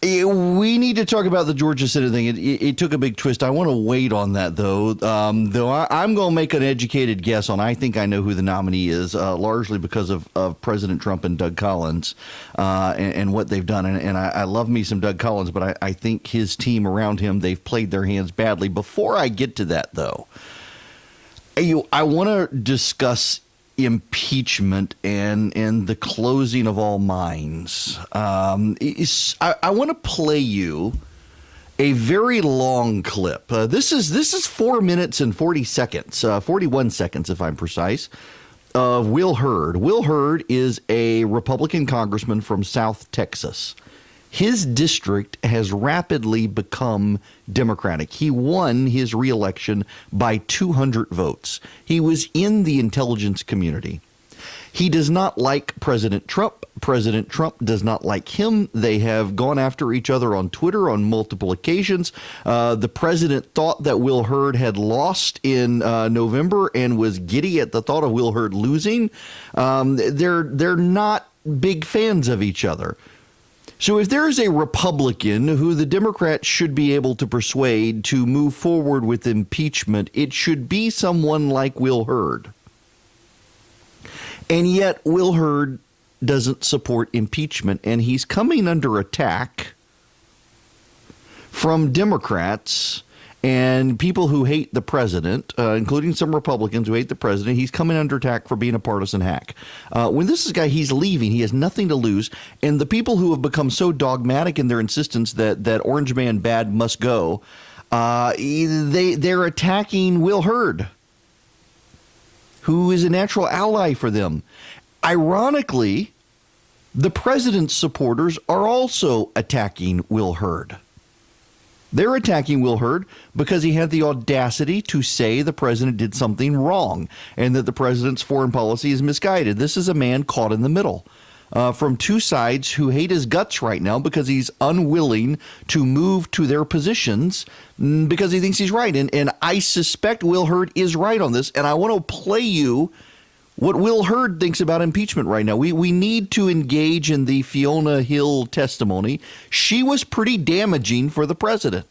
We need to talk about the Georgia Senate thing. It took a big twist. I want to wait on that, though. I'm going to make an educated guess on. I think I know who the nominee is, largely because of President Trump and Doug Collins and what they've done. And I love me some Doug Collins, but I think his team around him, they've played their hands badly. Before I get to that, though, I want to discuss impeachment and the closing of all minds. I want to play you a very long clip. This is 4 minutes and 40 seconds, 41 seconds if I'm precise, of Will Hurd. Will Hurd is a Republican congressman from South Texas. His district has rapidly become Democratic. He won his reelection by 200 votes. He was in the intelligence community. He does not like President Trump. President Trump does not like him. They have gone after each other on Twitter on multiple occasions. The president thought that Will Hurd had lost in November and was giddy at the thought of Will Hurd losing. They're not big fans of each other. So if there is a Republican who the Democrats should be able to persuade to move forward with impeachment, it should be someone like Will Hurd. And yet Will Hurd doesn't support impeachment, and he's coming under attack from Democrats and people who hate the president, including some Republicans who hate the president. He's coming under attack for being a partisan hack. When this is a guy, he's leaving. He has nothing to lose. And the people who have become so dogmatic in their insistence that Orange Man bad must go, they're attacking Will Hurd, who is a natural ally for them. Ironically, the president's supporters are also attacking Will Hurd. They're attacking Will Hurd because he had the audacity to say the president did something wrong and that the president's foreign policy is misguided. This is a man caught in the middle from two sides who hate his guts right now because he's unwilling to move to their positions because he thinks he's right. And I suspect Will Hurd is right on this. And I want to play you what Will Hurd thinks about impeachment right now. We need to engage in the Fiona Hill testimony. She was pretty damaging for the president,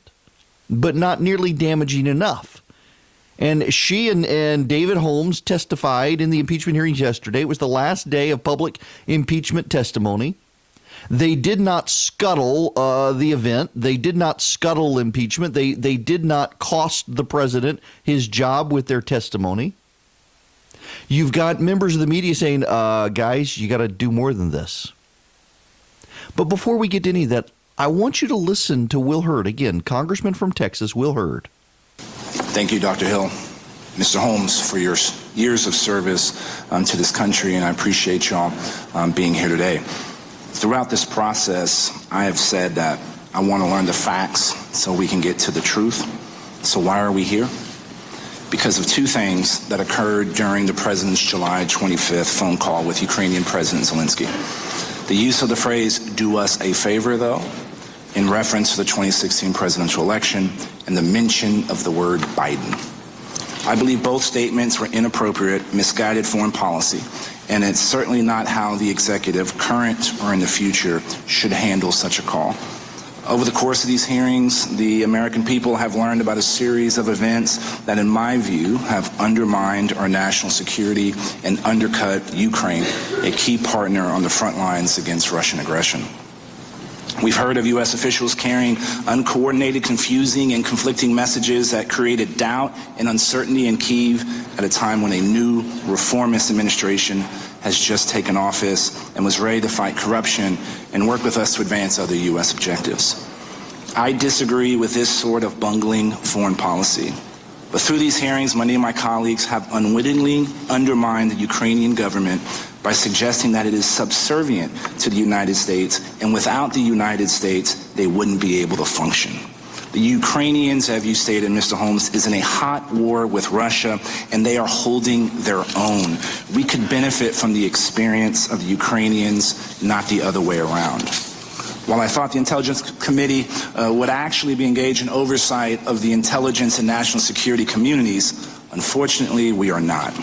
but not nearly damaging enough. And she and David Holmes testified in the impeachment hearings yesterday. It was the last day of public impeachment testimony. They did not scuttle the event. They did not scuttle impeachment. They did not cost the president his job with their testimony. You've got members of the media saying, guys, you got to do more than this. But before we get to any of that, I want you to listen to Will Hurd. Again, Congressman from Texas, Will Hurd. Thank you, Dr. Hill. Mr. Holmes, for your years of service to this country, and I appreciate y'all being here today. Throughout this process, I have said that I want to learn the facts so we can get to the truth. So why are we here? Because of two things that occurred during the president's July 25th phone call with Ukrainian President Zelensky. The use of the phrase, "do us a favor," though, in reference to the 2016 presidential election, and the mention of the word Biden. I believe both statements were inappropriate, misguided foreign policy, and it's certainly not how the executive, current or in the future, should handle such a call. Over the course of these hearings, the American people have learned about a series of events that, in my view, have undermined our national security and undercut Ukraine, a key partner on the front lines against Russian aggression. We've heard of U.S. officials carrying uncoordinated, confusing, and conflicting messages that created doubt and uncertainty in Kyiv at a time when a new reformist administration has just taken office and was ready to fight corruption and work with us to advance other U.S. objectives. I disagree with this sort of bungling foreign policy. But through these hearings, many of my colleagues have unwittingly undermined the Ukrainian government by suggesting that it is subservient to the United States, and without the United States, they wouldn't be able to function. The Ukrainians, as you stated, Mr. Holmes, is in a hot war with Russia, and they are holding their own. We could benefit from the experience of the Ukrainians, not the other way around. While I thought the Intelligence Committee would actually be engaged in oversight of the intelligence and national security communities, unfortunately, we are not.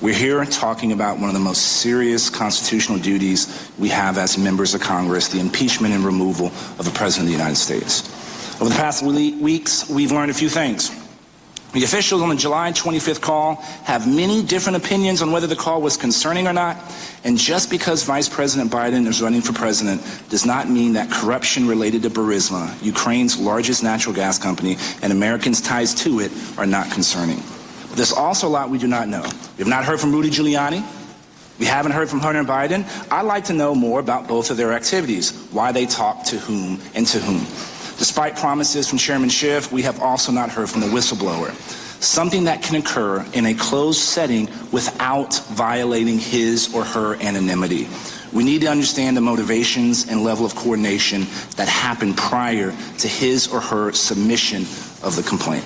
We're here talking about one of the most serious constitutional duties we have as members of Congress, the impeachment and removal of the President of the United States. Over the past weeks, we've learned a few things. The officials on the July 25th call have many different opinions on whether the call was concerning or not, and just because Vice President Biden is running for president does not mean that corruption related to Burisma, Ukraine's largest natural gas company, and Americans' ties to it are not concerning. But there's also a lot we do not know. We have not heard from Rudy Giuliani. We haven't heard from Hunter Biden. I'd like to know more about both of their activities, why they talk to whom and to whom. Despite promises from Chairman Schiff, we have also not heard from the whistleblower, something that can occur in a closed setting without violating his or her anonymity. We need to understand the motivations and level of coordination that happened prior to his or her submission of the complaint.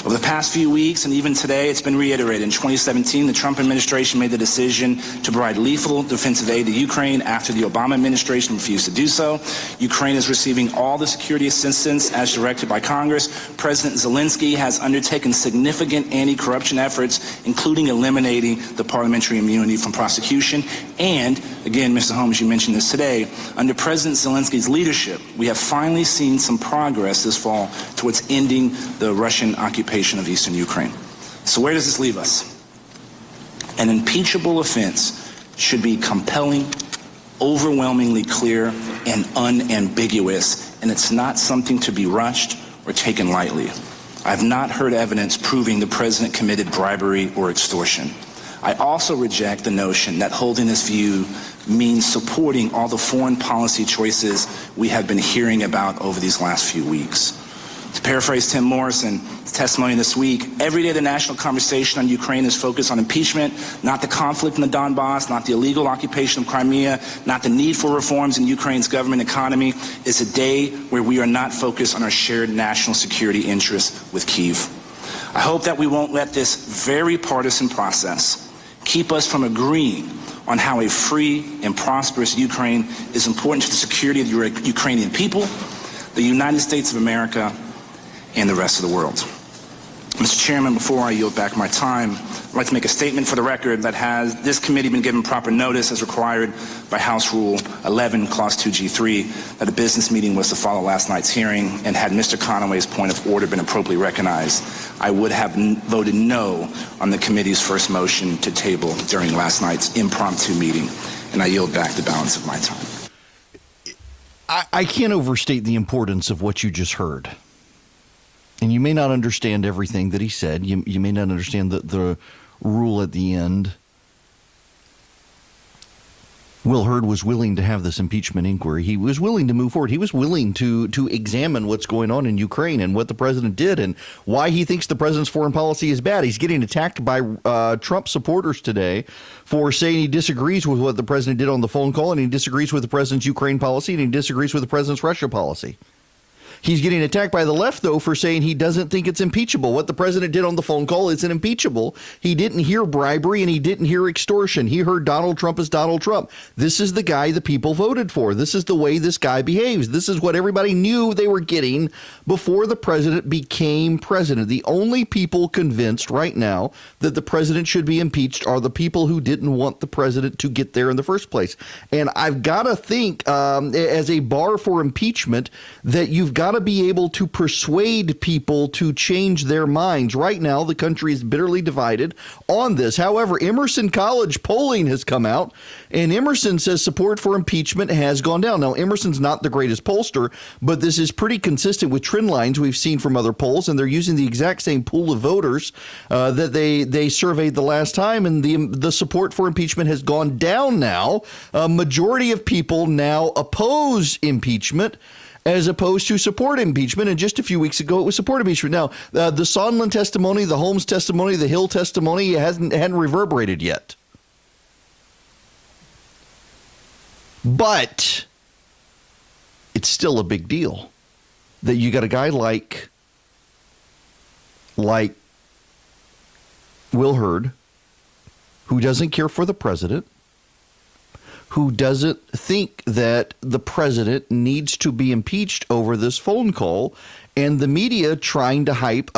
Over the past few weeks and even today, it's been reiterated. In 2017, the Trump administration made the decision to provide lethal defensive aid to Ukraine after the Obama administration refused to do so. Ukraine is receiving all the security assistance as directed by Congress. President Zelensky has undertaken significant anti-corruption efforts, including eliminating the parliamentary immunity from prosecution. And, again, Mr. Holmes, you mentioned this today, under President Zelensky's leadership, we have finally seen some progress this fall towards ending the Russian occupation of eastern Ukraine. So where does this leave us? An impeachable offense should be compelling, overwhelmingly clear, and unambiguous, and it's not something to be rushed or taken lightly. I have not heard evidence proving the president committed bribery or extortion. I also reject the notion that holding this view means supporting all the foreign policy choices we have been hearing about over these last few weeks. To paraphrase Tim Morrison's testimony this week, every day the national conversation on Ukraine is focused on impeachment, not the conflict in the Donbass, not the illegal occupation of Crimea, not the need for reforms in Ukraine's government economy. It's a day where we are not focused on our shared national security interests with Kyiv. I hope that we won't let this very partisan process keep us from agreeing on how a free and prosperous Ukraine is important to the security of the Ukrainian people, the United States of America, and the rest of the world. Mr. Chairman, before I yield back my time, I'd like to make a statement for the record that has this committee been given proper notice as required by House Rule 11, Clause 2G3, that a business meeting was to follow last night's hearing, and had Mr. Conaway's point of order been appropriately recognized, I would have voted no on the committee's first motion to table during last night's impromptu meeting, and I yield back the balance of my time. I can't overstate the importance of what you just heard. And you may not understand everything that he said. You may not understand the rule at the end. Will Hurd was willing to have this impeachment inquiry. He was willing to move forward. He was willing to examine what's going on in Ukraine and what the president did and why he thinks the president's foreign policy is bad. He's getting attacked by Trump supporters today for saying he disagrees with what the president did on the phone call, and he disagrees with the president's Ukraine policy, and he disagrees with the president's Russia policy. He's getting attacked by the left, though, for saying he doesn't think it's impeachable. What the president did on the phone call isn't impeachable. He didn't hear bribery and he didn't hear extortion. He heard Donald Trump as Donald Trump. This is the guy the people voted for. This is the way this guy behaves. This is what everybody knew they were getting before the president became president. The only people convinced right now that the president should be impeached are the people who didn't want the president to get there in the first place. And I've got to think as a bar for impeachment that you've got to be able to persuade people to change their minds. Right now, the country is bitterly divided on this. However, Emerson College polling has come out, and Emerson says support for impeachment has gone down. Now, Emerson's not the greatest pollster, but this is pretty consistent with trend lines we've seen from other polls, and they're using the exact same pool of voters that they surveyed the last time, and the support for impeachment has gone down now. A majority of people now oppose impeachment as opposed to support impeachment. And just a few weeks ago, it was support impeachment. Now, the Sondland testimony, the Holmes testimony, the Hill testimony hadn't reverberated yet. But it's still a big deal that you got a guy like Will Hurd, who doesn't care for the president, who doesn't think that the president needs to be impeached over this phone call, and the media trying to hype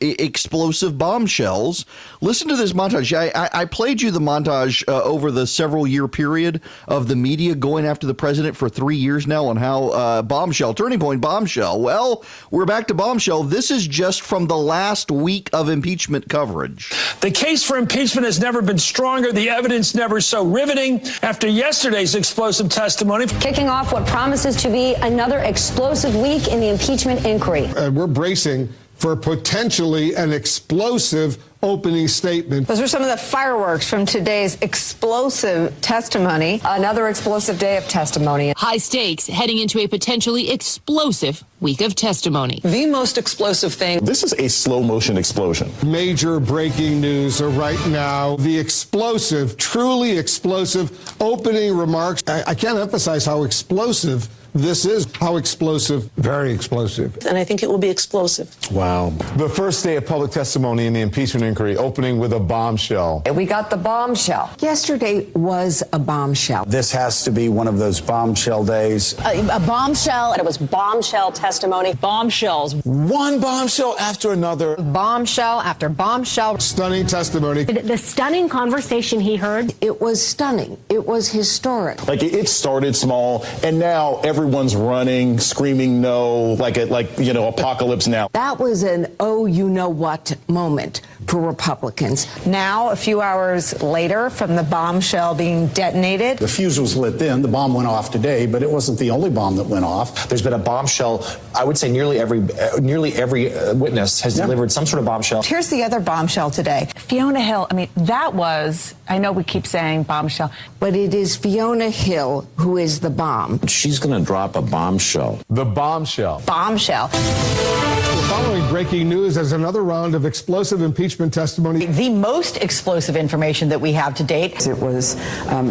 explosive bombshells. Listen to this montage. I played you the montage over the several year period of the media going after the president for 3 years now on how bombshell, turning point bombshell. Well, we're back to bombshell. This is just from the last week of impeachment coverage. The case for impeachment has never been stronger. The evidence never so riveting after yesterday's explosive testimony. Kicking off what promises to be another explosive week in the impeachment inquiry. We're bracing for potentially an explosive opening statement. Those are some of the fireworks from today's explosive testimony. Another explosive day of testimony. High stakes heading into a potentially explosive week of testimony. The most explosive thing. This is a slow motion explosion. Major breaking news right now. The explosive, truly explosive opening remarks. I can't emphasize how explosive this is. How explosive. Very explosive. And I think it will be explosive. Wow. The first day of public testimony in the impeachment inquiry, opening with a bombshell. We got the bombshell. Yesterday was a bombshell. This has to be one of those bombshell days. A bombshell. It was bombshell testimony. Bombshells. One bombshell after another. Bombshell after bombshell. Stunning testimony. The stunning conversation he heard. It was stunning. It was historic. Like it started small, and now everyone's running, screaming no, like apocalypse now. That was an oh, you know what moment for Republicans. Now, a few hours later, from the bombshell being detonated. The fuse was lit then. The bomb went off today, but it wasn't the only bomb that went off. There's been a bombshell. I would say nearly every witness has delivered some sort of bombshell. Here's the other bombshell today. Fiona Hill, that was, I know we keep saying bombshell, but it is Fiona Hill who is the bomb. She's going to drop a bombshell. The bombshell. Bombshell. The following breaking news is another round of explosive impeachment testimony. The most explosive information that we have to date. It was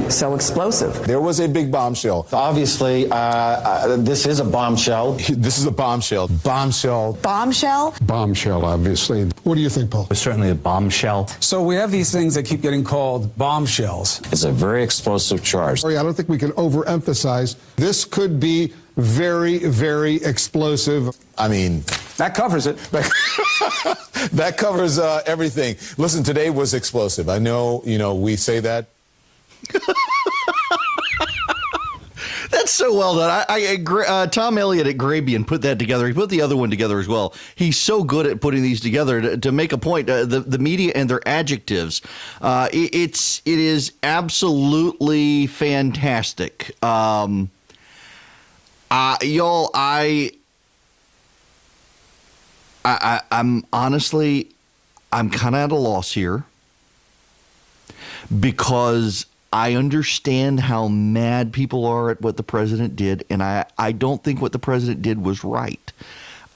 so explosive. There was a big bombshell. Obviously, this is a bombshell. This is a bombshell. Bombshell. Bombshell? Bombshell, obviously. What do you think, Paul? It's certainly a bombshell. So we have these things that keep getting called bombshells. It's a very explosive charge. I don't think we can overemphasize. This could be very, very explosive. I mean, That covers it. that covers everything. Listen, today was explosive. I know, we say that. That's so well done. Tom Elliott at Grabian put that together. He put the other one together as well. He's so good at putting these together to make a point. The media and their adjectives. It is absolutely fantastic. Y'all, I'm honestly, I'm kind of at a loss here because I understand how mad people are at what the president did, and I don't think what the president did was right.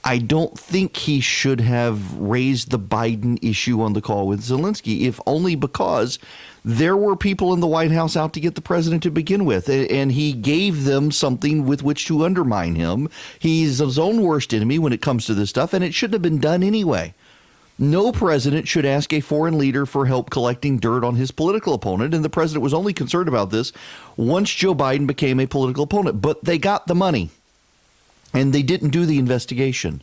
I don't think he should have raised the Biden issue on the call with Zelensky, if only because there were people in the White House out to get the president to begin with, and he gave them something with which to undermine him. He's his own worst enemy when it comes to this stuff, and it shouldn't have been done anyway. No president should ask a foreign leader for help collecting dirt on his political opponent, and the president was only concerned about this once Joe Biden became a political opponent. But they got the money, and they didn't do the investigation.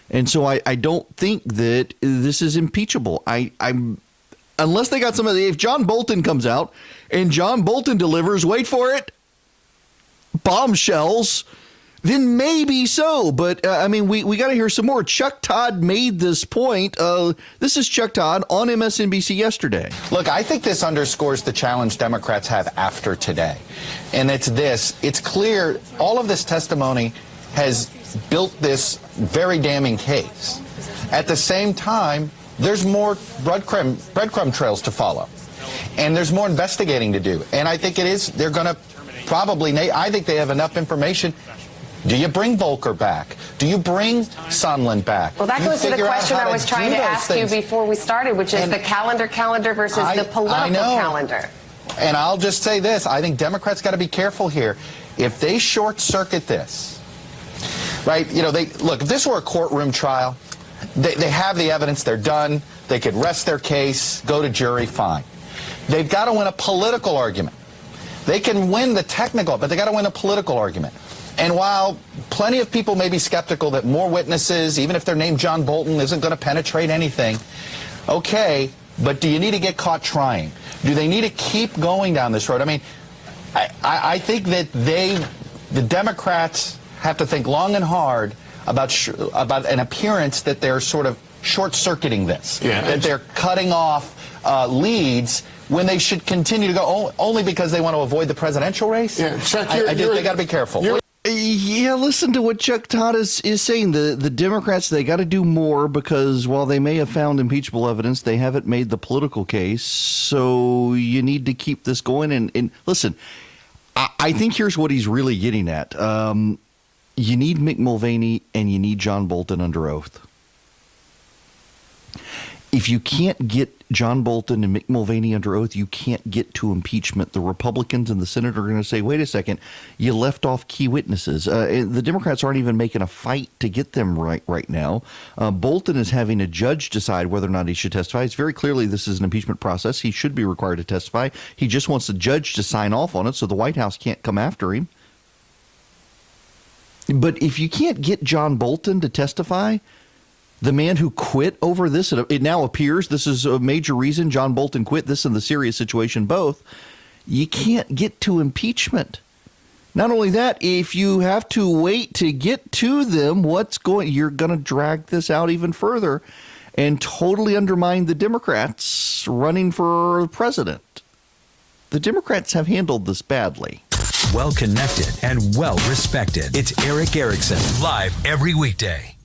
And so I don't think that this is impeachable. I'm unless they got somebody. If John Bolton comes out and John Bolton delivers, wait for it, bombshells, then maybe so. But, we got to hear some more. Chuck Todd made this point. This is Chuck Todd on MSNBC yesterday. Look, I think this underscores the challenge Democrats have after today. And it's this. It's clear all of this testimony has built this very damning case. At the same time, there's more breadcrumb trails to follow. And there's more investigating to do. And I think they're going to probably, I think they have enough information. Do you bring Volker back? Do you bring Sondland back? Well, that goes to the question I was trying to ask you before we started, which is the calendar versus the political calendar. And I'll just say this. I think Democrats got to be careful here. If they short-circuit this, right, look, if this were a courtroom trial, they have the evidence, they're done, they could rest their case, go to jury, fine. They've got to win a political argument. They can win the technical, but they got to win a political argument. And while plenty of people may be skeptical that more witnesses, even if they're named John Bolton, isn't going to penetrate anything. Okay, but do you need to get caught trying? Do they need to keep going down this road? I mean, I think that the Democrats have to think long and hard about an appearance that they're sort of short-circuiting this, that they're cutting off leads when they should continue to go only because they want to avoid the presidential race. Yeah, Chuck, they got to be careful. Yeah, listen to what Chuck Todd is saying. The Democrats, they got to do more because while they may have found impeachable evidence, they haven't made the political case. So you need to keep this going. And listen, I think here's what he's really getting at. You need Mick Mulvaney and you need John Bolton under oath. If you can't get John Bolton and Mick Mulvaney under oath, you can't get to impeachment. The Republicans in the Senate are going to say, wait a second, you left off key witnesses. The Democrats aren't even making a fight to get them right now. Bolton is having a judge decide whether or not he should testify. It's very clearly this is an impeachment process. He should be required to testify. He just wants the judge to sign off on it so the White House can't come after him. But if you can't get John Bolton to testify, the man who quit over this, it now appears this is a major reason John Bolton quit, this and the serious situation both, you can't get to impeachment. Not only that, if you have to wait to get to them, you're going to drag this out even further and totally undermine the Democrats running for president. The Democrats have handled this badly. Well connected and well respected. It's Erick Erickson, live every weekday.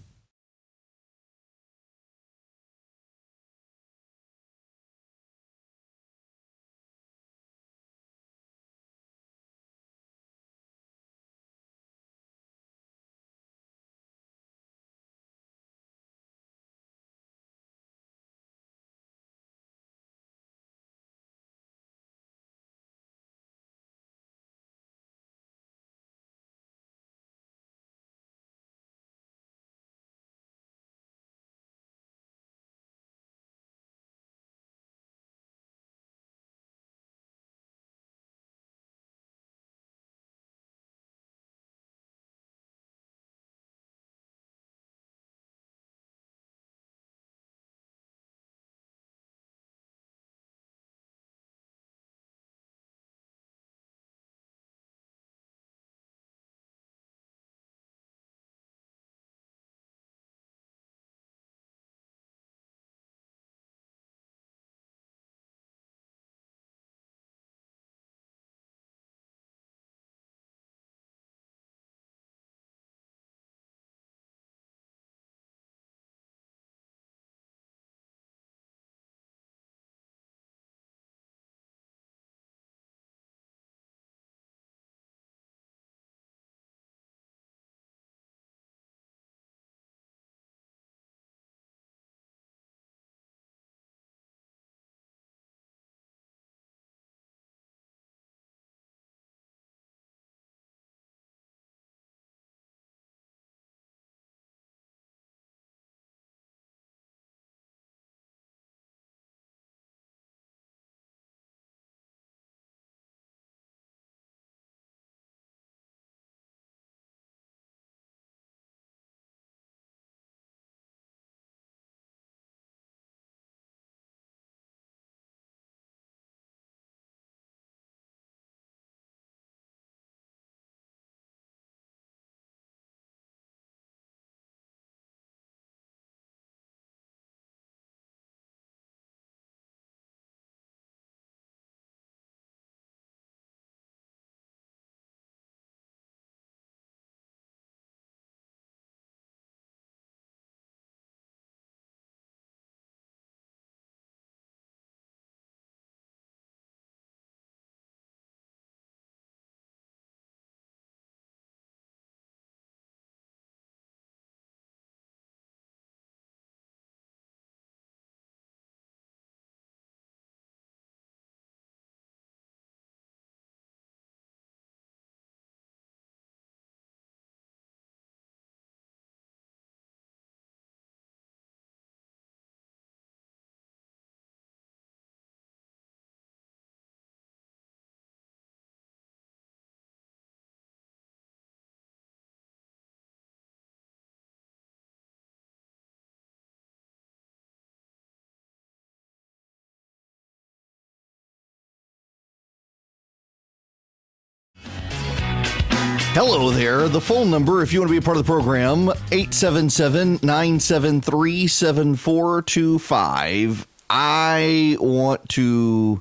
Hello there. The phone number, if you want to be a part of the program, 877-973-7425. I want to,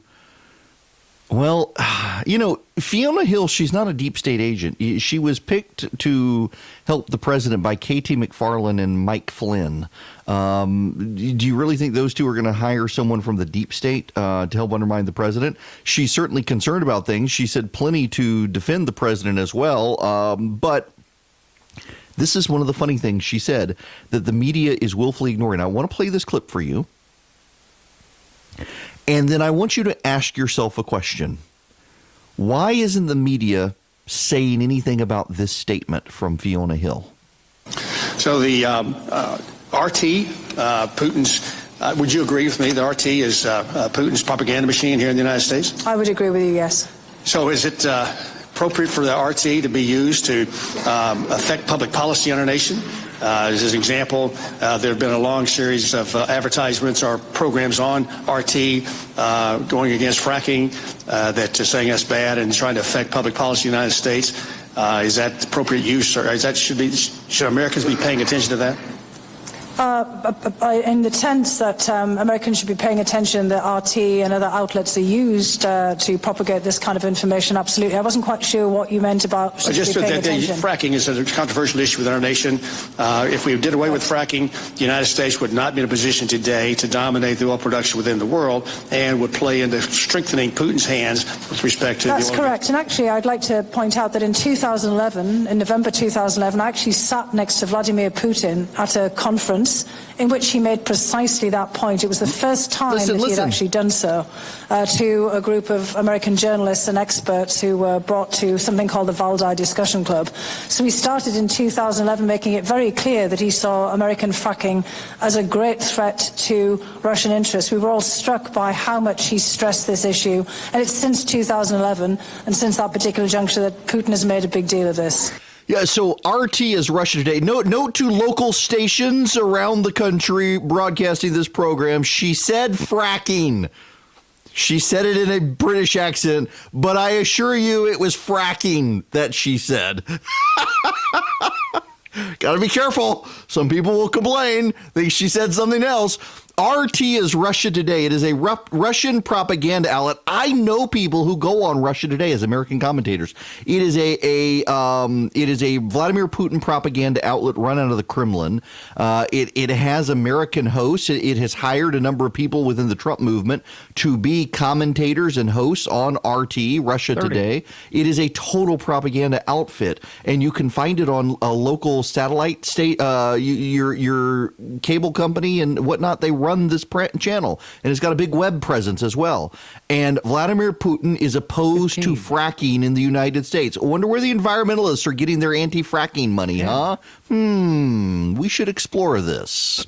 well, Fiona Hill, she's not a deep state agent. She was picked to help the president by KT McFarland and Mike Flynn. Do you really think those two are going to hire someone from the deep state to help undermine the president? She's certainly concerned about things. She said plenty to defend the president as well. But this is one of the funny things she said, that the media is willfully ignoring. I want to play this clip for you. And then I want you to ask yourself a question. Why isn't the media saying anything about this statement from Fiona Hill? So the RT, Putin's, would you agree with me that RT is Putin's propaganda machine here in the United States? I would agree with you, yes. So is it appropriate for the RT to be used to affect public policy on our nation? As an example, there have been a long series of advertisements or programs on RT going against fracking that are saying that's bad and trying to affect public policy in the United States. Is that appropriate use, or should Americans be paying attention to that? In the sense that Americans should be paying attention that RT and other outlets are used to propagate this kind of information, absolutely. I wasn't quite sure what you meant about should just be paying that attention. Fracking is a controversial issue within our nation. If we did away with fracking, the United States would not be in a position today to dominate the oil production within the world and would play into strengthening Putin's hands with respect to That's the oil. correct. And actually, I'd like to point out that in 2011, in November 2011, I actually sat next to Vladimir Putin at a conference in which he made precisely that point. It was the first time that he had actually done so to a group of American journalists and experts who were brought to something called the Valdai Discussion Club. So he started in 2011 making it very clear that he saw American fracking as a great threat to Russian interests. We were all struck by how much he stressed this issue, and it's since 2011 and since that particular juncture that Putin has made a big deal of this. Yeah, so RT is Russia Today. Note to local stations around the country broadcasting this program. She said fracking. She said it in a British accent, but I assure you it was fracking that she said. Got to be careful. Some people will complain that she said something else. RT is Russia Today. It is a Russian propaganda outlet. I know people who go on Russia Today as American commentators. It is a Vladimir Putin propaganda outlet run out of the Kremlin. It has American hosts. It has hired a number of people within the Trump movement to be commentators and hosts on RT, Russia Today. It is a total propaganda outfit, and you can find it on a local satellite state, your cable company and whatnot. They run this channel, and it's got a big web presence as well. And Vladimir Putin is opposed to fracking in the United States. I wonder where the environmentalists are getting their anti-fracking money, huh? We should explore this.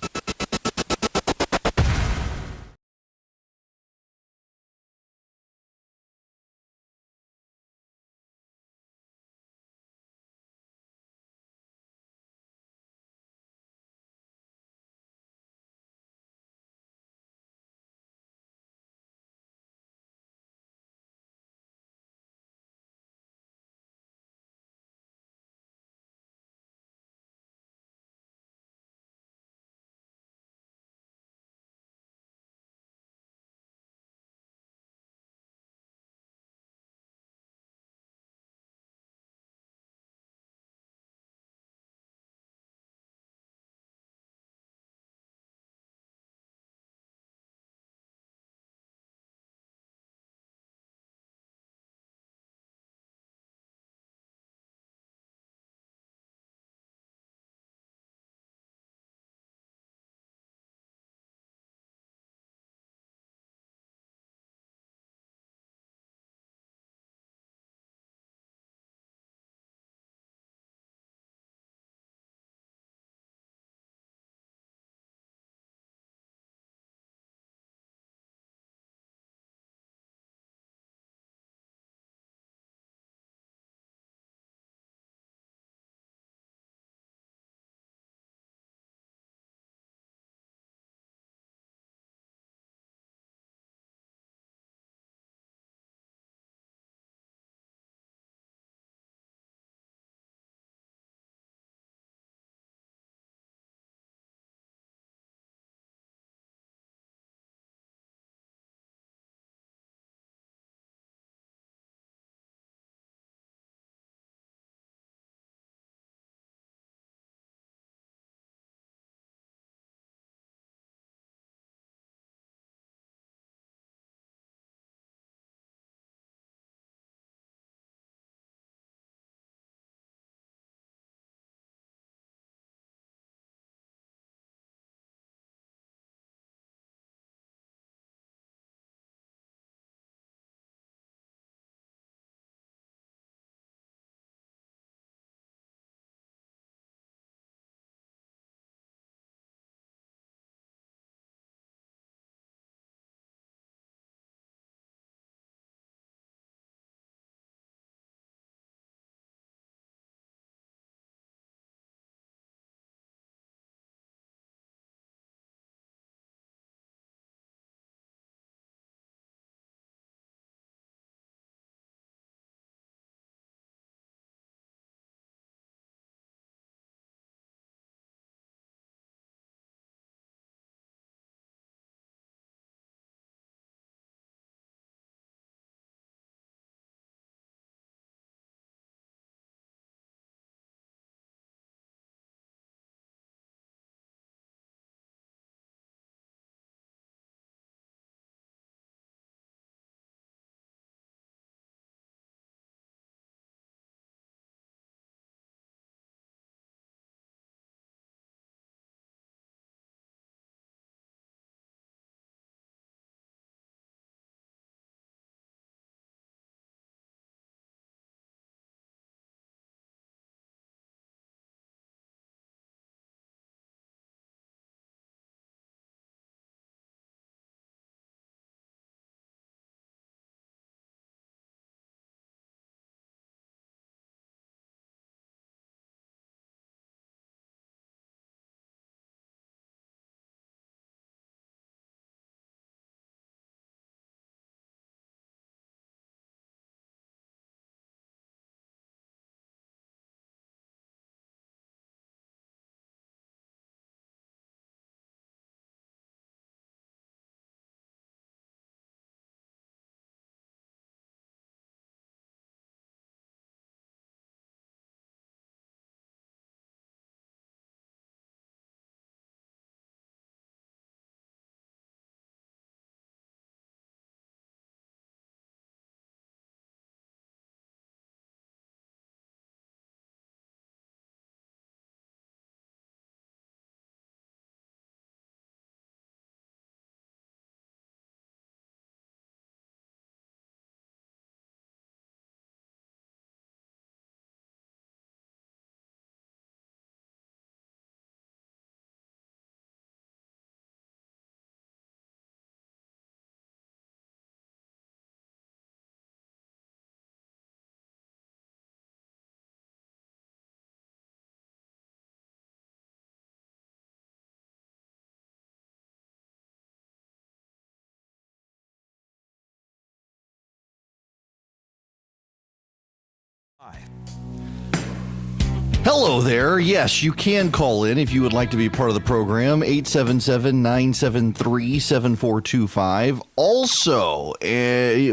Hello there. Yes, you can call in if you would like to be part of the program. 877-973-7425. Also,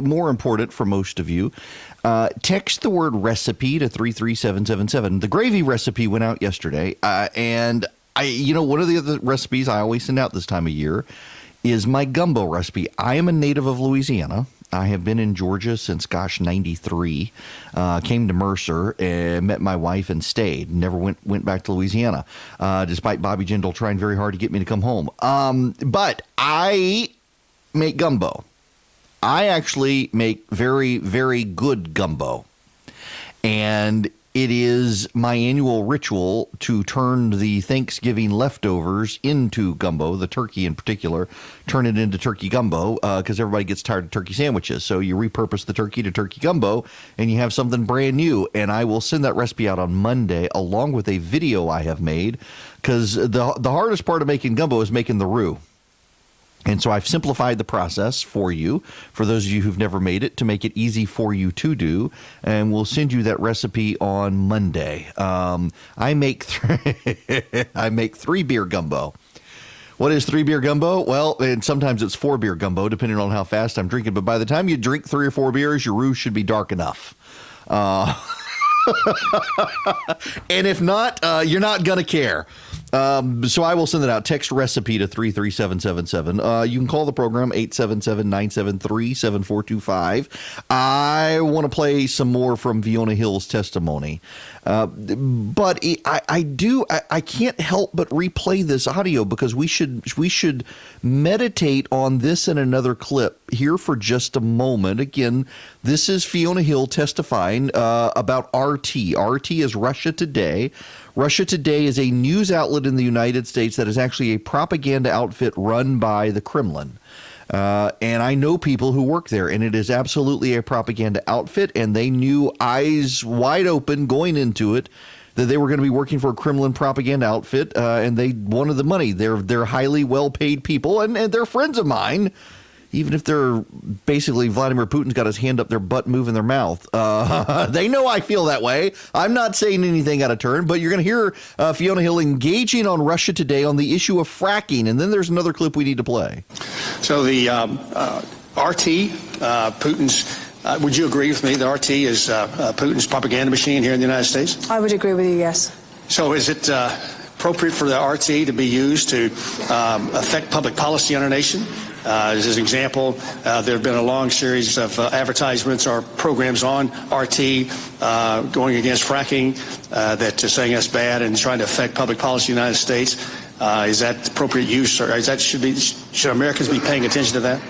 more important for most of you, text the word recipe to 33777. The gravy recipe went out yesterday. And one of the other recipes I always send out this time of year is my gumbo recipe. I am a native of Louisiana. I have been in Georgia since, 93. Came to Mercer and met my wife and stayed. Never went back to Louisiana, despite Bobby Jindal trying very hard to get me to come home. But I make gumbo. I actually make very, very good gumbo. And it is my annual ritual to turn the Thanksgiving leftovers into gumbo, the turkey in particular, turn it into turkey gumbo because everybody gets tired of turkey sandwiches. So you repurpose the turkey to turkey gumbo and you have something brand new. And I will send that recipe out on Monday along with a video I have made because the hardest part of making gumbo is making the roux. And so I've simplified the process for you, for those of you who've never made it, to make it easy for you to do. And we'll send you that recipe on Monday. I make 3 beer gumbo. What is 3 beer gumbo? Well, and sometimes it's 4 beer gumbo, depending on how fast I'm drinking. But by the time you drink 3 or 4 beers, your roux should be dark enough. And if not, you're not going to care. So I will send it out. Text recipe to 33777. You can call the program 877-973-7425. I want to play some more from Fiona Hill's testimony. But I can't help but replay this audio because we should meditate on this in another clip here for just a moment. Again, this is Fiona Hill testifying about RT. RT is Russia Today. Russia Today is a news outlet in the United States that is actually a propaganda outfit run by the Kremlin. And I know people who work there, and it is absolutely a propaganda outfit, and they knew eyes wide open going into it that they were going to be working for a Kremlin propaganda outfit, and they wanted the money. They're highly well-paid people, and they're friends of mine, even if they're basically Vladimir Putin's got his hand up their butt moving their mouth. They know I feel that way. I'm not saying anything out of turn, but you're going to hear Fiona Hill engaging on Russia Today on the issue of fracking, and then there's another clip we need to play. So the RT, Putin's, would you agree with me that RT is Putin's propaganda machine here in the United States? I would agree with you, yes. So is it appropriate for the RT to be used to affect public policy on our nation? As an example, there have been a long series of advertisements or programs on RT going against fracking that saying that's bad and trying to affect public policy in the United States. Is that appropriate use, or is that should Americans be paying attention to that?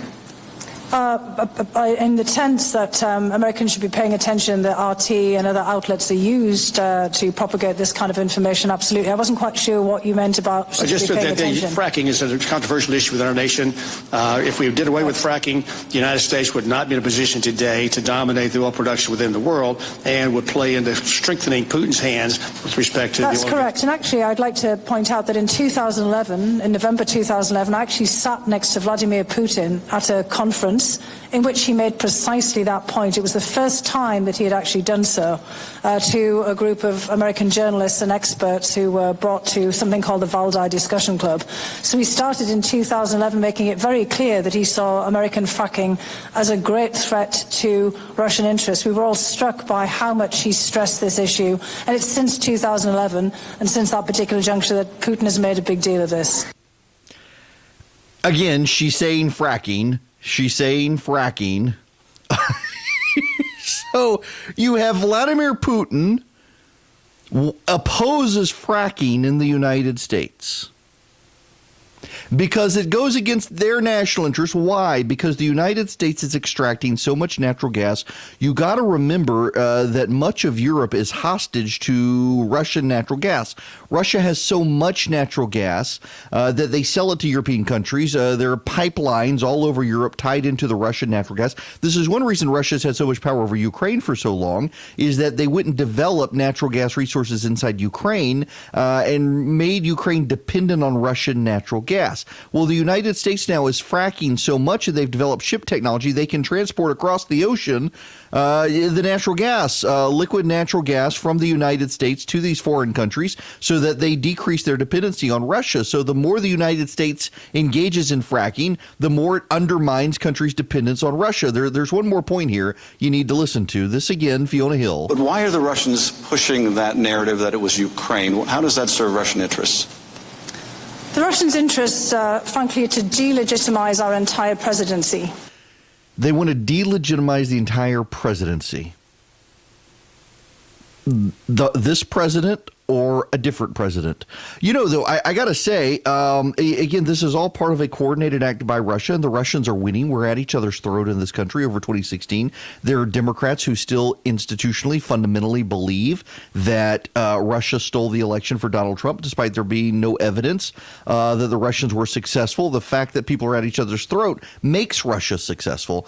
In the sense that Americans should be paying attention that RT and other outlets are used to propagate this kind of information, absolutely. I wasn't quite sure what you meant about just that fracking is a controversial issue within our nation. If we did away with fracking, the United States would not be in a position today to dominate the oil production within the world and would play into strengthening Putin's hands with respect to That's the oil. correct. And actually, I'd like to point out that in 2011, in November 2011, I actually sat next to Vladimir Putin at a conference in which he made precisely that point. It was the first time that he had actually done so to a group of American journalists and experts who were brought to something called the Valdai Discussion Club. So he started in 2011 making it very clear that he saw American fracking as a great threat to Russian interests. We were all struck by how much he stressed this issue, and it's since 2011 and since that particular juncture that Putin has made a big deal of this. Again, she's saying fracking. She's saying fracking. So you have Vladimir Putin opposes fracking in the United States because it goes against their national interest. Why? Because the United States is extracting so much natural gas. You got to remember that much of Europe is hostage to Russian natural gas. Russia has so much natural gas that they sell it to European countries. There are pipelines all over Europe tied into the Russian natural gas. This is one reason Russia's had so much power over Ukraine for so long, is that they wouldn't develop natural gas resources inside Ukraine and made Ukraine dependent on Russian natural gas. gas. Well, the United States now is fracking so much, and they've developed ship technology, they can transport across the ocean the natural gas, liquid natural gas from the United States to these foreign countries so that they decrease their dependency on Russia. So the more the United States engages in fracking, the more it undermines countries' dependence on Russia. There's one more point here you need to listen to. This again, Fiona Hill. But why are the Russians pushing that narrative that it was Ukraine? How does that serve Russian interests? The Russians' interests, frankly, to delegitimize our entire presidency. They want to delegitimize the entire presidency. This president or a different president. You know, though, I got to say, again, this is all part of a coordinated act by Russia, and the Russians are winning. We're at each other's throat in this country over 2016. There are Democrats who still institutionally, fundamentally believe that Russia stole the election for Donald Trump, despite there being no evidence that the Russians were successful. The fact that people are at each other's throat makes Russia successful.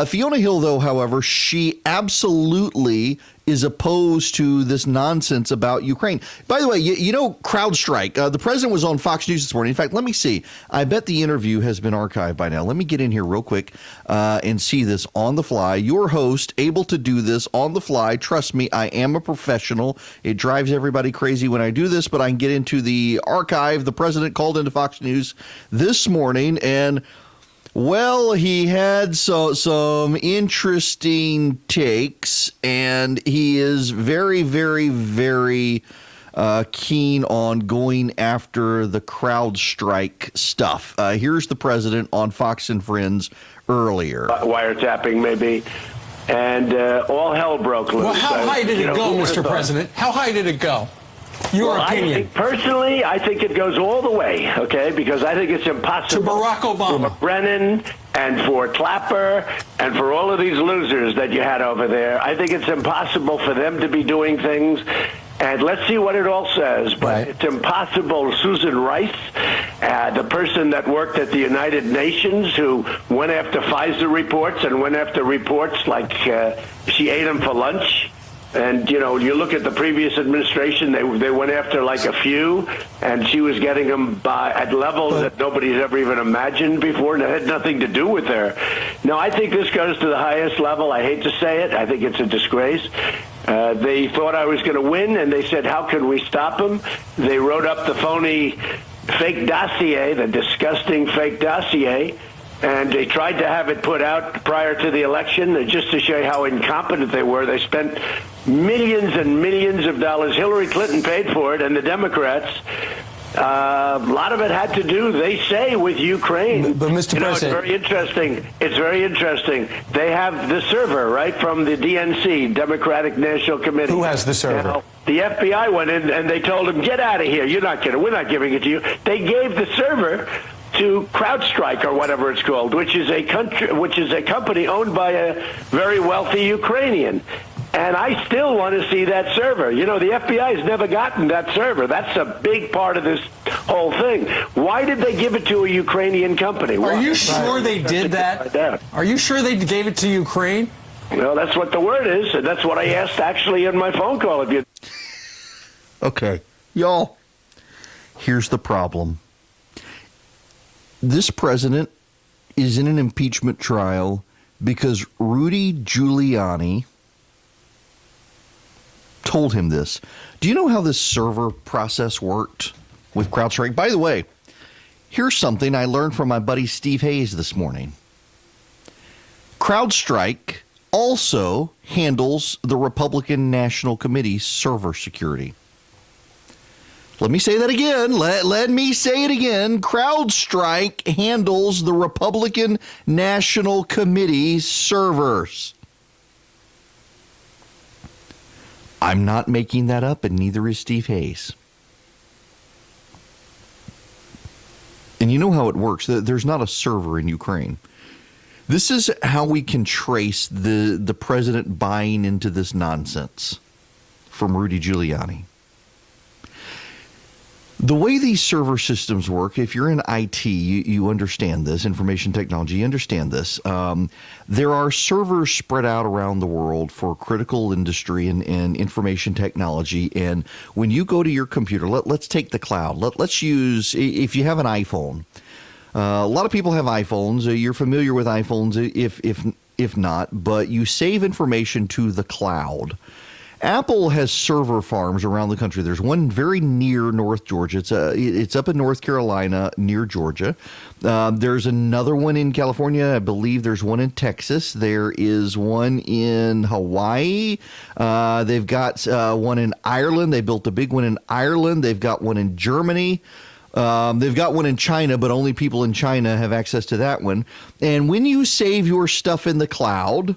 Fiona Hill, though, however, she absolutely is opposed to this nonsense about Ukraine. By the way, you know, CrowdStrike, the president was on Fox News this morning. In fact, let me see. I bet the interview has been archived by now. Let me get in here real quick and see this on the fly. Your host, able to do this on the fly. Trust me, I am a professional. It drives everybody crazy when I do this, but I can get into the archive. The president called into Fox News this morning, and well, he had some interesting takes, and he is very, very, very keen on going after the CrowdStrike stuff. Here's the president on Fox and Friends earlier. Wiretapping, maybe. And all hell broke loose. Well, how high did it go, Mr. President? How high did it go? Your opinion. Personally, I think it goes all the way, okay, because I think it's impossible. To Barack Obama. For Brennan and for Clapper and for all of these losers that you had over there, I think it's impossible for them to be doing things. And let's see what it all says. But It's impossible. Susan Rice, the person that worked at the United Nations, who went after FISA reports and went after reports like she ate them for lunch. And, you know, you look at the previous administration, they went after like a few, and she was getting them at levels that nobody's ever even imagined before, and it had nothing to do with her. No, I think this goes to the highest level. I hate to say it. I think it's a disgrace. They thought I was going to win, and they said, how can we stop them? They wrote up the phony fake dossier, the disgusting fake dossier, and they tried to have it put out prior to the election, just to show you how incompetent they were. They spent millions and millions of dollars. Hillary Clinton paid for it, and the Democrats. A lot of it had to do, they say, with Ukraine. But Mr. President, it's very interesting. It's very interesting. They have the server, right, from the DNC, Democratic National Committee. Who has the server? Now, the FBI went in and they told them, get out of here. You're not kidding. We're not giving it to you. They gave the server to CrowdStrike, or whatever it's called, which is a company owned by a very wealthy Ukrainian. And I still want to see that server. You know, the FBI has never gotten that server. That's a big part of this whole thing. Why did they give it to a Ukrainian company? Are you sure they did that? Are you sure they gave it to Ukraine? Well, that's what the word is, and that's what I asked actually in my phone call. If you Okay, y'all, here's the problem. This president is in an impeachment trial because Rudy Giuliani told him this. Do you know how this server process worked with CrowdStrike? By the way, here's something I learned from my buddy Steve Hayes this morning. CrowdStrike also handles the Republican National Committee's server security. Let me say that again. Let me say it again. CrowdStrike handles the Republican National Committee's servers. I'm not making that up, and neither is Steve Hayes. And you know how it works. There's not a server in Ukraine. This is how we can trace the president buying into this nonsense from Rudy Giuliani. The way these server systems work, if you're in IT, you understand this, information technology, you understand this. There are servers spread out around the world for critical industry and information technology. And when you go to your computer, let's take the cloud. Let's use, if you have an iPhone, A lot of people have iPhones. You're familiar with iPhones if not, but you save information to the cloud. Apple has server farms around the country. There's one very near North Georgia. It's up in North Carolina near Georgia. There's another one in California. I believe there's one in Texas. There is one in Hawaii. They've got one in Ireland. They built a big one in Ireland. They've got one in Germany. They've got one in China, but only people in China have access to that one. And when you save your stuff in the cloud,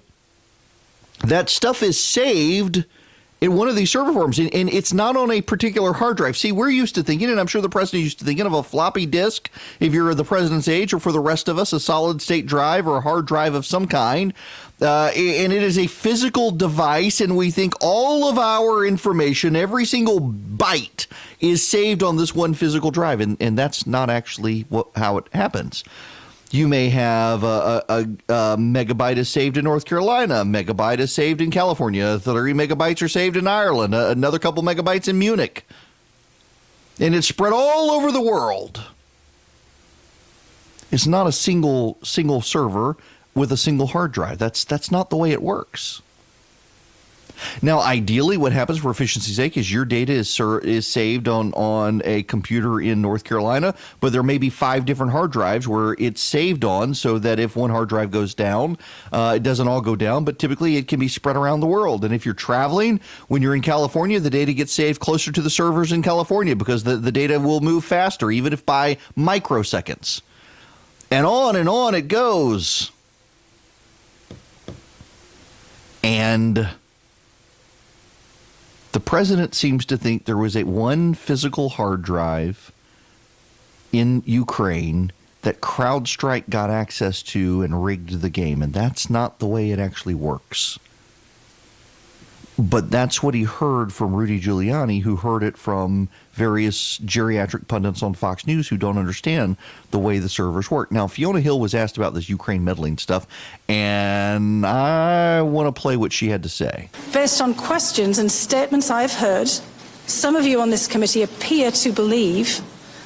that stuff is saved in one of these server farms, and it's not on a particular hard drive. See, we're used to thinking, and I'm sure the president used to thinking of a floppy disk, if you're the president's age, or for the rest of us, a solid state drive or a hard drive of some kind. And it is a physical device, and we think all of our information, every single byte, is saved on this one physical drive, and that's not actually how it happens. You may have a megabyte is saved in North Carolina, a megabyte is saved in California, 30 megabytes are saved in Ireland, another couple megabytes in Munich. And it's spread all over the world. It's not a single server with a single hard drive. That's not the way it works. Now, ideally, what happens for efficiency's sake is your data is saved on a computer in North Carolina, but there may be 5 different hard drives where it's saved on, so that if one hard drive goes down, it doesn't all go down, but typically it can be spread around the world. And if you're traveling, when you're in California, the data gets saved closer to the servers in California because the data will move faster, even if by microseconds. And on it goes. And the president seems to think there was one physical hard drive in Ukraine that CrowdStrike got access to and rigged the game. And that's not the way it actually works. But that's what he heard from Rudy Giuliani, who heard it from various geriatric pundits on Fox News who don't understand the way the servers work. Now, Fiona Hill was asked about this Ukraine meddling stuff, and I want to play what she had to say. Based on questions and statements I've heard, some of you on this committee appear to believe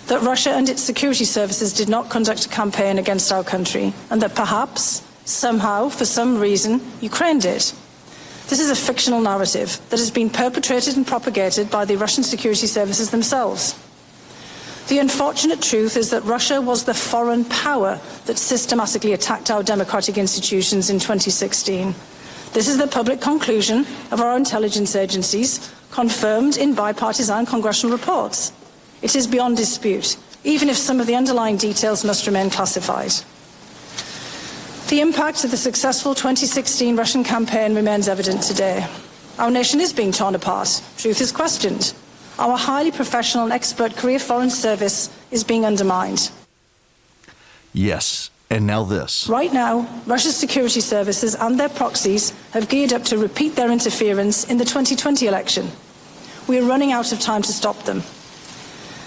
that Russia and its security services did not conduct a campaign against our country, and that perhaps, somehow, for some reason, Ukraine did. This is a fictional narrative that has been perpetrated and propagated by the Russian security services themselves. The unfortunate truth is that Russia was the foreign power that systematically attacked our democratic institutions in 2016. This is the public conclusion of our intelligence agencies, confirmed in bipartisan congressional reports. It is beyond dispute, even if some of the underlying details must remain classified. The impact of the successful 2016 Russian campaign remains evident today. Our nation is being torn apart. Truth is questioned. Our highly professional and expert career foreign service is being undermined. Yes, and now this. Right now, Russia's security services and their proxies have geared up to repeat their interference in the 2020 election. We are running out of time to stop them.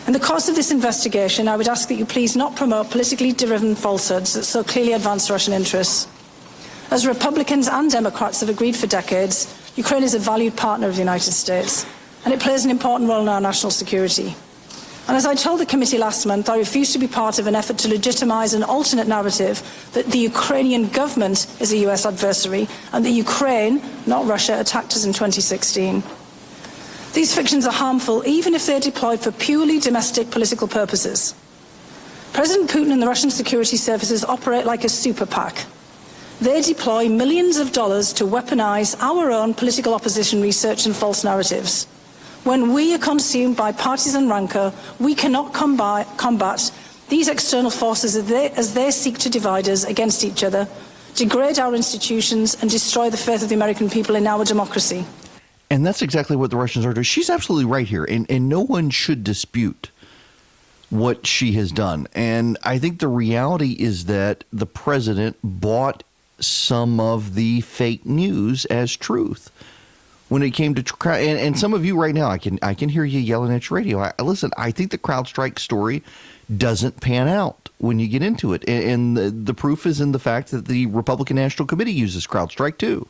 In the course of this investigation, I would ask that you please not promote politically driven falsehoods that so clearly advance Russian interests. As Republicans and Democrats have agreed for decades, Ukraine is a valued partner of the United States, and it plays an important role in our national security. And as I told the committee last month, I refuse to be part of an effort to legitimize an alternate narrative that the Ukrainian government is a US adversary and that Ukraine, not Russia, attacked us in 2016. These fictions are harmful even if they're deployed for purely domestic political purposes. President Putin and the Russian security services operate like a super PAC. They deploy millions of dollars to weaponize our own political opposition research and false narratives. When we are consumed by partisan rancor, we cannot combat these external forces as they seek to divide us against each other, degrade our institutions, and destroy the faith of the American people in our democracy. And that's exactly what the Russians are doing. She's absolutely right here, and no one should dispute what she has done. And I think the reality is that the president bought some of the fake news as truth when it came to and some of you right now, I can hear you yelling at your radio. Listen, I think the CrowdStrike story doesn't pan out when you get into it, and the proof is in the fact that the Republican National Committee uses CrowdStrike too.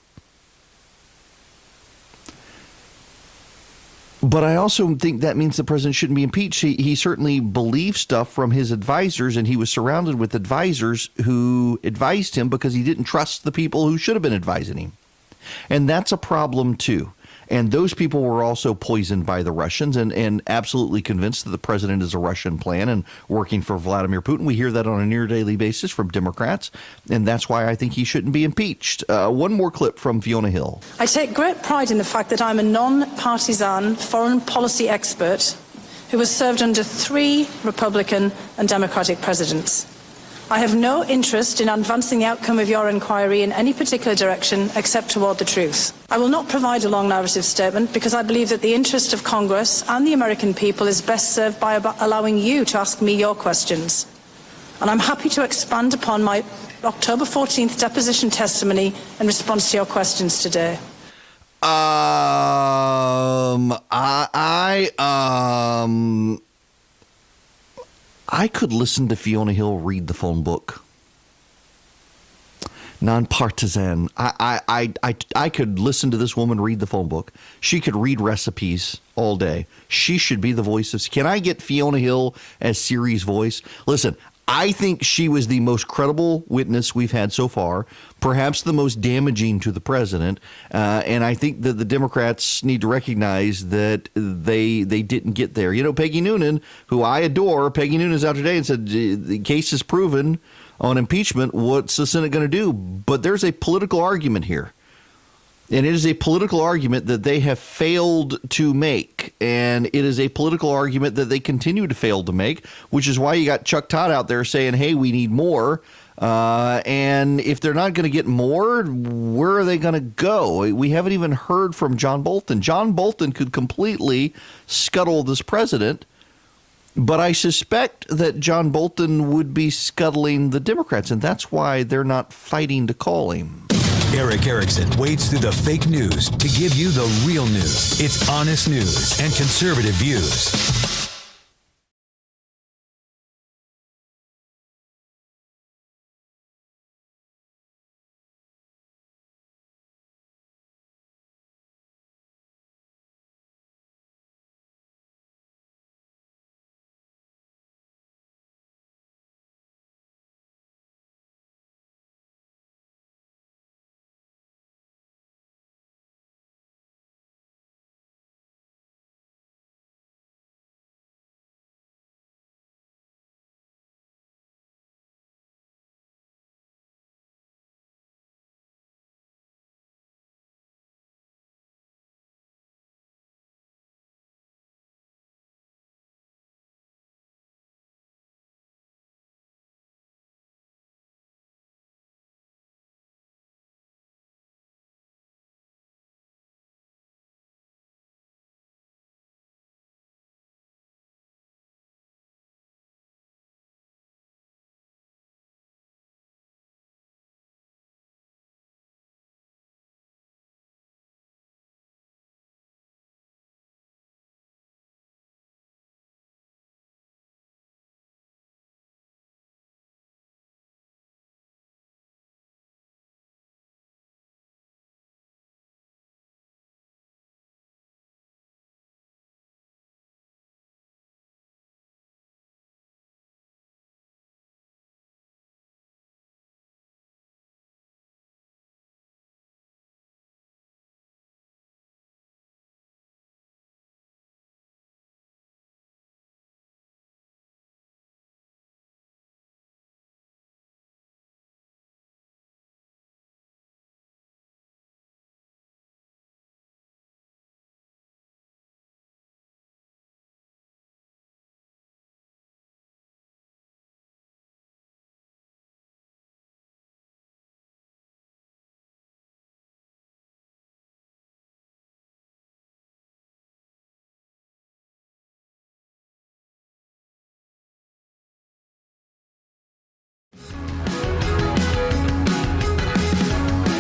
But I also think that means the president shouldn't be impeached. He certainly believed stuff from his advisors, and he was surrounded with advisors who advised him because he didn't trust the people who should have been advising him. And that's a problem, too. And those people were also poisoned by the Russians and absolutely convinced that the president is a Russian plan and working for Vladimir Putin. We hear that on a near daily basis from Democrats, and that's why I think he shouldn't be impeached. One more clip from Fiona Hill. I take great pride in the fact that I'm a non-partisan foreign policy expert who has served under 3 Republican and Democratic presidents. I have no interest in advancing the outcome of your inquiry in any particular direction except toward the truth. I will not provide a long narrative statement because I believe that the interest of Congress and the American people is best served by allowing you to ask me your questions. And I'm happy to expand upon my October 14th deposition testimony in response to your questions today. I could listen to Fiona Hill read the phone book. Nonpartisan. I could listen to this woman read the phone book. She could read recipes all day. She should be the voice of... Can I get Fiona Hill as Siri's voice? Listen, I think she was the most credible witness we've had so far, perhaps the most damaging to the president. And I think that the Democrats need to recognize that they didn't get there. You know, Peggy Noonan, who I adore, Peggy Noonan's out today and said the case is proven on impeachment. What's the Senate going to do? But there's a political argument here. And it is a political argument that they have failed to make. And it is a political argument that they continue to fail to make, which is why you got Chuck Todd out there saying, hey, we need more. And if they're not going to get more, where are they going to go? We haven't even heard from John Bolton. John Bolton could completely scuttle this president. But I suspect that John Bolton would be scuttling the Democrats. And that's why they're not fighting to call him. Erick Erickson wades through the fake news to give you the real news. It's honest news and conservative views.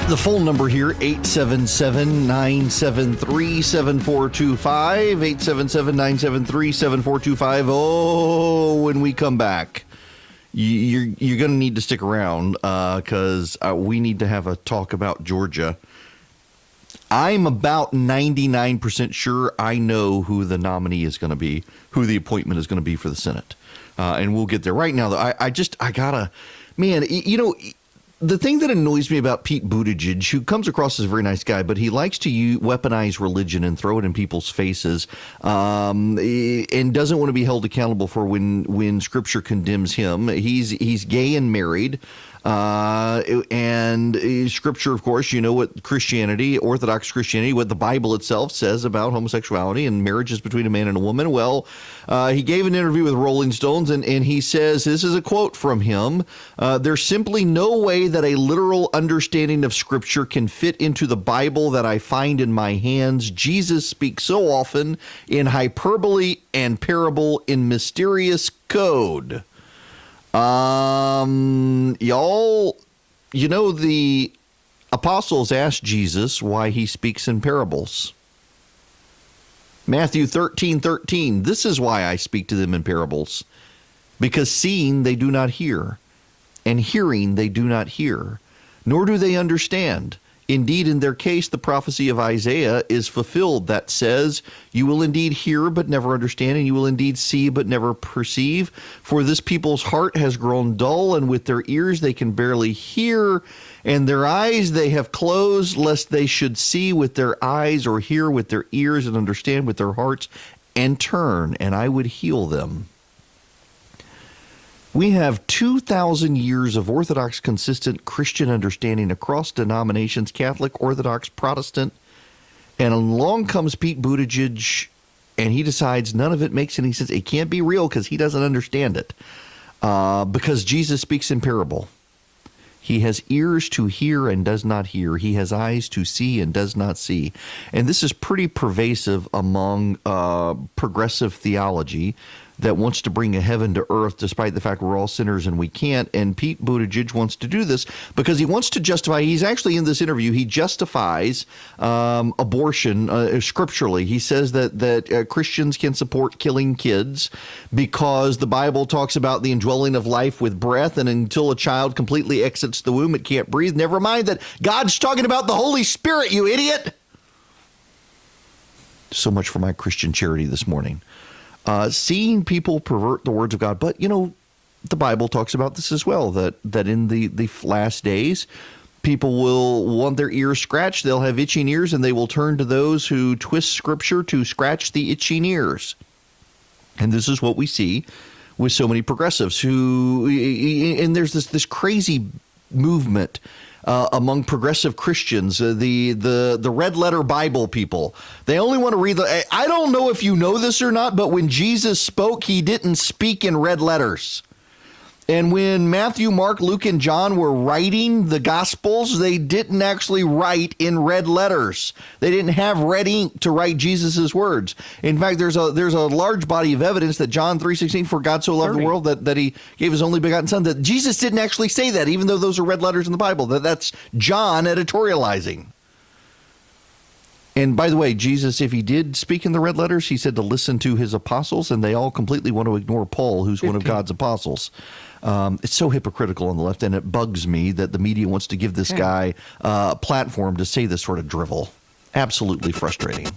The phone number here, 877-973-7425, 877-973-7425. Oh, when we come back, you're going to need to stick around because we need to have a talk about Georgia. I'm about 99% sure I know who the nominee is going to be, who the appointment is going to be for the Senate. And we'll get there. Right now, though, I gotta, man, the thing that annoys me about Pete Buttigieg, who comes across as a very nice guy, but he likes to weaponize religion and throw it in people's faces, and doesn't want to be held accountable for when Scripture condemns him. He's gay and married. And Scripture, of course, you know what Christianity, Orthodox Christianity, what the Bible itself says about homosexuality and marriages between a man and a woman. Well, he gave an interview with Rolling Stones, and he says, this is a quote from him, there's simply no way that a literal understanding of Scripture can fit into the Bible that I find in my hands. Jesus speaks so often in hyperbole and parable in mysterious code. Y'all, the apostles asked Jesus why he speaks in parables. Matthew 13:13, this is why I speak to them in parables, because seeing they do not hear, and hearing they do not hear, nor do they understand. Indeed, in their case, the prophecy of Isaiah is fulfilled that says, you will indeed hear but never understand, and you will indeed see but never perceive. For this people's heart has grown dull, and with their ears they can barely hear, and their eyes they have closed, lest they should see with their eyes or hear with their ears and understand with their hearts and turn, and I would heal them. We have 2,000 years of Orthodox, consistent Christian understanding across denominations, Catholic, Orthodox, Protestant, and along comes Pete Buttigieg, and he decides none of it makes any sense. It can't be real because he doesn't understand it, because Jesus speaks in parable. He has ears to hear and does not hear. He has eyes to see and does not see. And this is pretty pervasive among progressive theology that wants to bring a heaven to earth despite the fact we're all sinners and we can't. And Pete Buttigieg wants to do this because he wants to justify, he's actually in this interview, he justifies abortion scripturally. He says that Christians can support killing kids because the Bible talks about the indwelling of life with breath, and until a child completely exits the womb, it can't breathe. Never mind that God's talking about the Holy Spirit, you idiot. So much for my Christian charity this morning. Seeing people pervert the words of God. But, the Bible talks about this as well, that in the last days, people will want their ears scratched. They'll have itching ears, and they will turn to those who twist Scripture to scratch the itching ears. And this is what we see with so many progressives and there's this crazy movement among progressive Christians, the red letter Bible people. They only want to read I don't know if you know this or not, but when Jesus spoke, he didn't speak in red letters. And when Matthew, Mark, Luke, and John were writing the Gospels, they didn't actually write in red letters. They didn't have red ink to write Jesus's words. In fact, there's a large body of evidence that John 3:16, for God so loved the world that he gave his only begotten Son, that Jesus didn't actually say that, even though those are red letters in the Bible. That's John editorializing. And by the way, Jesus, if he did speak in the red letters, he said to listen to his apostles, and they all completely want to ignore Paul, who's one of God's apostles. It's so hypocritical on the left, and it bugs me that the media wants to give this guy a platform to say this sort of drivel. Absolutely frustrating.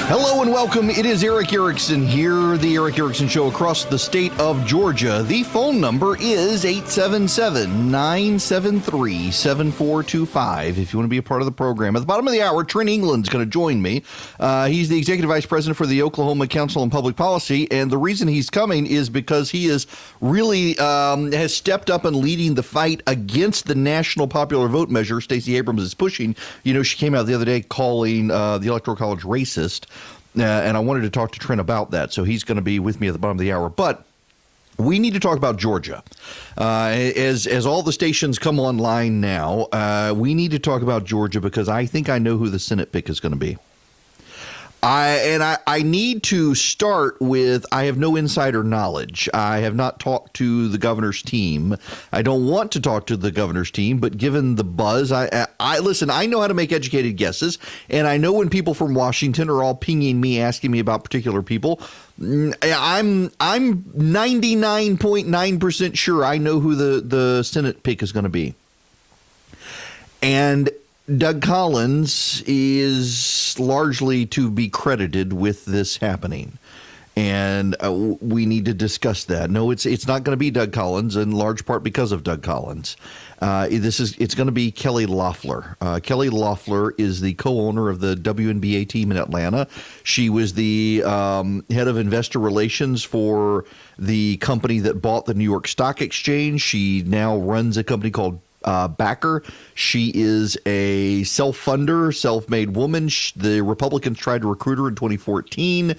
Hello and welcome. It is Erick Erickson here, the Erick Erickson Show across the state of Georgia. The phone number is 877-973-7425 if you want to be a part of the program. At the bottom of the hour, Trent England's going to join me. He's the Executive Vice President for the Oklahoma Council on Public Policy, and the reason he's coming is because he is really has stepped up and leading the fight against the national popular vote measure Stacey Abrams is pushing. You know, she came out the other day calling the Electoral College racist. And I wanted to talk to Trent about that, so he's going to be with me at the bottom of the hour. But we need to talk about Georgia. As all the stations come online now, we need to talk about Georgia because I think I know who the Senate pick is going to be. I need to start with, I have no insider knowledge. I have not talked to the governor's team. I don't want to talk to the governor's team, but given the buzz, I listen, I know how to make educated guesses, and I know when people from Washington are all pinging me, asking me about particular people. I'm 99.9% sure I know who the Senate pick is going to be. And Doug Collins is largely to be credited with this happening, and we need to discuss that. No, it's not going to be Doug Collins, in large part because of Doug Collins. It's going to be Kelly Loeffler. Kelly Loeffler is the co-owner of the WNBA team in Atlanta. She was the head of investor relations for the company that bought the New York Stock Exchange. She now runs a company called Backer. She is a self-funder, self-made woman. The Republicans tried to recruit her in 2014.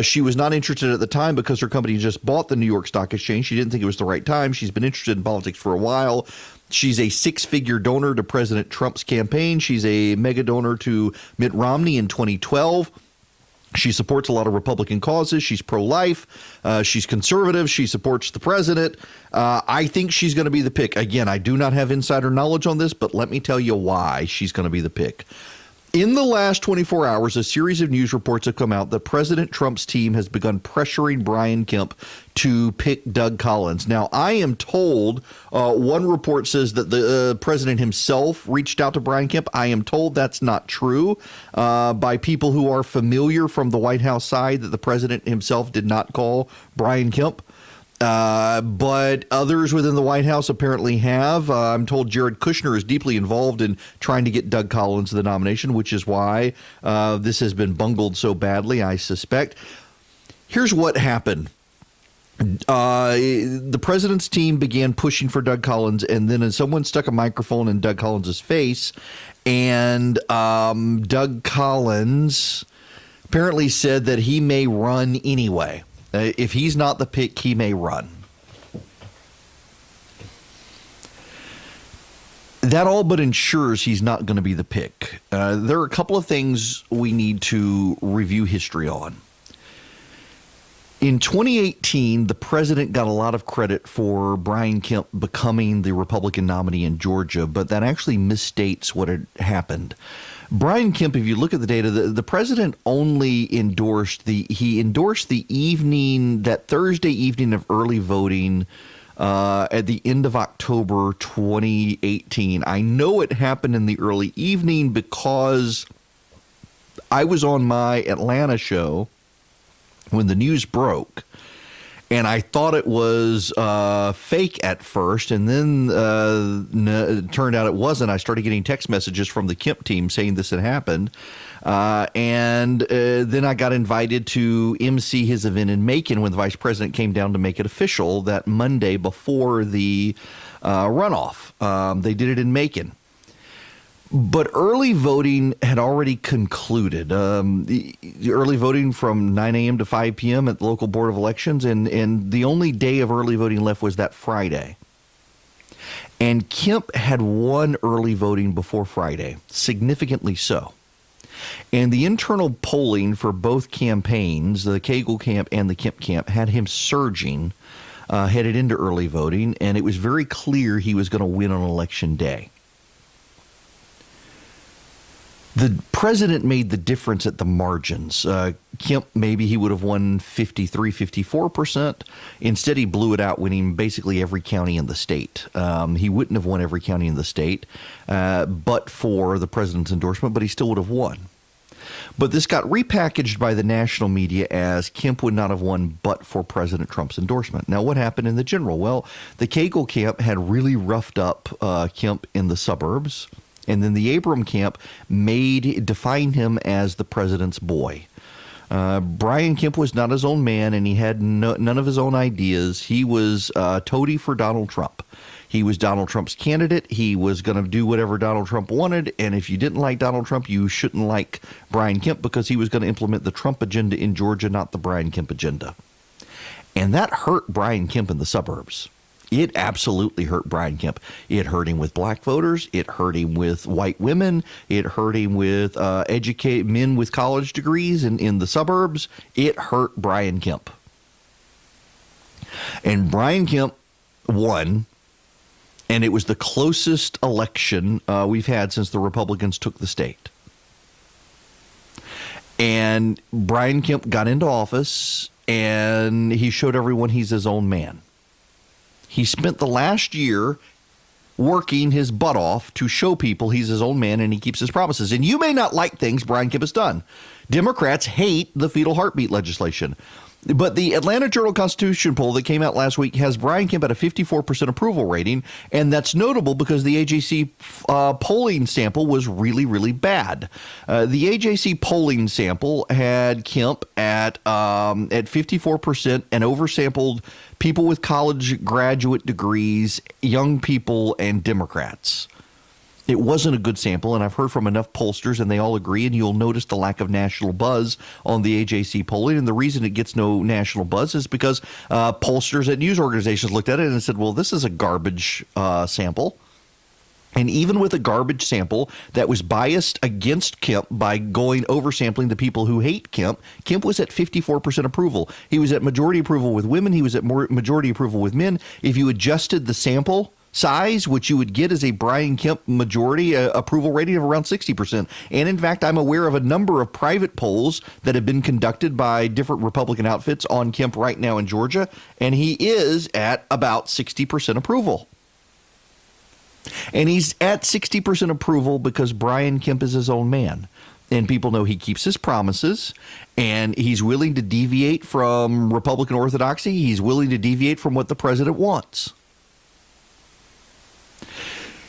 She was not interested at the time because her company just bought the New York Stock Exchange. She didn't think it was the right time. She's been interested in politics for a while. She's a six-figure donor to President Trump's campaign. She's a mega donor to Mitt Romney in 2012. She supports a lot of Republican causes. She's pro-life. She's conservative. She supports the president. I think she's going to be the pick. Again, I do not have insider knowledge on this, but let me tell you why she's going to be the pick. In the last 24 hours, a series of news reports have come out that President Trump's team has begun pressuring Brian Kemp to pick Doug Collins. Now, I am told one report says that the president himself reached out to Brian Kemp. I am told that's not true by people who are familiar from the White House side, that the president himself did not call Brian Kemp. But others within the White House apparently have. I'm told Jared Kushner is deeply involved in trying to get Doug Collins the nomination, which is why this has been bungled so badly, I suspect. Here's what happened. The president's team began pushing for Doug Collins, and then someone stuck a microphone in Doug Collins' face, and Doug Collins apparently said that he may run anyway. If he's not the pick, he may run. That all but ensures he's not going to be the pick. There are a couple of things we need to review history on. In 2018, the president got a lot of credit for Brian Kemp becoming the Republican nominee in Georgia, but that actually misstates what had happened. Brian Kemp, if you look at the data, the president only endorsed the evening, that Thursday evening of early voting at the end of October 2018. I know it happened in the early evening because I was on my Atlanta show when the news broke, and I thought it was fake at first, and then it turned out it wasn't. I started getting text messages from the Kemp team saying this had happened, and then I got invited to MC his event in Macon when the vice president came down to make it official that Monday before the runoff. They did it in Macon. But early voting had already concluded. The early voting from 9 a.m. to 5 p.m. at the local board of elections, and the only day of early voting left was that Friday. And Kemp had won early voting before Friday, significantly so. And the internal polling for both campaigns, the Cagle camp and the Kemp camp, had him surging headed into early voting, and it was very clear he was going to win on election day. The president made the difference at the margins. Kemp, maybe he would have won 53, 54%. Instead, he blew it out, winning basically every county in the state. He wouldn't have won every county in the state but for the president's endorsement, but he still would have won. But this got repackaged by the national media as Kemp would not have won but for President Trump's endorsement. Now, what happened in the general? Well, the Cagle camp had really roughed up Kemp in the suburbs, and then the Abram camp defined him as the president's boy. Brian Kemp was not his own man, and he had none of his own ideas. He was toady for Donald Trump. He was Donald Trump's candidate. He was going to do whatever Donald Trump wanted, and if you didn't like Donald Trump, you shouldn't like Brian Kemp because he was going to implement the Trump agenda in Georgia, not the Brian Kemp agenda. And that hurt Brian Kemp in the suburbs. It absolutely hurt Brian Kemp. It hurt him with black voters. It hurt him with white women. It hurt him with educated men with college degrees in the suburbs. It hurt Brian Kemp. And Brian Kemp won, and it was the closest election we've had since the Republicans took the state. And Brian Kemp got into office, and he showed everyone he's his own man. He spent the last year working his butt off to show people he's his own man and he keeps his promises. And you may not like things Brian Kemp has done. Democrats hate the fetal heartbeat legislation. But the Atlanta Journal-Constitution poll that came out last week has Brian Kemp at a 54% approval rating, and that's notable because the AJC polling sample was really, really bad. The AJC polling sample had Kemp at 54% and oversampled people with college graduate degrees, young people, and Democrats. It wasn't a good sample, and I've heard from enough pollsters, and they all agree, and you'll notice the lack of national buzz on the AJC polling. And the reason it gets no national buzz is because pollsters at news organizations looked at it and said, well, this is a garbage sample. And even with a garbage sample that was biased against Kemp by oversampling the people who hate Kemp, Kemp was at 54% approval. He was at majority approval with women. He was at majority approval with men. If you adjusted the sample size, which you would get as a Brian Kemp majority approval rating of around 60%. And in fact, I'm aware of a number of private polls that have been conducted by different Republican outfits on Kemp right now in Georgia, and he is at about 60% approval. And he's at 60% approval because Brian Kemp is his own man. And people know he keeps his promises, and he's willing to deviate from Republican orthodoxy. He's willing to deviate from what the president wants.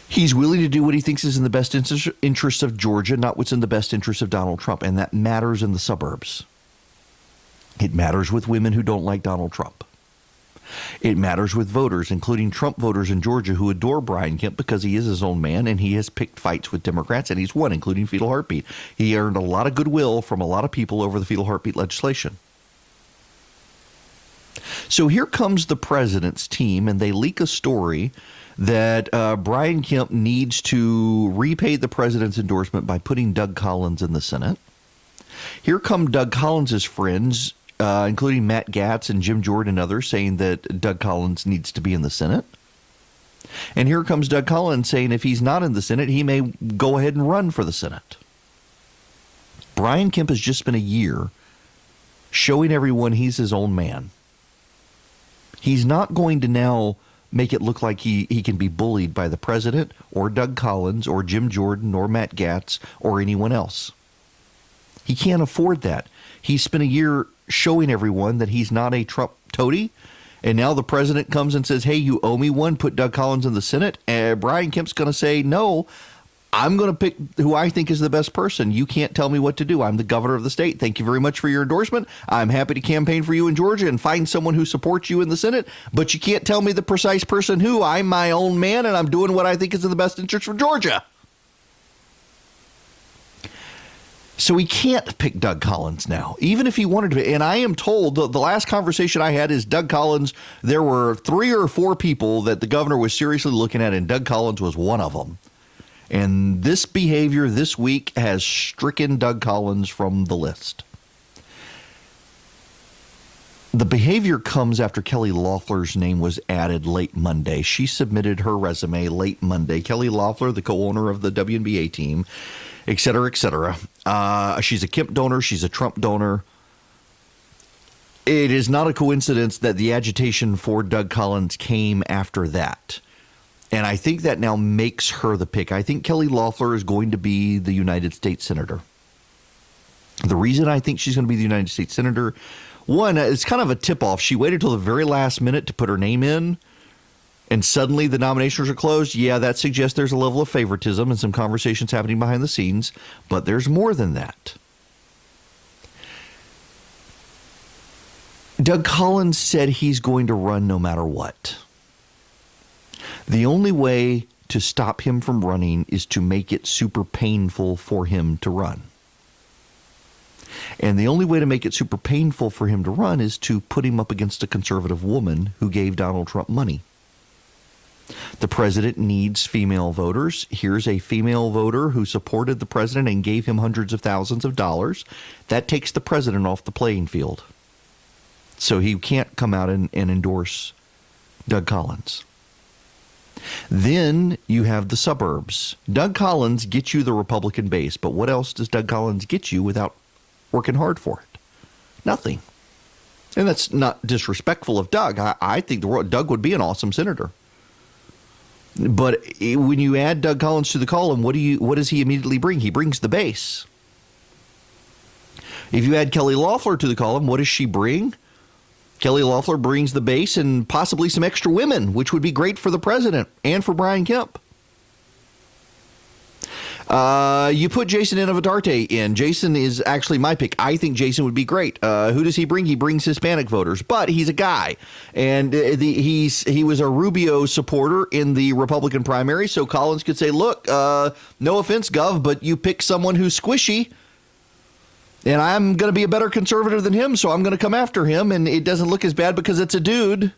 He's willing to do what he thinks is in the best interest of Georgia, not what's in the best interest of Donald Trump, and that matters in the suburbs. It matters with women who don't like Donald Trump. It matters with voters, including Trump voters in Georgia who adore Brian Kemp because he is his own man and he has picked fights with Democrats, and he's won, including fetal heartbeat. He earned a lot of goodwill from a lot of people over the fetal heartbeat legislation. So here comes the president's team, and they leak a story that Brian Kemp needs to repay the president's endorsement by putting Doug Collins in the Senate. Here come Doug Collins' friends, including Matt Gaetz and Jim Jordan and others, saying that Doug Collins needs to be in the Senate. And here comes Doug Collins saying if he's not in the Senate, he may go ahead and run for the Senate. Brian Kemp has just spent a year showing everyone he's his own man. He's not going to now make it look like he can be bullied by the president or Doug Collins or Jim Jordan or Matt Gaetz or anyone else. He can't afford that. He spent a year showing everyone that he's not a Trump toady, and now the president comes and says, hey, you owe me one, put Doug Collins in the Senate, and Brian Kemp's going to say, no, I'm going to pick who I think is the best person. You can't tell me what to do. I'm the governor of the state. Thank you very much for your endorsement. I'm happy to campaign for you in Georgia and find someone who supports you in the Senate, but you can't tell me the precise person who. I'm my own man, and I'm doing what I think is in the best interest for Georgia. So he can't pick Doug Collins now, even if he wanted to. And I am told the last conversation I had is Doug Collins, there were 3 or 4 people that the governor was seriously looking at, and Doug Collins was one of them. And this behavior this week has stricken Doug Collins from the list. The behavior comes after Kelly Loeffler's name was added late Monday. She submitted her resume late Monday. Kelly Loeffler, the co-owner of the WNBA team, et cetera, et cetera. She's a Kemp donor. She's a Trump donor. It is not a coincidence that the agitation for Doug Collins came after that. And I think that now makes her the pick. I think Kelly Loeffler is going to be the United States Senator. The reason I think she's going to be the United States Senator, one, it's kind of a tip-off. She waited till the very last minute to put her name in, and suddenly the nominations are closed. Yeah, that suggests there's a level of favoritism and some conversations happening behind the scenes, but there's more than that. Doug Collins said he's going to run no matter what. The only way to stop him from running is to make it super painful for him to run. And the only way to make it super painful for him to run is to put him up against a conservative woman who gave Donald Trump money. The president needs female voters. Here's a female voter who supported the president and gave him hundreds of thousands of dollars. That takes the president off the playing field. So he can't come out and endorse Doug Collins. Then you have the suburbs. Doug Collins gets you the Republican base, but what else does Doug Collins get you without working hard for it? Nothing. And that's not disrespectful of Doug. I think Doug would be an awesome senator. But when you add Doug Collins to the column, what does he immediately bring? He brings the base. If you add Kelly Loeffler to the column, what does she bring? Kelly Loeffler brings the base and possibly some extra women, which would be great for the president and for Brian Kemp. You put Jason Innovatarte in. Jason is actually my pick. I think Jason would be great. Who does he bring? He brings Hispanic voters, but he's a guy. And he was a Rubio supporter in the Republican primary, so Collins could say, look, no offense, Gov, but you pick someone who's squishy, and I'm going to be a better conservative than him, so I'm going to come after him, and it doesn't look as bad because it's a dude.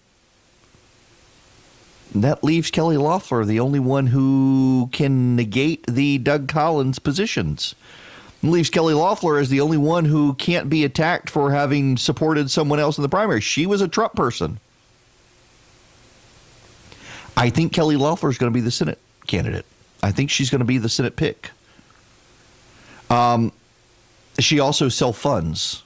That leaves Kelly Loeffler, the only one who can negate the Doug Collins positions. It leaves Kelly Loeffler as the only one who can't be attacked for having supported someone else in the primary. She was a Trump person. I think Kelly Loeffler is going to be the Senate candidate. I think she's going to be the Senate pick. She also self-funds.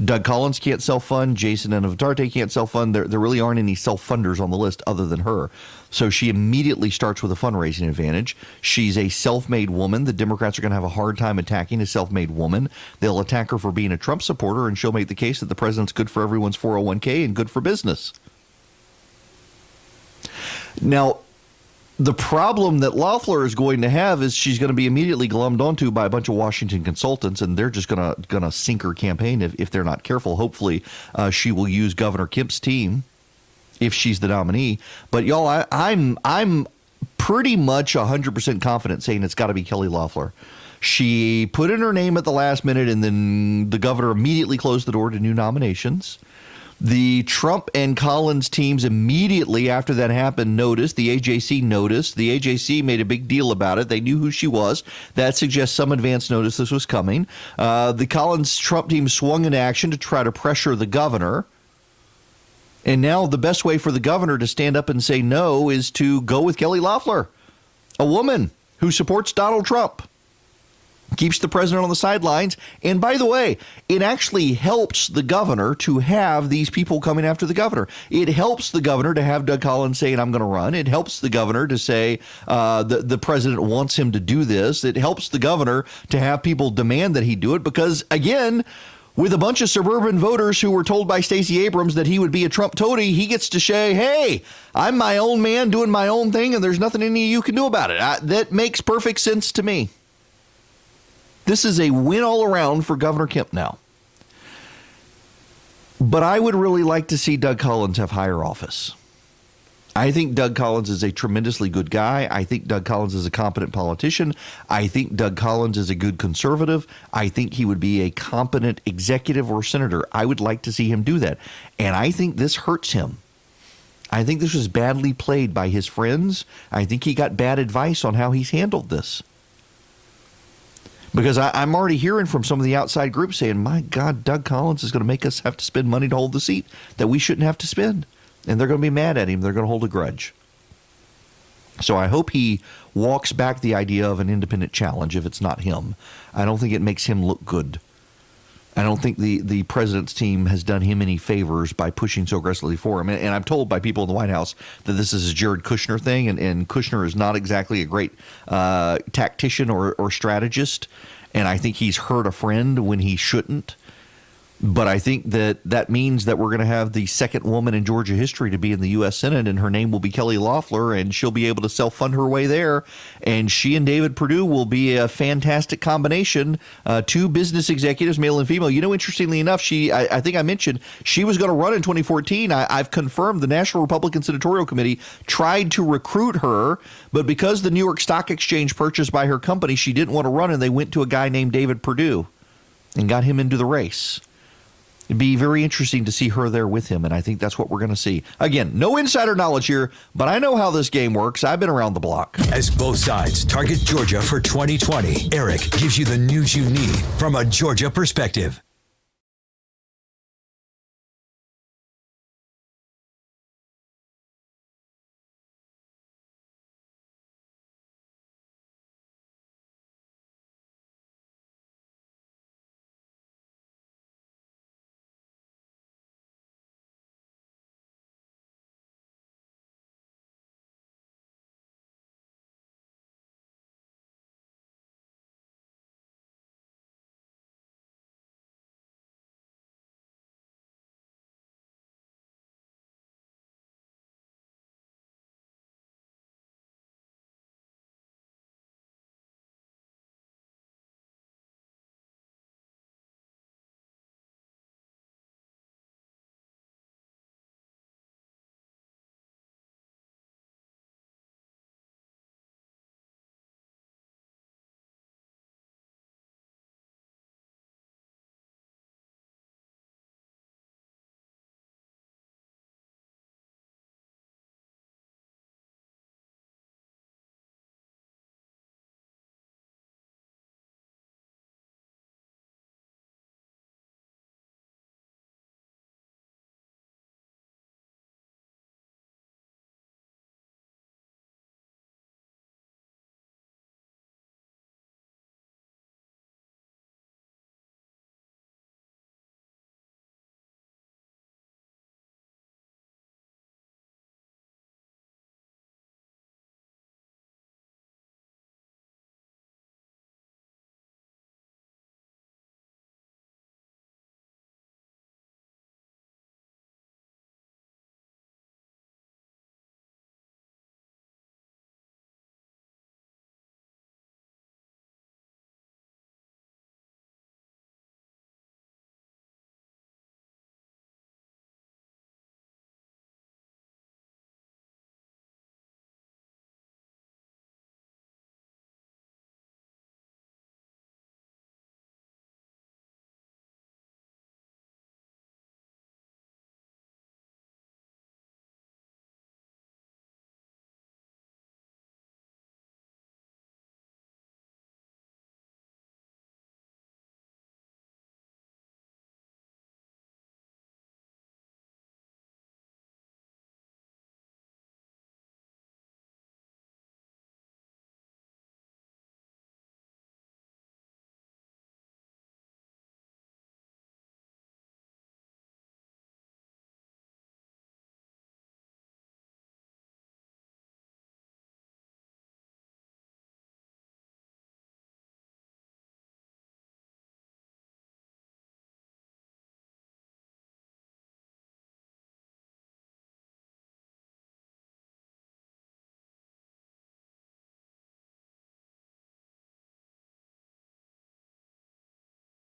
Doug Collins can't self-fund. Jason Innovatarte can't self-fund. There really aren't any self-funders on the list other than her. So she immediately starts with a fundraising advantage. She's a self-made woman. The Democrats are going to have a hard time attacking a self-made woman. They'll attack her for being a Trump supporter, and she'll make the case that the president's good for everyone's 401k and good for business. Now, the problem that Loeffler is going to have is she's going to be immediately glommed onto by a bunch of Washington consultants, and they're just going to sink her campaign if they're not careful. Hopefully, she will use Governor Kemp's team if she's the nominee. But y'all, I'm pretty much 100% confident saying it's got to be Kelly Loeffler. She put in her name at the last minute, and then the governor immediately closed the door to new nominations. The Trump and Collins teams immediately after that happened noticed. The AJC noticed. The AJC made a big deal about it. They knew who she was. That suggests some advance notice this was coming. The Collins-Trump team swung into action to try to pressure the governor. And now the best way for the governor to stand up and say no is to go with Kelly Loeffler, a woman who supports Donald Trump. Keeps the president on the sidelines. And by the way, it actually helps the governor to have these people coming after the governor. It helps the governor to have Doug Collins saying, I'm going to run. It helps the governor to say the president wants him to do this. It helps the governor to have people demand that he do it because, again, with a bunch of suburban voters who were told by Stacey Abrams that he would be a Trump toady, he gets to say, hey, I'm my own man doing my own thing, and there's nothing any of you can do about it. That makes perfect sense to me. This is a win all around for Governor Kemp now. But I would really like to see Doug Collins have higher office. I think Doug Collins is a tremendously good guy. I think Doug Collins is a competent politician. I think Doug Collins is a good conservative. I think he would be a competent executive or senator. I would like to see him do that. And I think this hurts him. I think this was badly played by his friends. I think he got bad advice on how he's handled this. Because I'm already hearing from some of the outside groups saying, my God, Doug Collins is going to make us have to spend money to hold the seat that we shouldn't have to spend. And they're going to be mad at him. They're going to hold a grudge. So I hope he walks back the idea of an independent challenge if it's not him. I don't think it makes him look good. I don't think the president's team has done him any favors by pushing so aggressively for him. And I'm told by people in the White House that this is a Jared Kushner thing, and Kushner is not exactly a great tactician or strategist. and I think he's hurt a friend when he shouldn't. But I think that means that we're going to have the second woman in Georgia history to be in the U.S. Senate, and her name will be Kelly Loeffler, and she'll be able to self-fund her way there. And she and David Perdue will be a fantastic combination, two business executives, male and female. You know, interestingly enough, I think I mentioned she was going to run in 2014. I've confirmed the National Republican Senatorial Committee tried to recruit her, but because the New York Stock Exchange purchased by her company, she didn't want to run, and they went to a guy named David Perdue and got him into the race. It'd be very interesting to see her there with him, and I think that's what we're going to see. Again, no insider knowledge here, but I know how this game works. I've been around the block. As both sides target Georgia for 2020, Erick gives you the news you need from a Georgia perspective.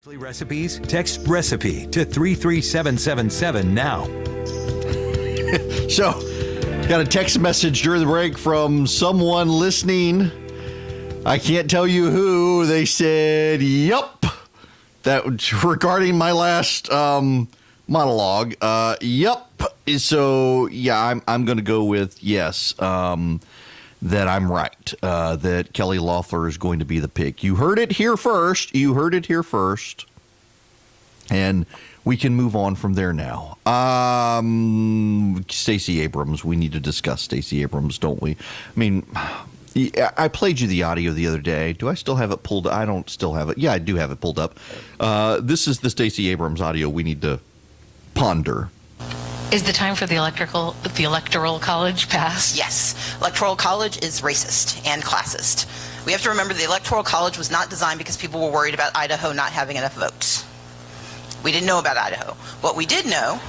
Recipes? Text recipe to 33777 now. So, got a text message during the break from someone listening. I can't tell you who. They said, "Yup," that regarding my last monologue. Yup. So yeah, I'm going to go with yes. That I'm right, that Kelly Loeffler is going to be the pick. You heard it here first. And we can move on from there now. Stacey Abrams. We need to discuss Stacey Abrams, don't we? I mean, I played you the audio the other day. Do I still have it pulled? I don't still have it. Yeah, I do have it pulled up. This is the Stacey Abrams audio we need to ponder. Is the time for the electoral college passed? Yes. Electoral college is racist and classist. We have to remember the electoral college was not designed because people were worried about Idaho not having enough votes. We didn't know about Idaho. What we did know,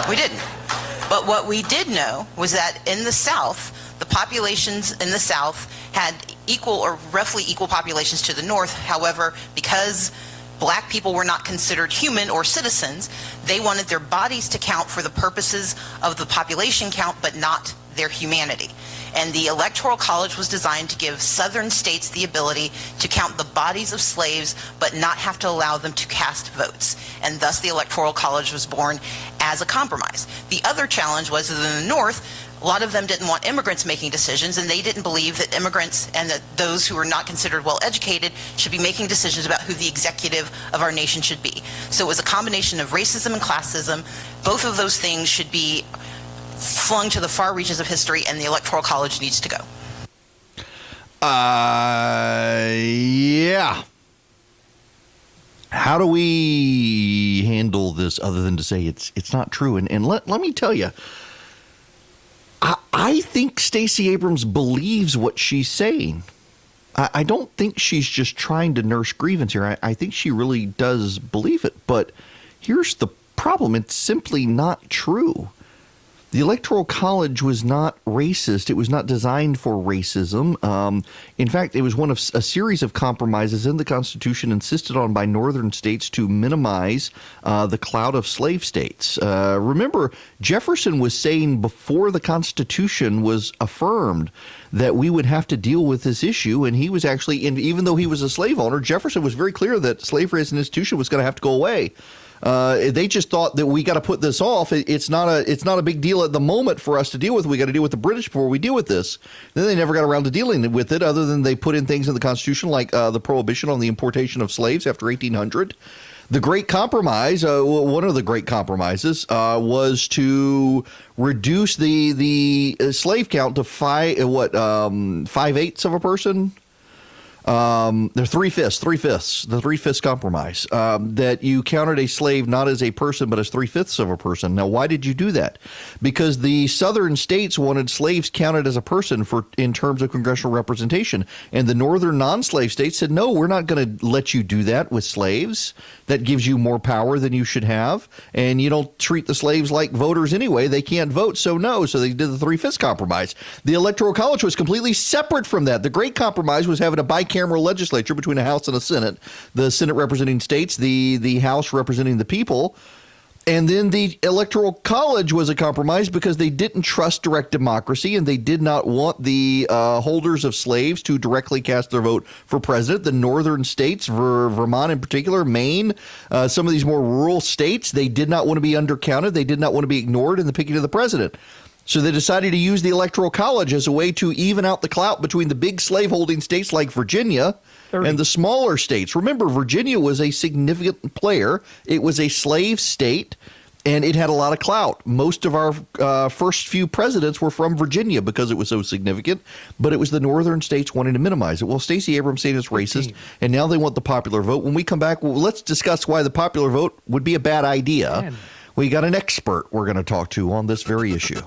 we didn't. But what we did know was that in the South, the populations in the South had equal or roughly equal populations to the North. However, because black people were not considered human or citizens, they wanted their bodies to count for the purposes of the population count, but not their humanity. And the Electoral College was designed to give southern states the ability to count the bodies of slaves, but not have to allow them to cast votes. And thus the Electoral College was born as a compromise. The other challenge was that in the North, a lot of them didn't want immigrants making decisions, and they didn't believe that immigrants and that those who were not considered well educated should be making decisions about who the executive of our nation should be. So it was a combination of racism and classism. Both of those things should be flung to the far reaches of history, and the Electoral College needs to go. Yeah. How do we handle this other than to say it's not true? And let me tell you, I think Stacey Abrams believes what she's saying. I don't think she's just trying to nurse grievance here. I think she really does believe it. But here's the problem. It's simply not true. The Electoral College was not racist. It was not designed for racism. In fact, it was one of a series of compromises in the Constitution insisted on by northern states to minimize the clout of slave states. Remember, Jefferson was saying before the Constitution was affirmed that we would have to deal with this issue, and he was actually, and even though he was a slave owner, Jefferson was very clear that slavery as an institution was going to have to go away. They just thought that we got to put this off. It's not a big deal at the moment for us to deal with. We got to deal with the British before we deal with this. Then they never got around to dealing with it, other than they put in things in the Constitution like the prohibition on the importation of slaves after 1800. The Great Compromise, one of the great compromises, was to reduce the slave count to 5/8 of a person. They're three-fifths, the three-fifths compromise, that you counted a slave not as a person, but as three-fifths of a person. Now, why did you do that? Because the southern states wanted slaves counted as a person in terms of congressional representation. And the northern non-slave states said, no, we're not going to let you do that with slaves. That gives you more power than you should have. And you don't treat the slaves like voters anyway. They can't vote, so no. So they did the three-fifths compromise. The Electoral College was completely separate from that. The Great Compromise was having a bicameral legislature between a House and a Senate, the Senate representing states, the House representing the people. And then the Electoral College was a compromise because they didn't trust direct democracy, and they did not want the holders of slaves to directly cast their vote for president. The northern states, Vermont in particular, Maine, some of these more rural states, they did not want to be undercounted. They did not want to be ignored in the picking of the president. So they decided to use the Electoral College as a way to even out the clout between the big slaveholding states like Virginia and the smaller states. Remember, Virginia was a significant player. It was a slave state, and it had a lot of clout. Most of our first few presidents were from Virginia because it was so significant, but it was the northern states wanting to minimize it. Well, Stacey Abrams saying it's racist, and now they want the popular vote. When we come back, let's discuss why the popular vote would be a bad idea. Man. We got an expert we're going to talk to on this very issue.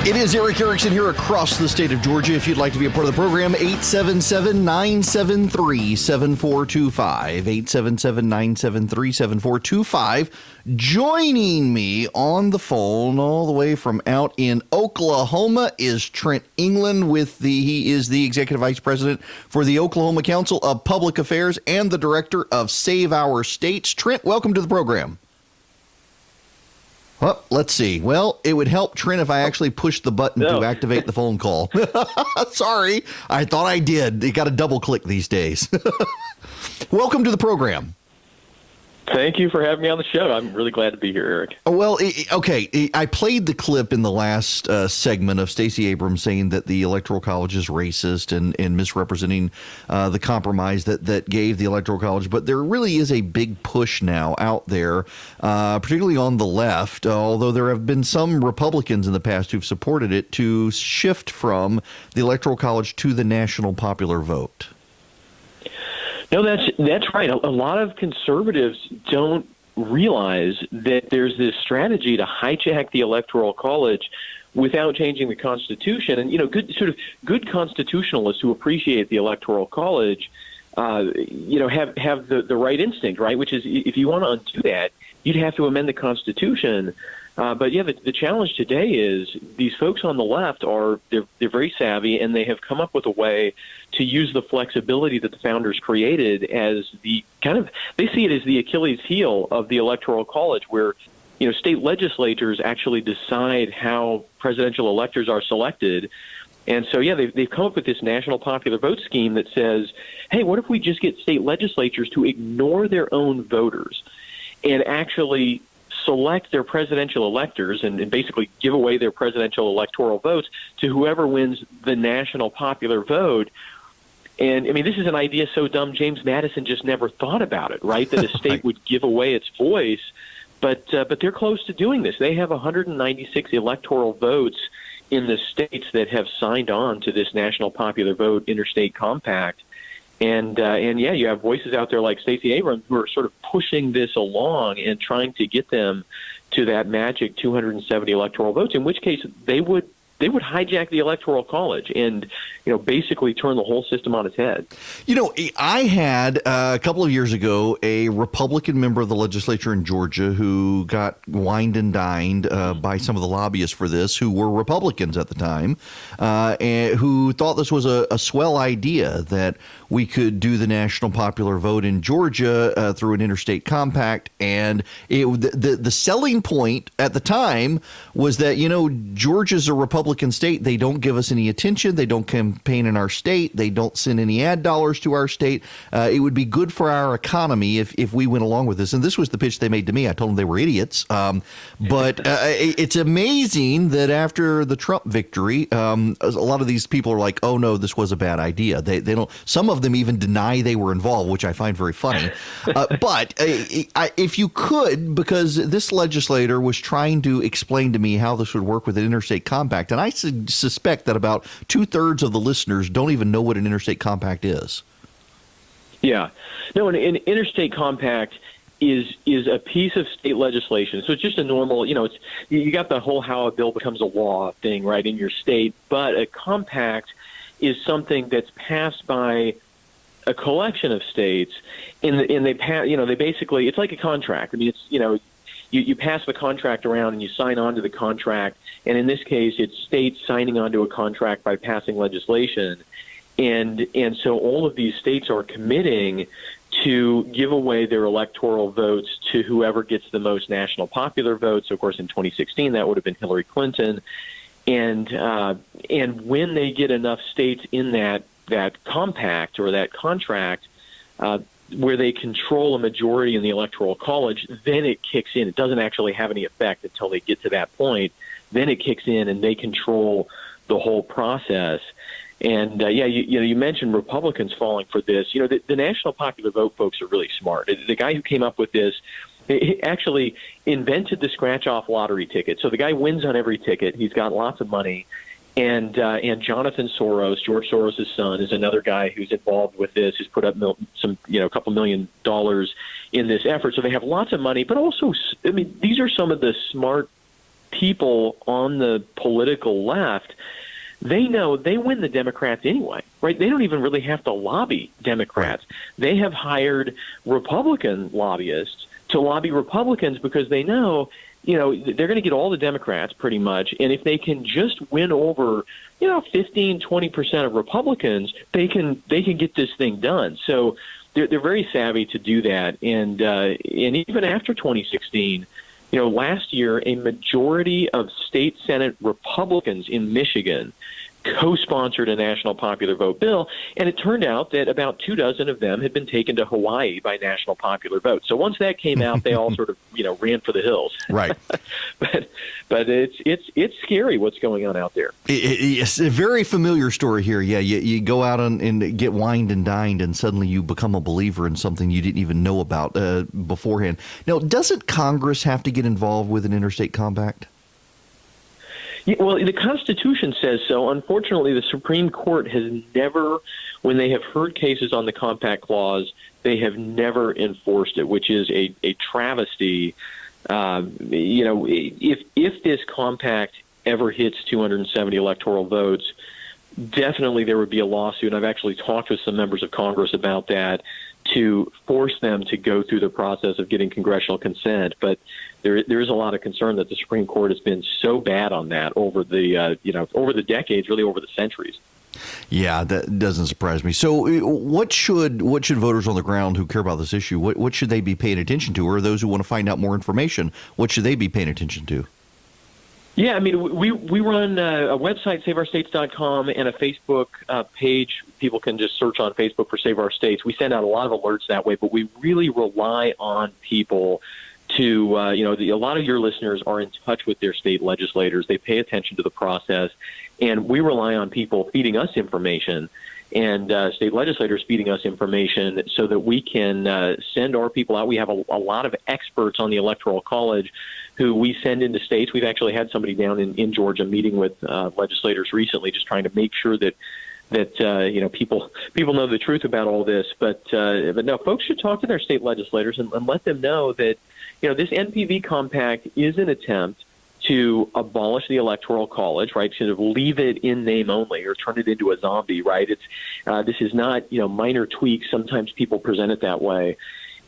It is Erick Erickson here across the state of Georgia. If you'd like to be a part of the program, 877-973-7425. 877-973-7425. Joining me on the phone all the way from out in Oklahoma is Trent England. He is the Executive Vice President for the Oklahoma Council of Public Affairs and the Director of Save Our States. Trent, welcome to the program. Well, let's see. Well, it would help, Trent, if I actually pushed the button to activate the phone call. Sorry. I thought I did. You got to double click these days. Welcome to the program. Thank you for having me on the show. I'm really glad to be here, Eric. Well, okay. I played the clip in the last segment of Stacey Abrams saying that the Electoral College is racist and misrepresenting the compromise that gave the Electoral College. But there really is a big push now out there, particularly on the left, although there have been some Republicans in the past who've supported it, to shift from the Electoral College to the national popular vote. No, that's right. A lot of conservatives don't realize that there's this strategy to hijack the Electoral College without changing the Constitution. And, good constitutionalists who appreciate the Electoral College, have the right instinct, right? Which is, if you want to undo that, you'd have to amend the Constitution. But the challenge today is these folks on the left they're very savvy, and they have come up with a way to use the flexibility that the founders created as they see it as the Achilles heel of the Electoral College, where state legislatures actually decide how presidential electors are selected. And so, they've come up with this national popular vote scheme that says, hey, what if we just get state legislatures to ignore their own voters and actually select their presidential electors and basically give away their presidential electoral votes to whoever wins the national popular vote. And, this is an idea so dumb James Madison just never thought about it, right, that a state would give away its voice. But they're close to doing this. They have 196 electoral votes in the states that have signed on to this national popular vote interstate compact. And you have voices out there like Stacey Abrams who are sort of pushing this along and trying to get them to that magic 270 electoral votes, in which case they would hijack the Electoral College and, basically turn the whole system on its head. I had a couple of years ago a Republican member of the legislature in Georgia who got wined and dined by some of the lobbyists for this, who were Republicans at the time, and who thought this was a swell idea that we could do the national popular vote in Georgia through an interstate compact. And the selling point at the time was that, Georgia's a Republican state. They don't give us any attention. They don't campaign in our state. They don't send any ad dollars to our state. It would be good for our economy if we went along with this. And this was the pitch they made to me. I told them they were idiots. But it's amazing that after the Trump victory, a lot of these people are like, oh, no, this was a bad idea. They don't. Some of them even deny they were involved, which I find very funny. But if you could, because this legislator was trying to explain to me how this would work with an interstate compact, and I suspect that about 2/3 of the listeners don't even know what an interstate compact is. Yeah. No, an interstate compact is a piece of state legislation. So it's just a normal, you got the whole how a bill becomes a law thing, right, in your state. But a compact is something that's passed by a collection of states, and they basically, it's like a contract. It's, you pass the contract around and you sign on to the contract. And in this case, it's states signing onto a contract by passing legislation. And so all of these states are committing to give away their electoral votes to whoever gets the most national popular votes. Of course, in 2016, that would have been Hillary Clinton. And when they get enough states in that compact or that contract, where they control a majority in the Electoral College, then it kicks in. It doesn't actually have any effect until they get to that point. Then it kicks in and they control the whole process. And you mentioned Republicans falling for this. The national popular vote folks are really smart. The guy who came up with this, he actually invented the scratch-off lottery ticket. So the guy wins on every ticket. He's got lots of money. And Jonathan Soros, George Soros' son, is another guy who's involved with this. He's put up a couple $1 million in this effort. So they have lots of money, but also, these are some of the smart people on the political left, they know they win the Democrats anyway, right? They don't even really have to lobby Democrats. They have hired Republican lobbyists to lobby Republicans because they know, they're going to get all the Democrats pretty much. And if they can just win over, 15, 20% of Republicans, they can get this thing done. So they're very savvy to do that. And even after 2016, last year, a majority of state Senate Republicans in Michigan co-sponsored a national popular vote bill, and it turned out that about 24 of them had been taken to Hawaii by national popular vote. So once that came out, they all sort of ran for the hills. Right. but it's scary what's going on out there. It's a very familiar story here. Yeah, you go out and get wined and dined, and suddenly you become a believer in something you didn't even know about beforehand. Now, doesn't Congress have to get involved with an interstate compact? Yeah, well, the Constitution says so. Unfortunately, the Supreme Court has never, when they have heard cases on the Compact Clause, they have never enforced it, which is a travesty. If this compact ever hits 270 electoral votes, definitely there would be a lawsuit. And I've actually talked with some members of Congress about that to force them to go through the process of getting congressional consent. But there is a lot of concern that the Supreme Court has been so bad on that over the over the decades, really over the centuries. Yeah, that doesn't surprise me. So what should voters on the ground who care about this issue, what should they be paying attention to? Or those who want to find out more information, what should they be paying attention to? Yeah, I mean, we run a website, SaveOurStates.com, and a Facebook page. People can just search on Facebook for Save Our States. We send out a lot of alerts that way, but we really rely on people to, a lot of your listeners are in touch with their state legislators. They pay attention to the process, and we rely on people feeding us information and state legislators feeding us information so that we can send our people out. We have a lot of experts on the Electoral College who we send into states. We've actually had somebody down in Georgia meeting with legislators recently, just trying to make sure that people know the truth about all this. But no, folks should talk to their state legislators and let them know that this NPV compact is an attempt to abolish the Electoral College, right? Sort of leave it in name only or turn it into a zombie, right? It's this is not minor tweaks. Sometimes people present it that way.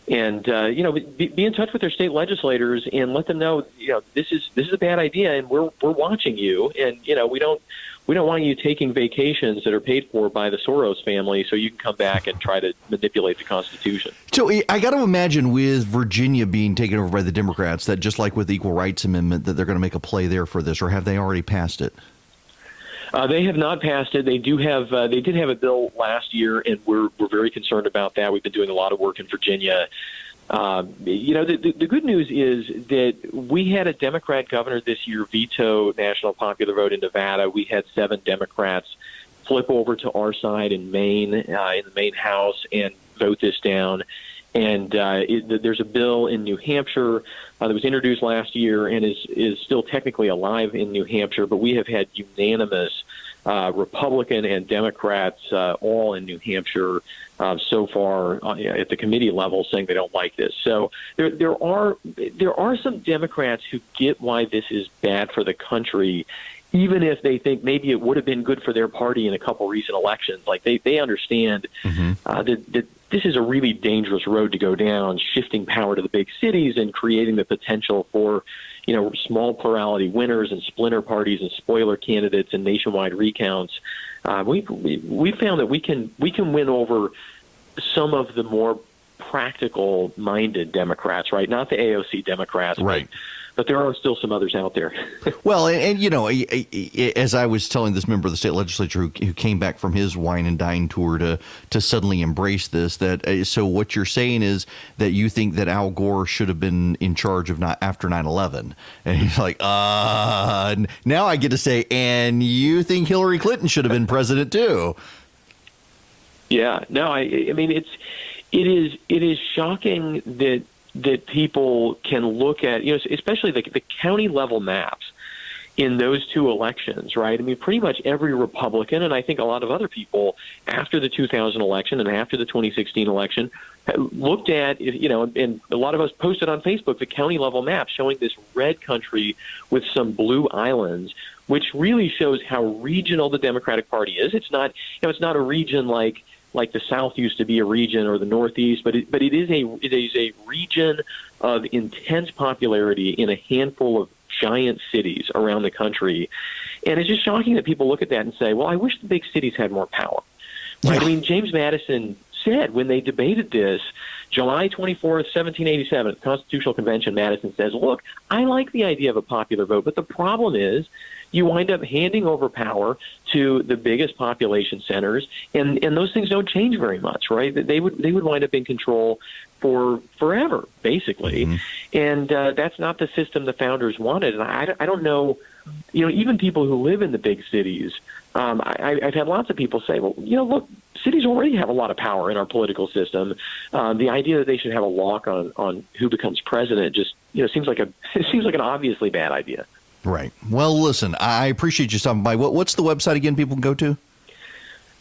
And be in touch with their state legislators and let them know this is a bad idea, and we're watching you, and we don't want you taking vacations that are paid for by the Soros family so you can come back and try to manipulate the Constitution. So I got to imagine with Virginia being taken over by the Democrats that just like with the Equal Rights Amendment that they're going to make a play there for this, or have they already passed it? They have not passed it. They did have a bill last year, and we're very concerned about that. We've been doing a lot of work in Virginia. The good news is that we had a Democrat governor this year veto national popular vote in Nevada. We had 7 Democrats flip over to our side in Maine, in the Maine House, and vote this down. And there's a bill in New Hampshire that was introduced last year and is still technically alive in New Hampshire, but we have had unanimous Republican and Democrats all in New Hampshire so far at the committee level saying they don't like this. So there are some Democrats who get why this is bad for the country, even if they think maybe it would have been good for their party in a couple recent elections. Like they understand that this is a really dangerous road to go down, shifting power to the big cities and creating the potential for, small plurality winners and splinter parties and spoiler candidates and nationwide recounts. We found that we can win over some of the more practical-minded Democrats, right? Not the AOC Democrats, right? But there are still some others out there. Well, and as I was telling this member of the state legislature who came back from his wine and dine tour to suddenly embrace this, so what you're saying is that you think that Al Gore should have been in charge of after 9/11, and he's like, now I get to say, and you think Hillary Clinton should have been president too? Yeah, no, I mean it is shocking that people can look at, especially the county level maps, in those two elections, right? I mean, pretty much every Republican, and I think a lot of other people after the 2000 election and after the 2016 election looked at, and a lot of us posted on Facebook the county level map showing this red country with some blue islands, which really shows how regional the Democratic Party is. It's not, it's not a region like the South used to be a region, or the Northeast, but it is a region of intense popularity in a handful of giant cities around the country. And it's just shocking that people look at that and say, well, I wish the big cities had more power. Right? I mean, James Madison said when they debated this, July 24th, 1787, at the Constitutional Convention, Madison says, look, I like the idea of a popular vote, but the problem is you wind up handing over power to the biggest population centers, and those things don't change very much, right? They would wind up in control for forever, basically. And that's not the system the founders wanted. And I don't know, even people who live in the big cities, I've had lots of people say, well, look, cities already have a lot of power in our political system. The idea that they should have a lock on who becomes president just, seems like an obviously bad idea. Right. Well, listen, I appreciate you stopping by. What's the website again people can go to?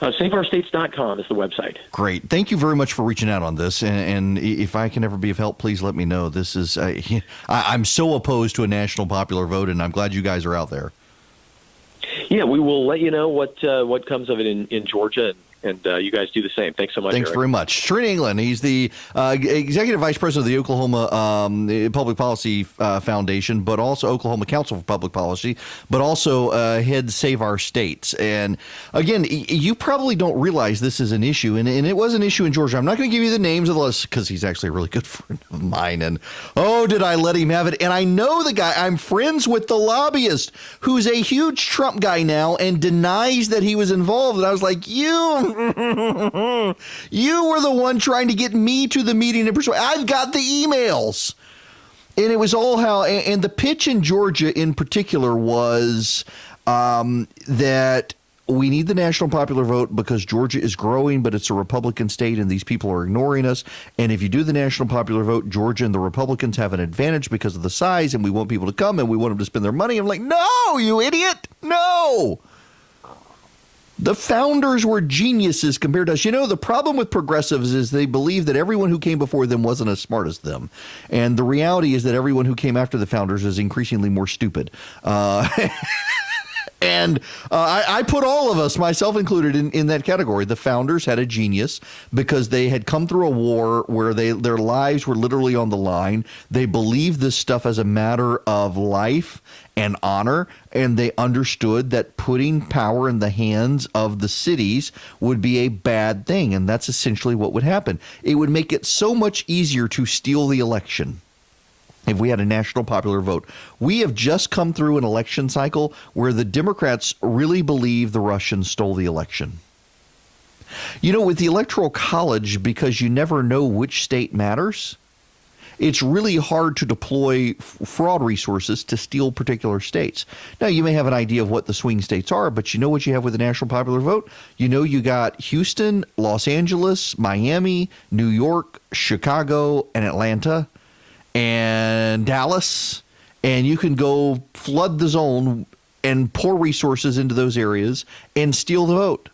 SaveOurStates.com is the website. Great. Thank you very much for reaching out on this. And if I can ever be of help, please let me know. This is I'm so opposed to a national popular vote, and I'm glad you guys are out there. Yeah, we will let you know what comes of it in Georgia, and you guys do the same. Thanks so much. Thanks Eric. very much. Trent England, he's the executive vice president of the Oklahoma Public Policy Foundation, but also Oklahoma Council for Public Policy, but also heads Save Our States. And again, you probably don't realize this is an issue, and it was an issue in Georgia. I'm not going to give you the names of the list because he's actually a really good friend of mine. And did I let him have it? And I know the guy. I'm friends with the lobbyist who's a huge Trump guy now and denies that he was involved. And I was like, you were the one trying to get me to the meeting. I've got the emails. And it was all and the pitch in Georgia in particular was that we need the national popular vote because Georgia is growing, but it's a Republican state and these people are ignoring us. And if you do the national popular vote, Georgia and the Republicans have an advantage because of the size, and we want people to come and we want them to spend their money. I'm like, no, you idiot. No. The founders were geniuses compared to us. The problem with progressives is they believe that everyone who came before them wasn't as smart as them. And the reality is that everyone who came after the founders is increasingly more stupid. And I put all of us, myself included, in that category. The founders had a genius because they had come through a war where their lives were literally on the line. They believed this stuff as a matter of life and honor, and they understood that putting power in the hands of the cities would be a bad thing, and that's essentially what would happen. It would make it so much easier to steal the election if we had a national popular vote. We have just come through an election cycle where the Democrats really believe the Russians stole the election. With the Electoral College, because you never know which state matters, it's really hard to deploy fraud resources to steal particular states. Now, you may have an idea of what the swing states are, but you know what you have with the national popular vote? You got Houston, Los Angeles, Miami, New York, Chicago, and Atlanta, and Dallas, and you can go flood the zone and pour resources into those areas and steal the vote.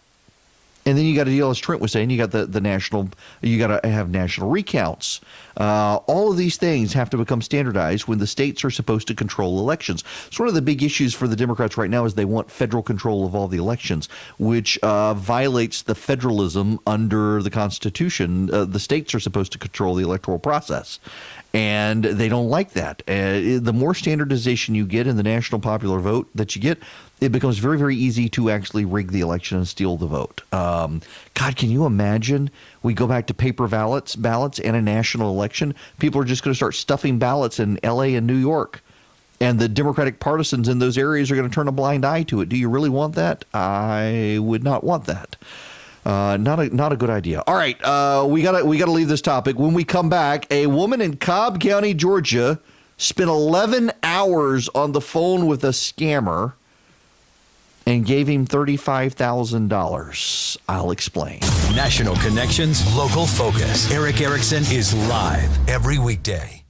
And then you got to deal, as Trent was saying, you got the national, you got to have national recounts. All of these things have to become standardized when the states are supposed to control elections. So one of the big issues for the Democrats right now is they want federal control of all the elections, which violates the federalism under the Constitution. The states are supposed to control the electoral process. And they don't like that. The more standardization you get in the national popular vote that you get, it becomes very, very easy to actually rig the election and steal the vote. God, can you imagine? We go back to paper ballots and a national election. People are just going to start stuffing ballots in L.A. and New York. And the Democratic partisans in those areas are going to turn a blind eye to it. Do you really want that? I would not want that. Not a good idea. All right, we gotta leave this topic. When we come back, a woman in Cobb County, Georgia, spent 11 hours on the phone with a scammer and gave him $35,000. I'll explain. National connections, local focus. Erick Erickson is live every weekday.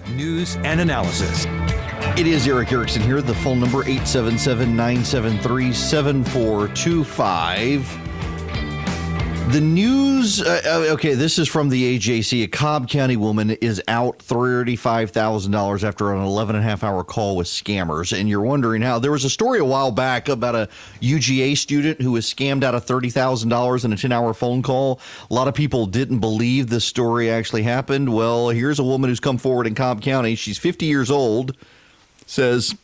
News and analysis. It is Erick Erickson here. The phone number 877-973-7425. The news, okay, this is from the AJC. A Cobb County woman is out $35,000 after an 11-and-a-half-hour call with scammers. And you're wondering how. There was a story a while back about a UGA student who was scammed out of $30,000 in a 10-hour phone call. A lot of people didn't believe this story actually happened. Well, here's a woman who's come forward in Cobb County. She's 50 years old, says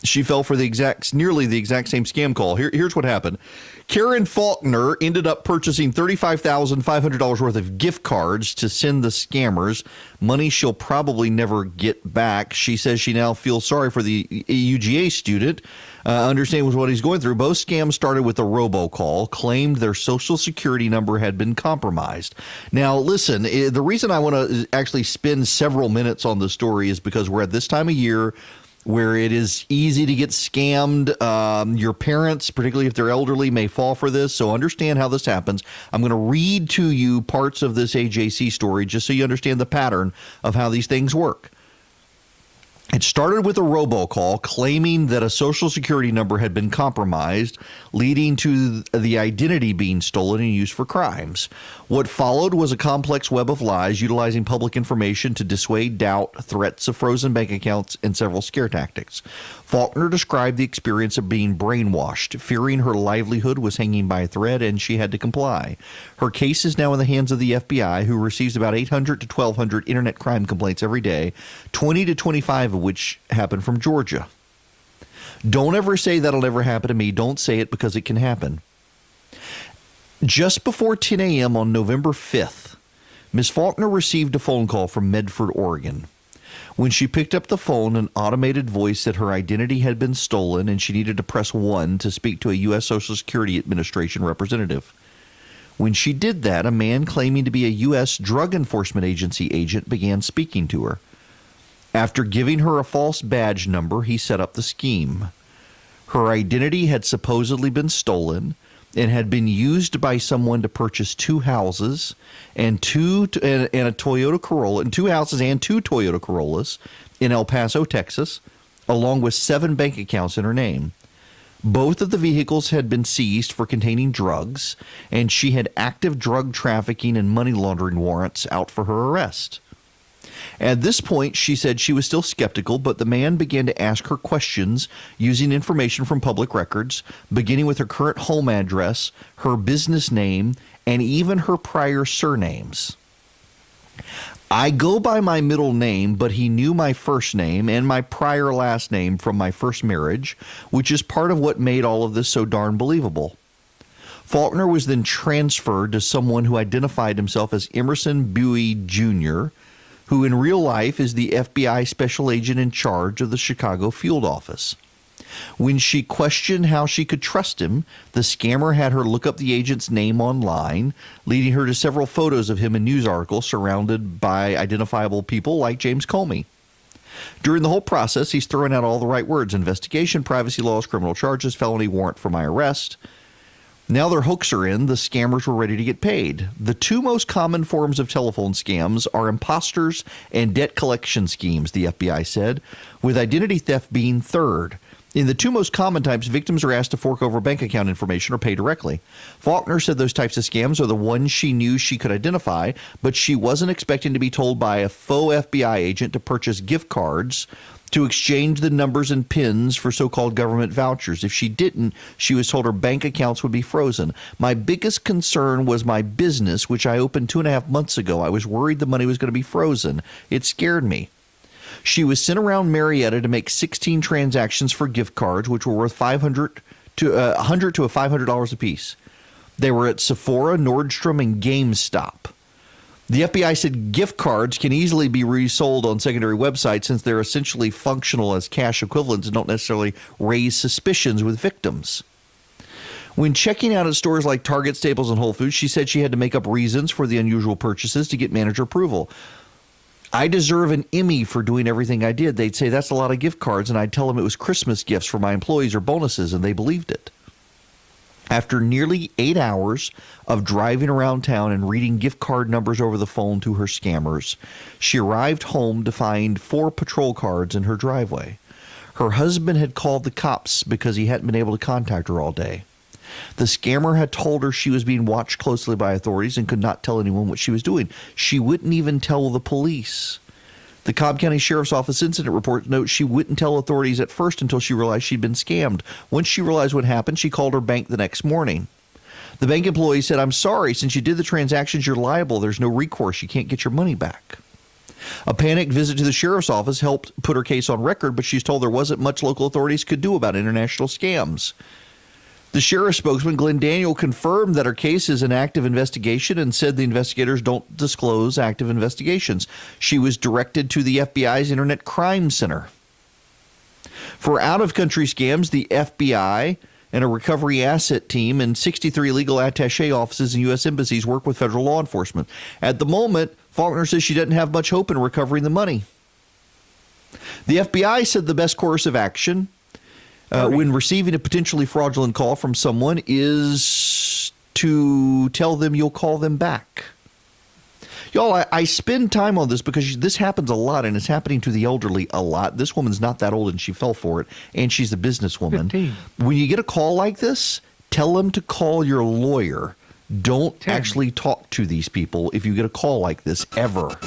she fell for nearly the exact same scam call. Here's what happened. Karen Faulkner ended up purchasing $35,500 worth of gift cards to send the scammers, money she'll probably never get back. She says she now feels sorry for the UGA student, understanding what he's going through. Both scams started with a robocall, claimed their social security number had been compromised. Now, listen, the reason I want to actually spend several minutes on the story is because we're at this time of year where it is easy to get scammed. Your parents, particularly if they're elderly, may fall for this. So understand how this happens. I'm going to read to you parts of this AJC story just so you understand the pattern of how these things work. It started with a robocall claiming that a social security number had been compromised, leading to the identity being stolen and used for crimes. What followed was a complex web of lies utilizing public information to dissuade doubt, threats of frozen bank accounts, and several scare tactics. Faulkner described the experience of being brainwashed, fearing her livelihood was hanging by a thread and she had to comply. Her case is now in the hands of the FBI, who receives about 800 to 1,200 internet crime complaints every day, 20 to 25 of which happen from Georgia. Don't ever say that'll never happen to me. Don't say it, because it can happen. Just before 10 a.m. on November 5th, Ms. Faulkner received a phone call from Medford, Oregon. When she picked up the phone, an automated voice said her identity had been stolen and she needed to press 1 to speak to a U.S. Social Security Administration representative. When she did that, a man claiming to be a U.S. Drug Enforcement Agency agent began speaking to her. After giving her a false badge number, he set up the scheme. Her identity had supposedly been stolen and had been used by someone to purchase 2 houses and a Toyota Corolla, and 2 houses and 2 Toyota Corollas in El Paso, Texas, along with 7 bank accounts in her name. Both of the vehicles had been seized for containing drugs, and she had active drug trafficking and money laundering warrants out for her arrest. At this point, she said she was still skeptical, but the man began to ask her questions using information from public records, beginning with her current home address, her business name, and even her prior surnames. I go by my middle name, but he knew my first name and my prior last name from my first marriage, which is part of what made all of this so darn believable. Faulkner was then transferred to someone who identified himself as Emerson Bowie Jr., who in real life is the FBI special agent in charge of the Chicago field office. When she questioned how she could trust him, the scammer had her look up the agent's name online, leading her to several photos of him in news articles surrounded by identifiable people like James Comey. During the whole process, he's throwing out all the right words: investigation, privacy laws, criminal charges, felony warrant for my arrest. Now their hooks are in, the scammers were ready to get paid. The 2 most common forms of telephone scams are imposters and debt collection schemes, the FBI said, with identity theft being third. In the 2 most common types, victims are asked to fork over bank account information or pay directly. Faulkner said those types of scams are the ones she knew she could identify, but she wasn't expecting to be told by a faux FBI agent to purchase gift cards to exchange the numbers and PINs for so-called government vouchers. If she didn't, she was told her bank accounts would be frozen. My biggest concern was my business, which I opened 2.5 months ago. I was worried the money was going to be frozen. It scared me. She was sent around Marietta to make 16 transactions for gift cards, which were worth $100 to $500 apiece. They were at Sephora, Nordstrom, and GameStop. The FBI said gift cards can easily be resold on secondary websites since they're essentially functional as cash equivalents and don't necessarily raise suspicions with victims. When checking out at stores like Target, Staples, and Whole Foods, she said she had to make up reasons for the unusual purchases to get manager approval. I deserve an Emmy for doing everything I did. They'd say that's a lot of gift cards, and I'd tell them it was Christmas gifts for my employees or bonuses, and they believed it. After nearly 8 hours of driving around town and reading gift card numbers over the phone to her scammers, she arrived home to find 4 patrol cars in her driveway. Her husband had called the cops because he hadn't been able to contact her all day. The scammer had told her she was being watched closely by authorities and could not tell anyone what she was doing. She wouldn't even tell the police. The Cobb County Sheriff's Office incident report notes she wouldn't tell authorities at first until she realized she'd been scammed. Once she realized what happened, she called her bank the next morning. The bank employee said, "I'm sorry, since you did the transactions, you're liable. There's no recourse. You can't get your money back." A panicked visit to the sheriff's office helped put her case on record, but she's told there wasn't much local authorities could do about international scams. The sheriff's spokesman, Glenn Daniel, confirmed that her case is an active investigation and said the investigators don't disclose active investigations. She was directed to the FBI's Internet Crime Center. For out-of-country scams, the FBI and a recovery asset team and 63 legal attaché offices and U.S. embassies work with federal law enforcement. At the moment, Faulkner says she doesn't have much hope in recovering the money. The FBI said the best course of action when receiving a potentially fraudulent call from someone is to tell them you'll call them back. Y'all, I spend time on this because this happens a lot, and it's happening to the elderly a lot. This woman's not that old, and she fell for it, and she's a businesswoman. 15. When you get a call like this, tell them to call your lawyer. Don't actually talk to these people if you get a call like this, ever.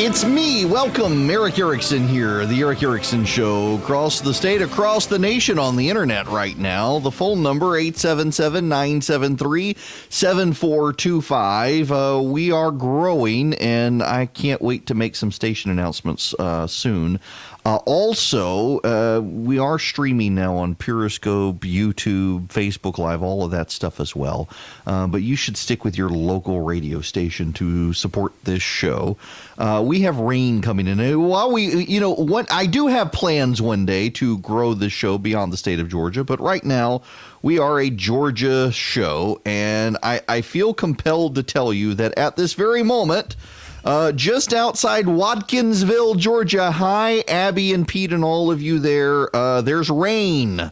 It's me. Welcome. Erick Erickson here. The Erick Erickson Show. Across the state, across the nation on the internet right now. The phone number, 877-973-7425. We are growing, and I can't wait to make some station announcements soon. Also, we are streaming now on Periscope, YouTube, Facebook Live, all of that stuff as well. But you should stick with your local radio station to support this show. We have rain coming in. While I do have plans one day to grow this show beyond the state of Georgia, but right now we are a Georgia show, and I feel compelled to tell you that at this very moment, just outside Watkinsville, Georgia. Hi, Abby and Pete and all of you there. There's rain.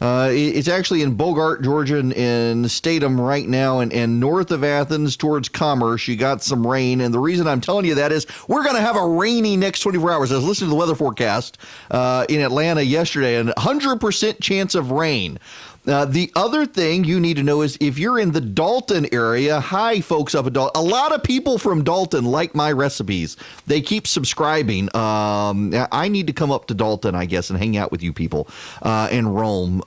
It's actually in Bogart, Georgia, in Statham right now, and north of Athens towards Commerce. You got some rain, and the reason I'm telling you that is we're going to have a rainy next 24 hours. I was listening to the weather forecast in Atlanta yesterday, and 100% chance of rain. The other thing you need to know is if you're in the Dalton area, hi, folks up at Dalton. A lot of people from Dalton like my recipes. They keep subscribing. I need to come up to Dalton, I guess, and hang out with you people in Rome,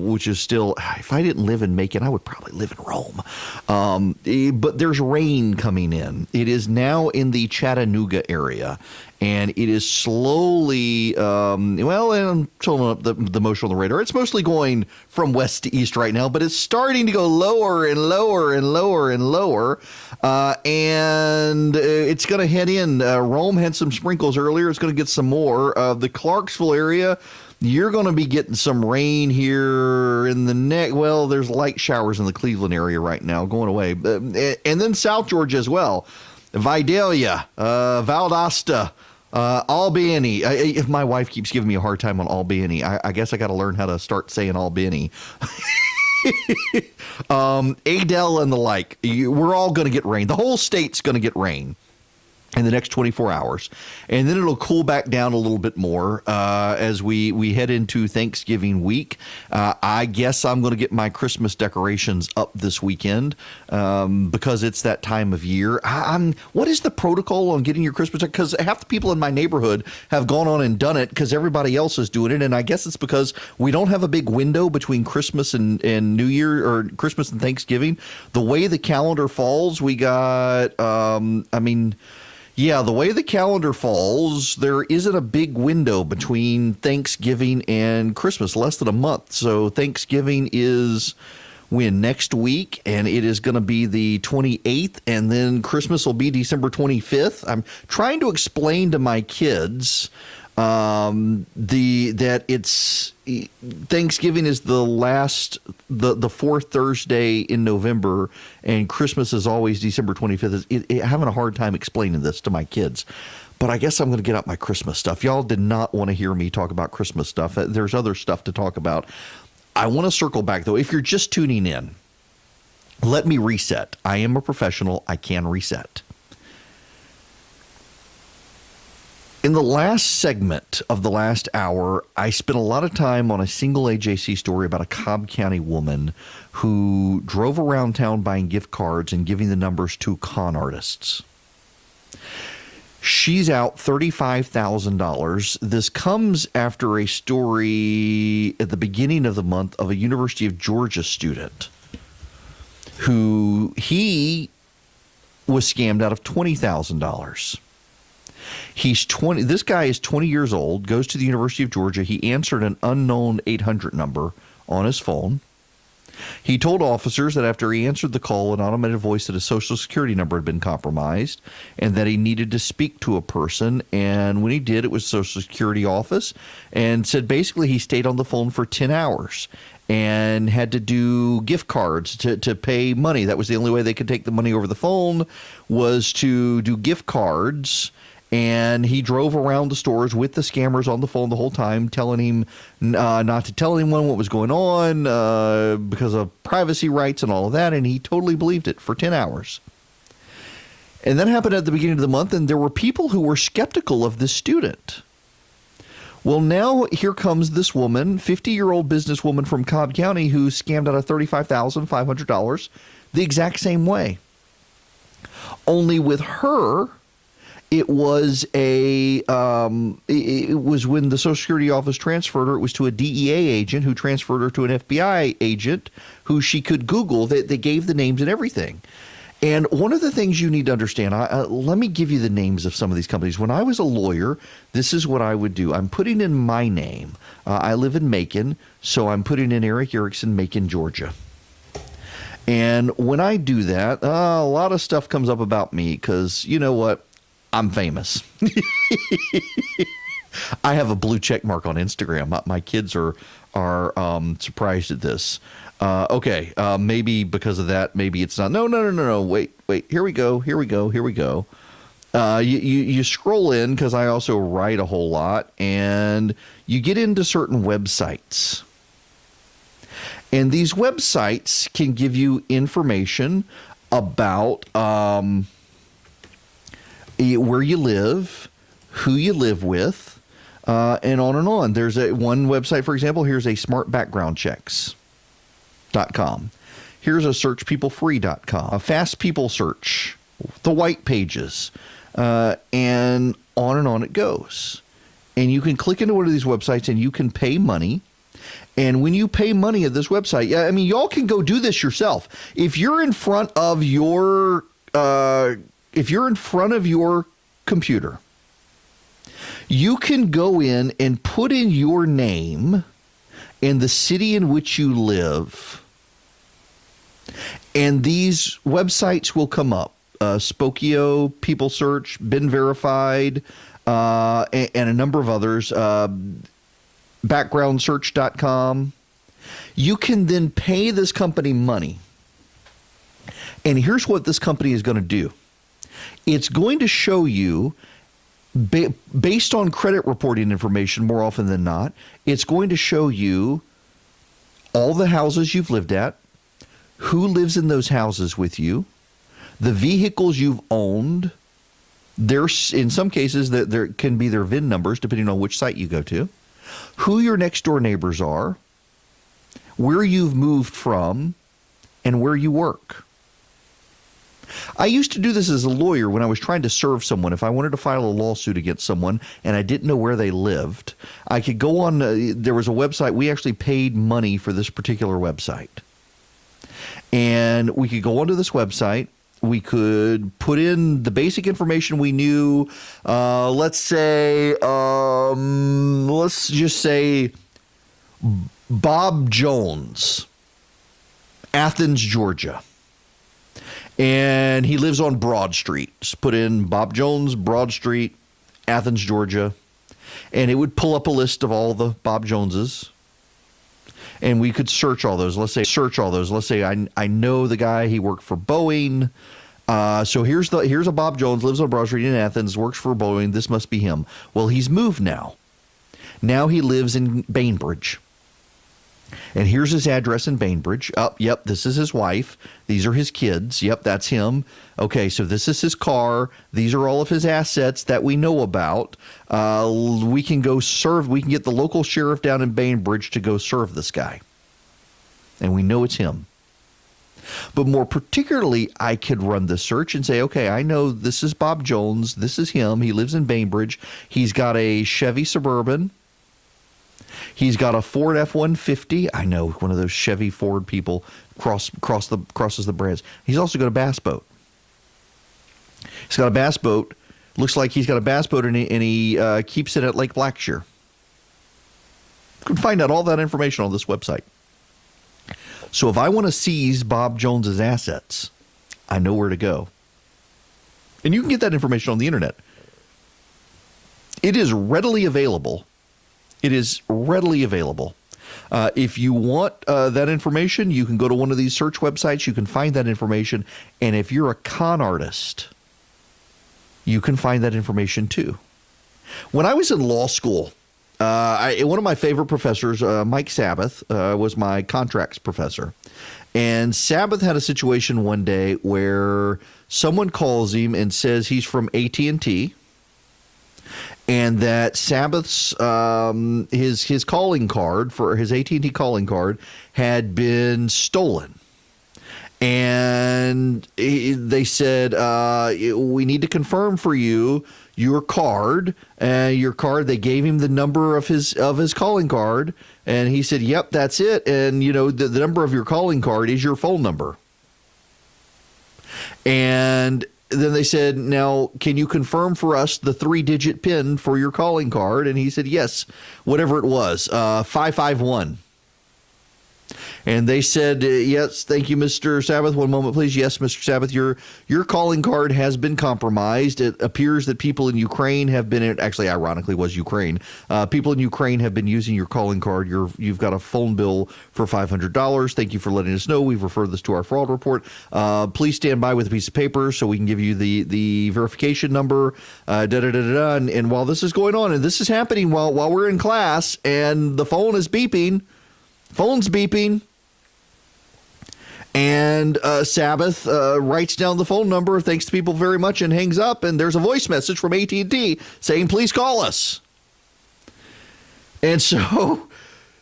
which is still, if I didn't live in Macon, I would probably live in Rome. But there's rain coming in. It is now in the Chattanooga area. And it is slowly, and I'm pulling up the motion on the radar. It's mostly going from west to east right now, but it's starting to go lower and lower and lower and lower. And it's going to head in. Rome had some sprinkles earlier. It's going to get some more. The Clarksville area, you're going to be getting some rain here in the there's light showers in the Cleveland area right now going away. And then South Georgia as well. Vidalia, Valdosta, Albany. If my wife keeps giving me a hard time on Albany, I guess I got to learn how to start saying Albany. Adel and the like. We're all going to get rain. The whole state's going to get rain in the next 24 hours. And then it'll cool back down a little bit more as we head into Thanksgiving week. I guess I'm going to get my Christmas decorations up this weekend because it's that time of year. What is the protocol on getting your Christmas? Because half the people in my neighborhood have gone on and done it because everybody else is doing it. And I guess it's because we don't have a big window between Christmas and New Year, or Christmas and Thanksgiving. The way the calendar falls, we got, the way the calendar falls, there isn't a big window between Thanksgiving and Christmas, less than a month. So Thanksgiving is next week, and it is going to be the 28th, and then Christmas will be December 25th. I'm trying to explain to my kids that it's Thanksgiving is the fourth Thursday in November, and Christmas is always December 25th. Having a hard time explaining this to my kids, but I guess I'm going to get out my Christmas stuff. Y'all did not want to hear me talk about Christmas stuff. There's other stuff to talk about. I want to circle back, though. If you're just tuning in, let me reset. I am a professional. I can reset. In the last segment of the last hour, I spent a lot of time on a single AJC story about a Cobb County woman who drove around town buying gift cards and giving the numbers to con artists. She's out $35,000. This comes after a story at the beginning of the month of a University of Georgia student who he was scammed out of $20,000. He's 20. This guy is 20 years old, goes to the University of Georgia. He answered an unknown 800 number on his phone. He told officers that after he answered the call, an automated voice that his Social Security number had been compromised and that he needed to speak to a person. And when he did, it was Social Security office, and said basically he stayed on the phone for 10 hours and had to do gift cards to pay money. That was the only way they could take the money over the phone, was to do gift cards. And he drove around the stores with the scammers on the phone the whole time, telling him not to tell anyone what was going on because of privacy rights and all of that. And he totally believed it for 10 hours. And that happened at the beginning of the month, and there were people who were skeptical of this student. Well, now here comes this woman, 50-year-old businesswoman from Cobb County, who scammed out of $35,500 the exact same way. Only with her, It was it was when the Social Security office transferred her. It was to a DEA agent who transferred her to an FBI agent who she could Google. They gave the names and everything. And one of the things you need to understand, let me give you the names of some of these companies. When I was a lawyer, this is what I would do. I'm putting in my name. I live in Macon, so I'm putting in Erick Erickson, Macon, Georgia. And when I do that, a lot of stuff comes up about me because, you know what? I'm famous. I have a blue check mark on Instagram. My kids are surprised at this. Okay, maybe because of that, maybe it's not. No. Wait. Here we go. You scroll in because I also write a whole lot, and you get into certain websites. And these websites can give you information about where you live, who you live with, and on and on. There's one website, for example, here's a smartbackgroundchecks.com. Here's a searchpeoplefree.com, a fast people search, the white pages, and on it goes. And you can click into one of these websites and you can pay money. And when you pay money at this website, I mean, y'all can go do this yourself. If you're in front of your computer, you can go in and put in your name and the city in which you live, and these websites will come up. Spokio, People Search, Been Verified, and a number of others. Backgroundsearch.com. You can then pay this company money. And here's what this company is going to do. It's going to show you, based on credit reporting information more often than not, it's going to show you all the houses you've lived at, who lives in those houses with you, the vehicles you've owned. There's, in some cases, there can be their VIN numbers depending on which site you go to, who your next door neighbors are, where you've moved from, and where you work. I used to do this as a lawyer when I was trying to serve someone. If I wanted to file a lawsuit against someone and I didn't know where they lived, I could go on, there was a website, we actually paid money for this particular website. And we could go onto this website, we could put in the basic information we knew. Let's just say Bob Jones, Athens, Georgia. And he lives on Broad Street. Just put in Bob Jones, Broad Street, Athens, Georgia. And it would pull up a list of all the Bob Joneses. And we could search all those. Let's say I know the guy, he worked for Boeing. So here's a Bob Jones, lives on Broad Street in Athens, works for Boeing. This must be him. Well, he's moved now. Now he lives in Bainbridge. And here's his address in Bainbridge. Yep, this is his wife. These are his kids. Yep, that's him. Okay, so this is his car. These are all of his assets that we know about. We can go serve. We can get the local sheriff down in Bainbridge to go serve this guy. And we know it's him. But more particularly, I could run the search and say, okay, I know this is Bob Jones. This is him. He lives in Bainbridge. He's got a Chevy Suburban. He's got a Ford F-150. I know, one of those Chevy Ford people crosses the brands. He's also got a bass boat. He's got a bass boat. Looks like he's got a bass boat, and he keeps it at Lake Blackshear. You can find out all that information on this website. So if I want to seize Bob Jones's assets, I know where to go. And you can get that information on the internet. It is readily available. If you want that information, you can go to one of these search websites. You can find that information. And if you're a con artist, you can find that information too. When I was in law school, one of my favorite professors, Mike Sabbath, was my contracts professor. And Sabbath had a situation one day where someone calls him and says he's from AT&T. And that Sabbath's his calling card for his AT&T calling card had been stolen, and and they said, we need to confirm for you your card. They gave him the number of his calling card, and he said, yep, that's it. And, the number of your calling card is your phone number. And then they said, now, can you confirm for us the 3-digit PIN for your calling card? And he said, yes, whatever it was, 551. And they said, yes, thank you, Mr. Sabbath. One moment, please. Yes, Mr. Sabbath, your calling card has been compromised. It appears that people in Ukraine have been, actually, ironically, was Ukraine. People in Ukraine have been using your calling card. You've got a phone bill for $500. Thank you for letting us know. We've referred this to our fraud report. Please stand by with a piece of paper so we can give you the verification number. And while this is going on, and this is happening while we're in class, and the phone is beeping, phone's beeping. And Sabbath writes down the phone number, thanks to people very much, and hangs up. And there's a voice message from AT&T saying, please call us. And so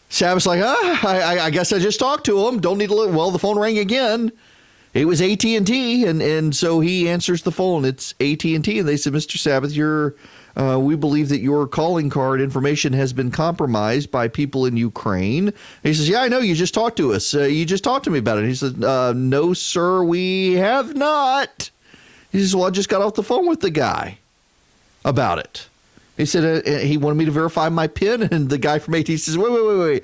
Sabbath's like, I guess I just talked to him. Don't need to look. Well, the phone rang again. It was AT&T. And so he answers the phone. It's AT&T. And they said, Mr. Sabbath, we believe that your calling card information has been compromised by people in Ukraine. And he says, yeah, I know. You just talked to us. You just talked to me about it. He said, no, sir, we have not. He says, well, I just got off the phone with the guy about it. He said he wanted me to verify my PIN. And the guy from AT&T says, wait.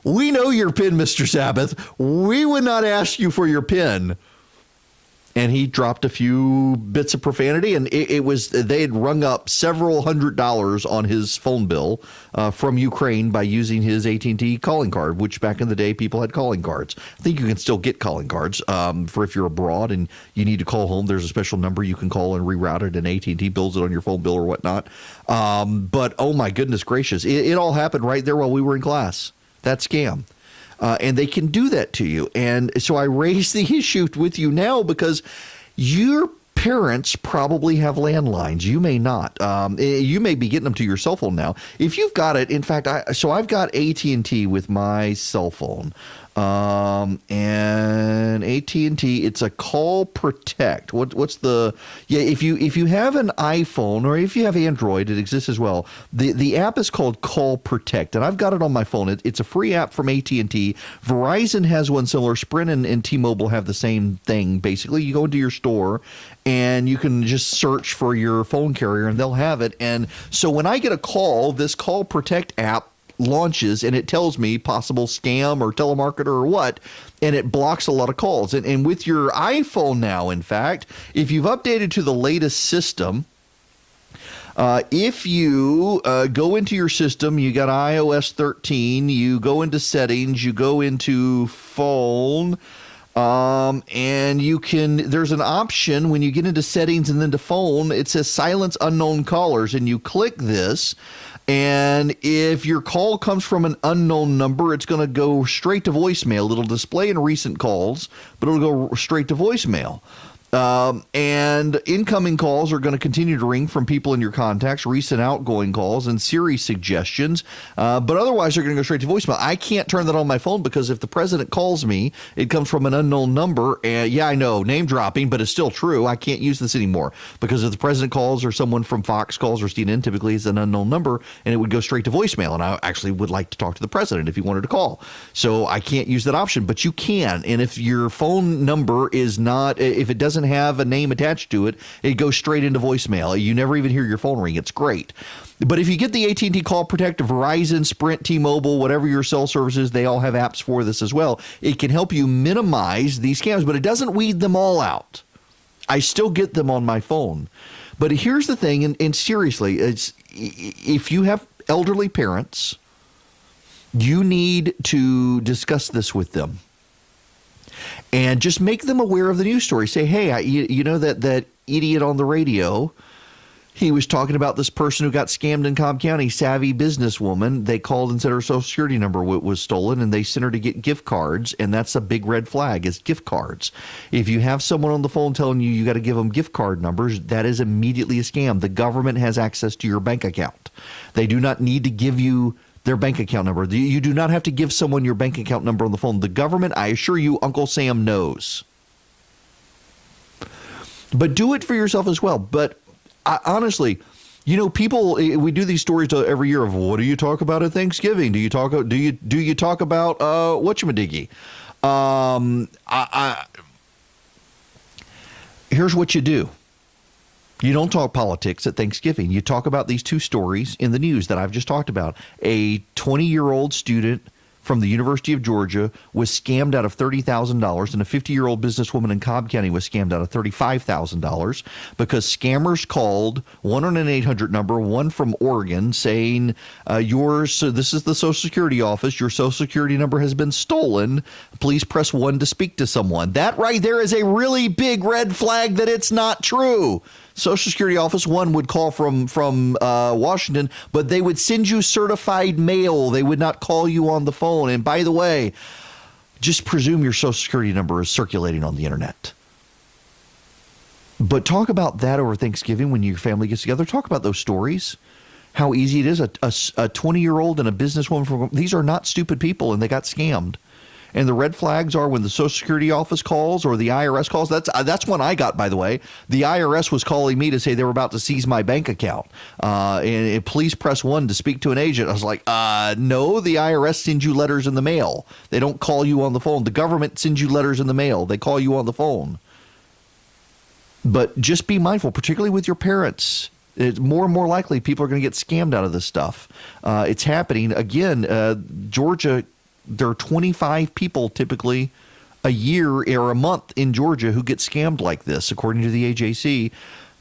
We know your PIN, Mr. Sabbath. We would not ask you for your PIN. And he dropped a few bits of profanity, and they had rung up several $100s on his phone bill from Ukraine by using his AT&T calling card, which back in the day people had calling cards. I think you can still get calling cards for if you're abroad and you need to call home. There's a special number you can call and reroute it, and AT&T bills it on your phone bill or whatnot. But oh my goodness gracious, it all happened right there while we were in class. That scam. And they can do that to you. And so I raise the issue with you now because your parents probably have landlines. You may not. You may be getting them to your cell phone now. If you've got it, in fact, I've got AT&T with my cell phone. And AT&T, it's a Call Protect. What's the? Yeah, if you have an iPhone or if you have Android, it exists as well. The app is called Call Protect, and I've got it on my phone. It's a free app from AT&T. Verizon has one similar. Sprint and T-Mobile have the same thing. Basically, you go into your store and you can just search for your phone carrier, and they'll have it. And so when I get a call, this Call Protect app launches and it tells me possible scam or telemarketer or what, and it blocks a lot of calls. And with your iPhone now, in fact, if you've updated to the latest system, if you go into your system, you got iOS 13, you go into settings, you go into phone, and there's an option when you get into settings and then to phone, it says silence unknown callers, and you click this. And if your call comes from an unknown number, it's going to go straight to voicemail. It'll display in recent calls, but it'll go straight to voicemail. And incoming calls are going to continue to ring from people in your contacts, recent outgoing calls, and Siri suggestions. But otherwise, they're going to go straight to voicemail. I can't turn that on my phone because if the president calls me, it comes from an unknown number. And yeah, I know, name dropping, but it's still true. I can't use this anymore because if the president calls or someone from Fox calls or CNN, typically it's an unknown number, and it would go straight to voicemail. And I actually would like to talk to the president if he wanted to call. So I can't use that option, but you can. And if your phone number is not, if it doesn't have a name attached to it, it goes straight into voicemail. You never even hear your phone ring. It's great. But if you get the AT&T Call Protect, Verizon, Sprint, T-Mobile, whatever your cell services, they all have apps for this as well. It can help you minimize these scams, but it doesn't weed them all out. I still get them on my phone. But here's the thing, and seriously, if you have elderly parents, you need to discuss this with them. And just make them aware of the news story. Say, hey, you know that idiot on the radio, he was talking about this person who got scammed in Cobb County, savvy businesswoman. They called and said her Social Security number was stolen, and they sent her to get gift cards, and that's a big red flag, is gift cards. If you have someone on the phone telling you got to give them gift card numbers, that is immediately a scam. The government has access to your bank account. They do not need to give you their bank account number. You do not have to give someone your bank account number on the phone. The government, I assure you, Uncle Sam knows. But do it for yourself as well. But honestly, you know, people, we do these stories every year of what do you talk about at Thanksgiving? Do you talk about whatchamadiggy? Here's what you do. You don't talk politics at Thanksgiving. You talk about these two stories in the news that I've just talked about. A 20-year-old student from the University of Georgia was scammed out of $30,000, and a 50-year-old businesswoman in Cobb County was scammed out of $35,000 because scammers called one on an 800 number, one from Oregon, saying, this is the Social Security office. Your Social Security number has been stolen. Please press 1 to speak to someone. That right there is a really big red flag that it's not true. Social Security office, one would call from Washington, but they would send you certified mail. They would not call you on the phone. And by the way, just presume your Social Security number is circulating on the internet. But talk about that over Thanksgiving when your family gets together. Talk about those stories. How easy it is. A 20-year-old and a businesswoman, these are not stupid people, and they got scammed. And the red flags are when the Social Security office calls or the IRS calls. That's one I got, by the way. The IRS was calling me to say they were about to seize my bank account. And please press 1 to speak to an agent. I was like, no, the IRS sends you letters in the mail. They don't call you on the phone. The government sends you letters in the mail. They call you on the phone. But just be mindful, particularly with your parents. It's more and more likely people are going to get scammed out of this stuff. It's happening. Again, Georgia, there are 25 people typically a year or a month in Georgia who get scammed like this, according to the AJC.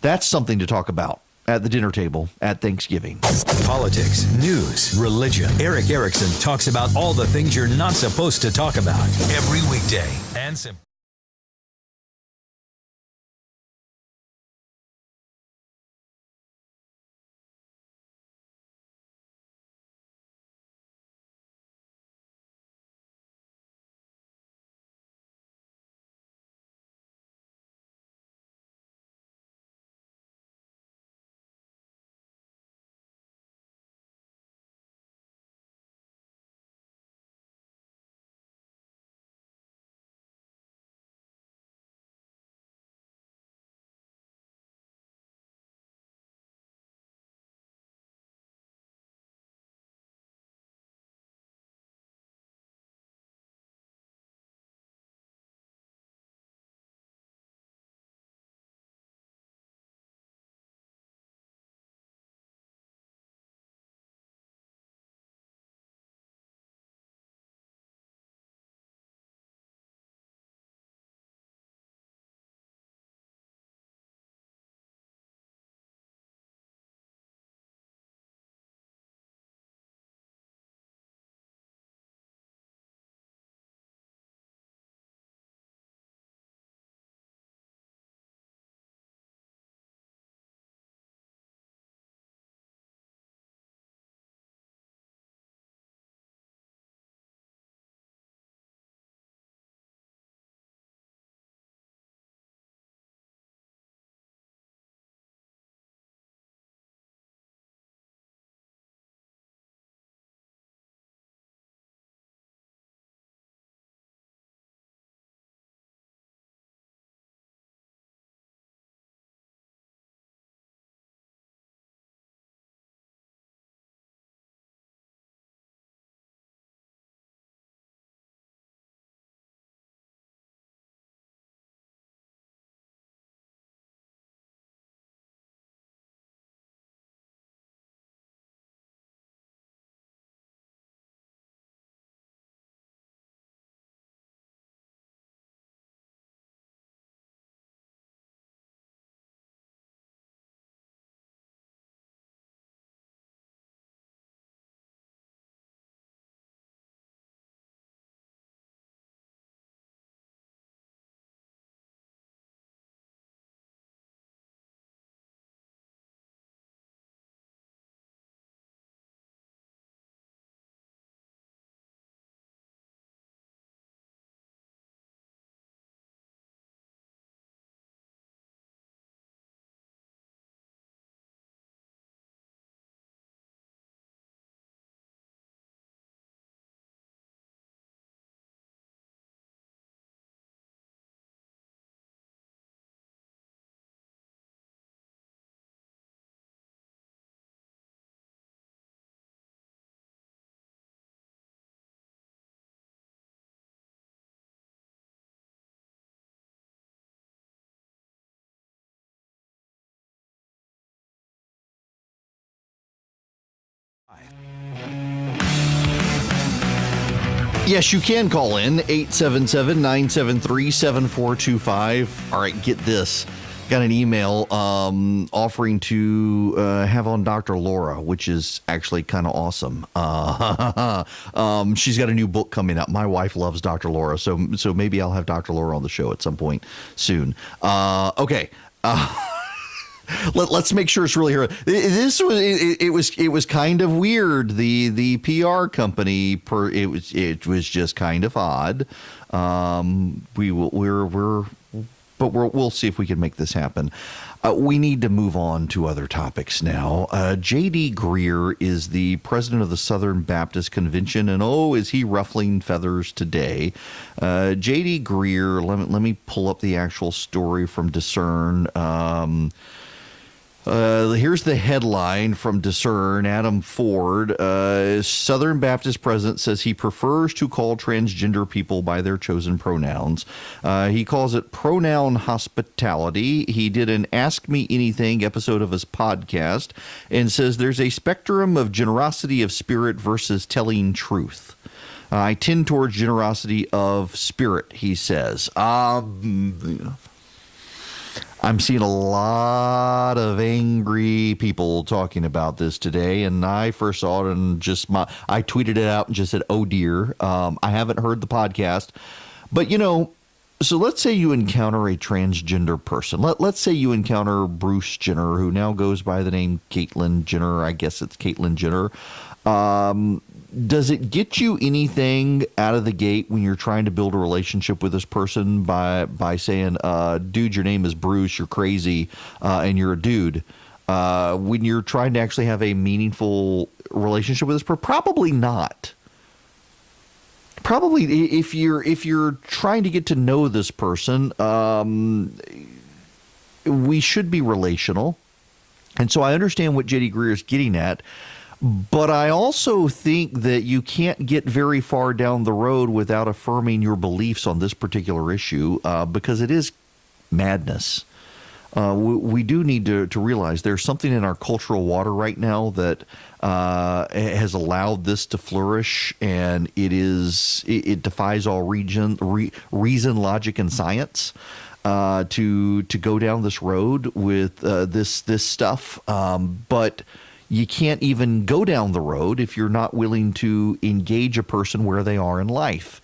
That's something to talk about at the dinner table at Thanksgiving. Politics, news, religion. Erick Erickson talks about all the things you're not supposed to talk about every weekday and simple. Yes, you can call in 877-973-7425. All right, get this. Got an email offering to have on Dr. Laura, which is actually kind of awesome. She's got a new book coming out. My wife loves Dr. Laura, so maybe I'll have Dr. Laura on the show at some point soon. Okay. Let's make sure it's really her. It was kind of weird. The PR company it was just kind of odd. We'll see if we can make this happen. We need to move on to other topics now. J.D. Greear is the president of the Southern Baptist Convention, and is he ruffling feathers today? J.D. Greear, let me pull up the actual story from Discern. Here's the headline from Discern. Adam Ford, Southern Baptist president, says he prefers to call transgender people by their chosen pronouns. He calls it pronoun hospitality. He did an Ask Me Anything episode of his podcast and says there's a spectrum of generosity of spirit versus telling truth. I tend towards generosity of spirit, he says. I'm seeing a lot of angry people talking about this today, and I first saw it and I tweeted it out and just said, "Oh dear." I haven't heard the podcast, but so let's say you encounter a transgender person. Let's say you encounter Bruce Jenner, who now goes by the name Caitlyn Jenner. I guess it's Caitlyn Jenner. Does it get you anything out of the gate when you're trying to build a relationship with this person by saying, dude, your name is Bruce, you're crazy, and you're a dude? When you're trying to actually have a meaningful relationship with this person? Probably not. Probably if you're trying to get to know this person, we should be relational. And so I understand what J.D. Greear is getting at. But I also think that you can't get very far down the road without affirming your beliefs on this particular issue because it is madness. We do need to realize there's something in our cultural water right now that has allowed this to flourish, and it defies all reason, logic, and science to go down this road with this stuff. But you can't even go down the road if you're not willing to engage a person where they are in life.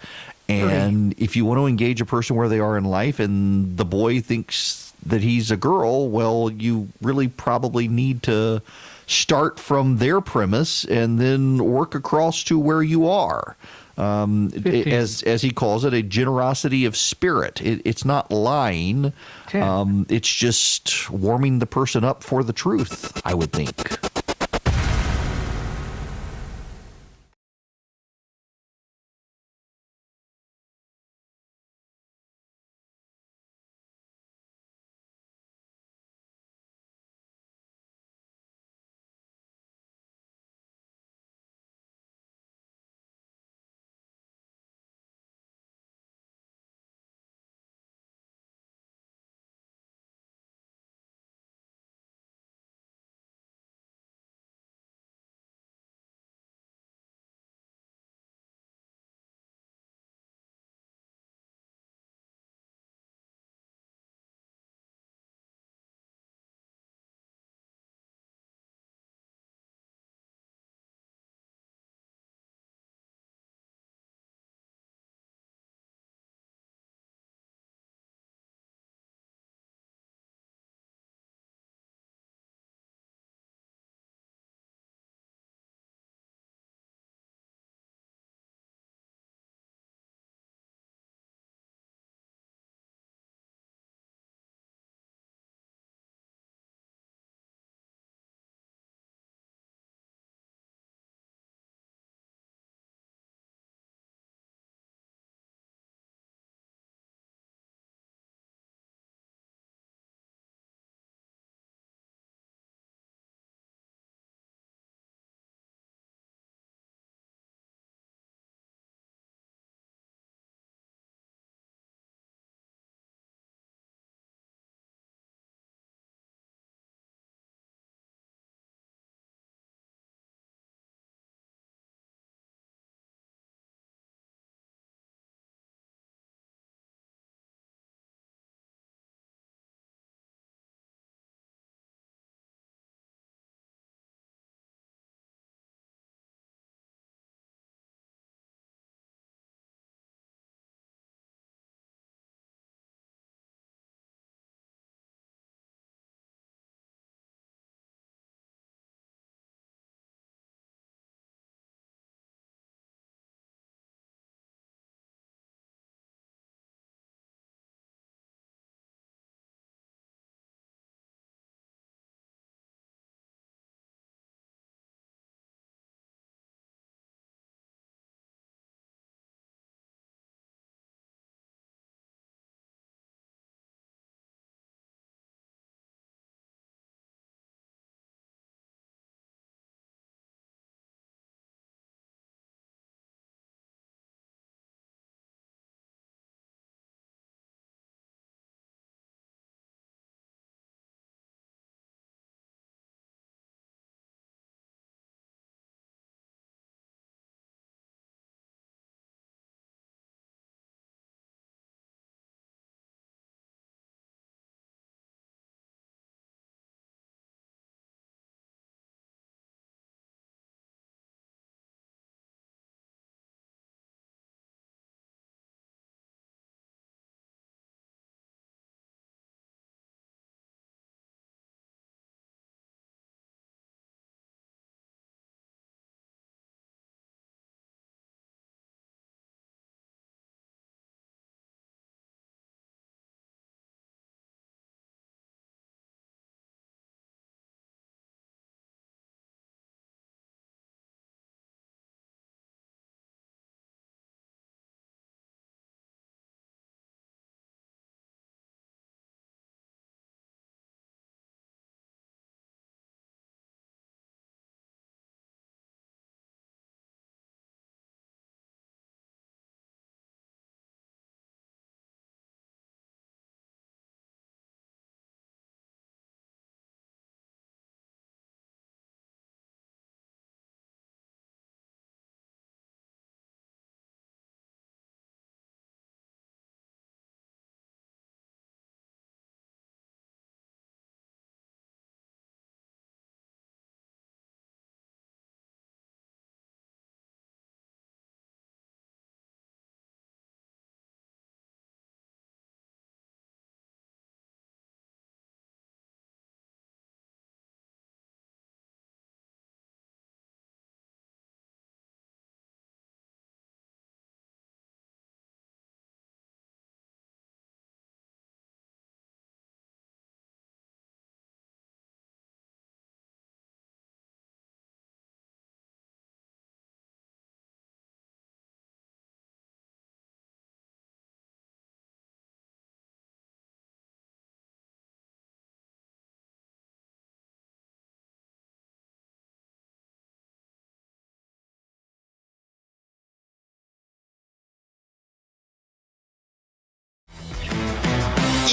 And if you want to engage a person where they are in life and the boy thinks that he's a girl, well, you really probably need to start from their premise and then work across to where you are. As he calls it, a generosity of spirit. It's not lying. It's just warming the person up for the truth, I would think.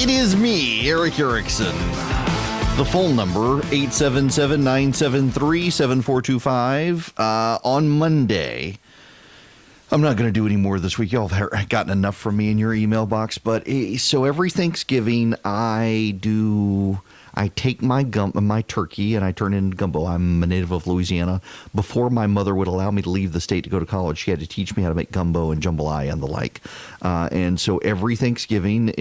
It is me, Erick Erickson. The phone number, 877-973-7425. On Monday, I'm not going to do any more this week. Y'all have gotten enough from me in your email box. But so every Thanksgiving, I take my turkey and I turn it into gumbo. I'm a native of Louisiana. Before my mother would allow me to leave the state to go to college, she had to teach me how to make gumbo and jambalaya and the like. And so every Thanksgiving,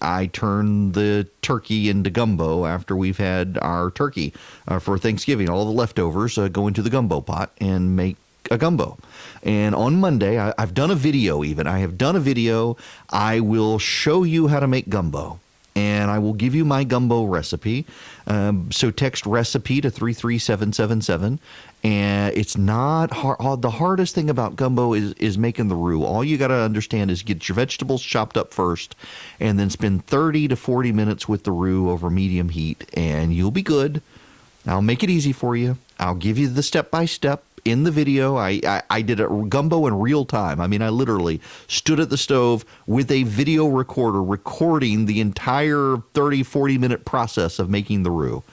I turn the turkey into gumbo after we've had our turkey for Thanksgiving. All the leftovers go into the gumbo pot and make a gumbo. And on Monday, I've done a video even. I have done a video. I will show you how to make gumbo. And I will give you my gumbo recipe. So text recipe to 33777. And it's not hard. The hardest thing about gumbo is making the roux. All you got to understand is get your vegetables chopped up first and then spend 30 to 40 minutes with the roux over medium heat, and you'll be good. I'll make it easy for you. I'll give you the step-by-step. In the video, I did a gumbo in real time. I mean, I literally stood at the stove with a video recorder recording the entire 30, 40-minute process of making the roux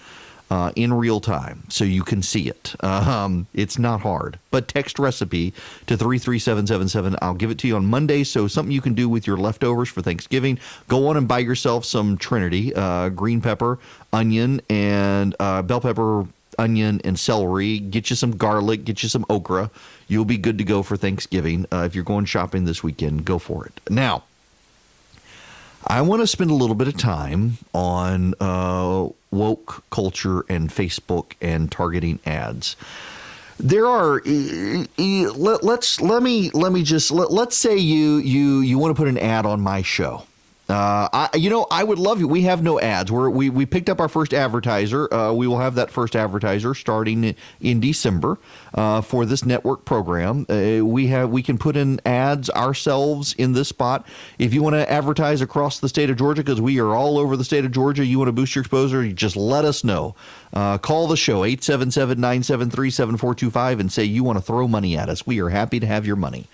in real time so you can see it. It's not hard. But text recipe to 33777. I'll give it to you on Monday, so something you can do with your leftovers for Thanksgiving. Go on and buy yourself some Trinity, green pepper, onion, and bell pepper, onion, and celery. Get you some garlic, get you some okra. You'll be good to go for Thanksgiving. If you're going shopping this weekend, go for it. Now, I want to spend a little bit of time on woke culture and Facebook and targeting ads. There are let's say you want to put an ad on my show. I would love you. We have no ads. We picked up our first advertiser. We will have that first advertiser starting in December for this network program. We can put in ads ourselves in this spot. If you want to advertise across the state of Georgia, because we are all over the state of Georgia, you want to boost your exposure, you just let us know. Call the show, 877-973-7425, and say you want to throw money at us. We are happy to have your money.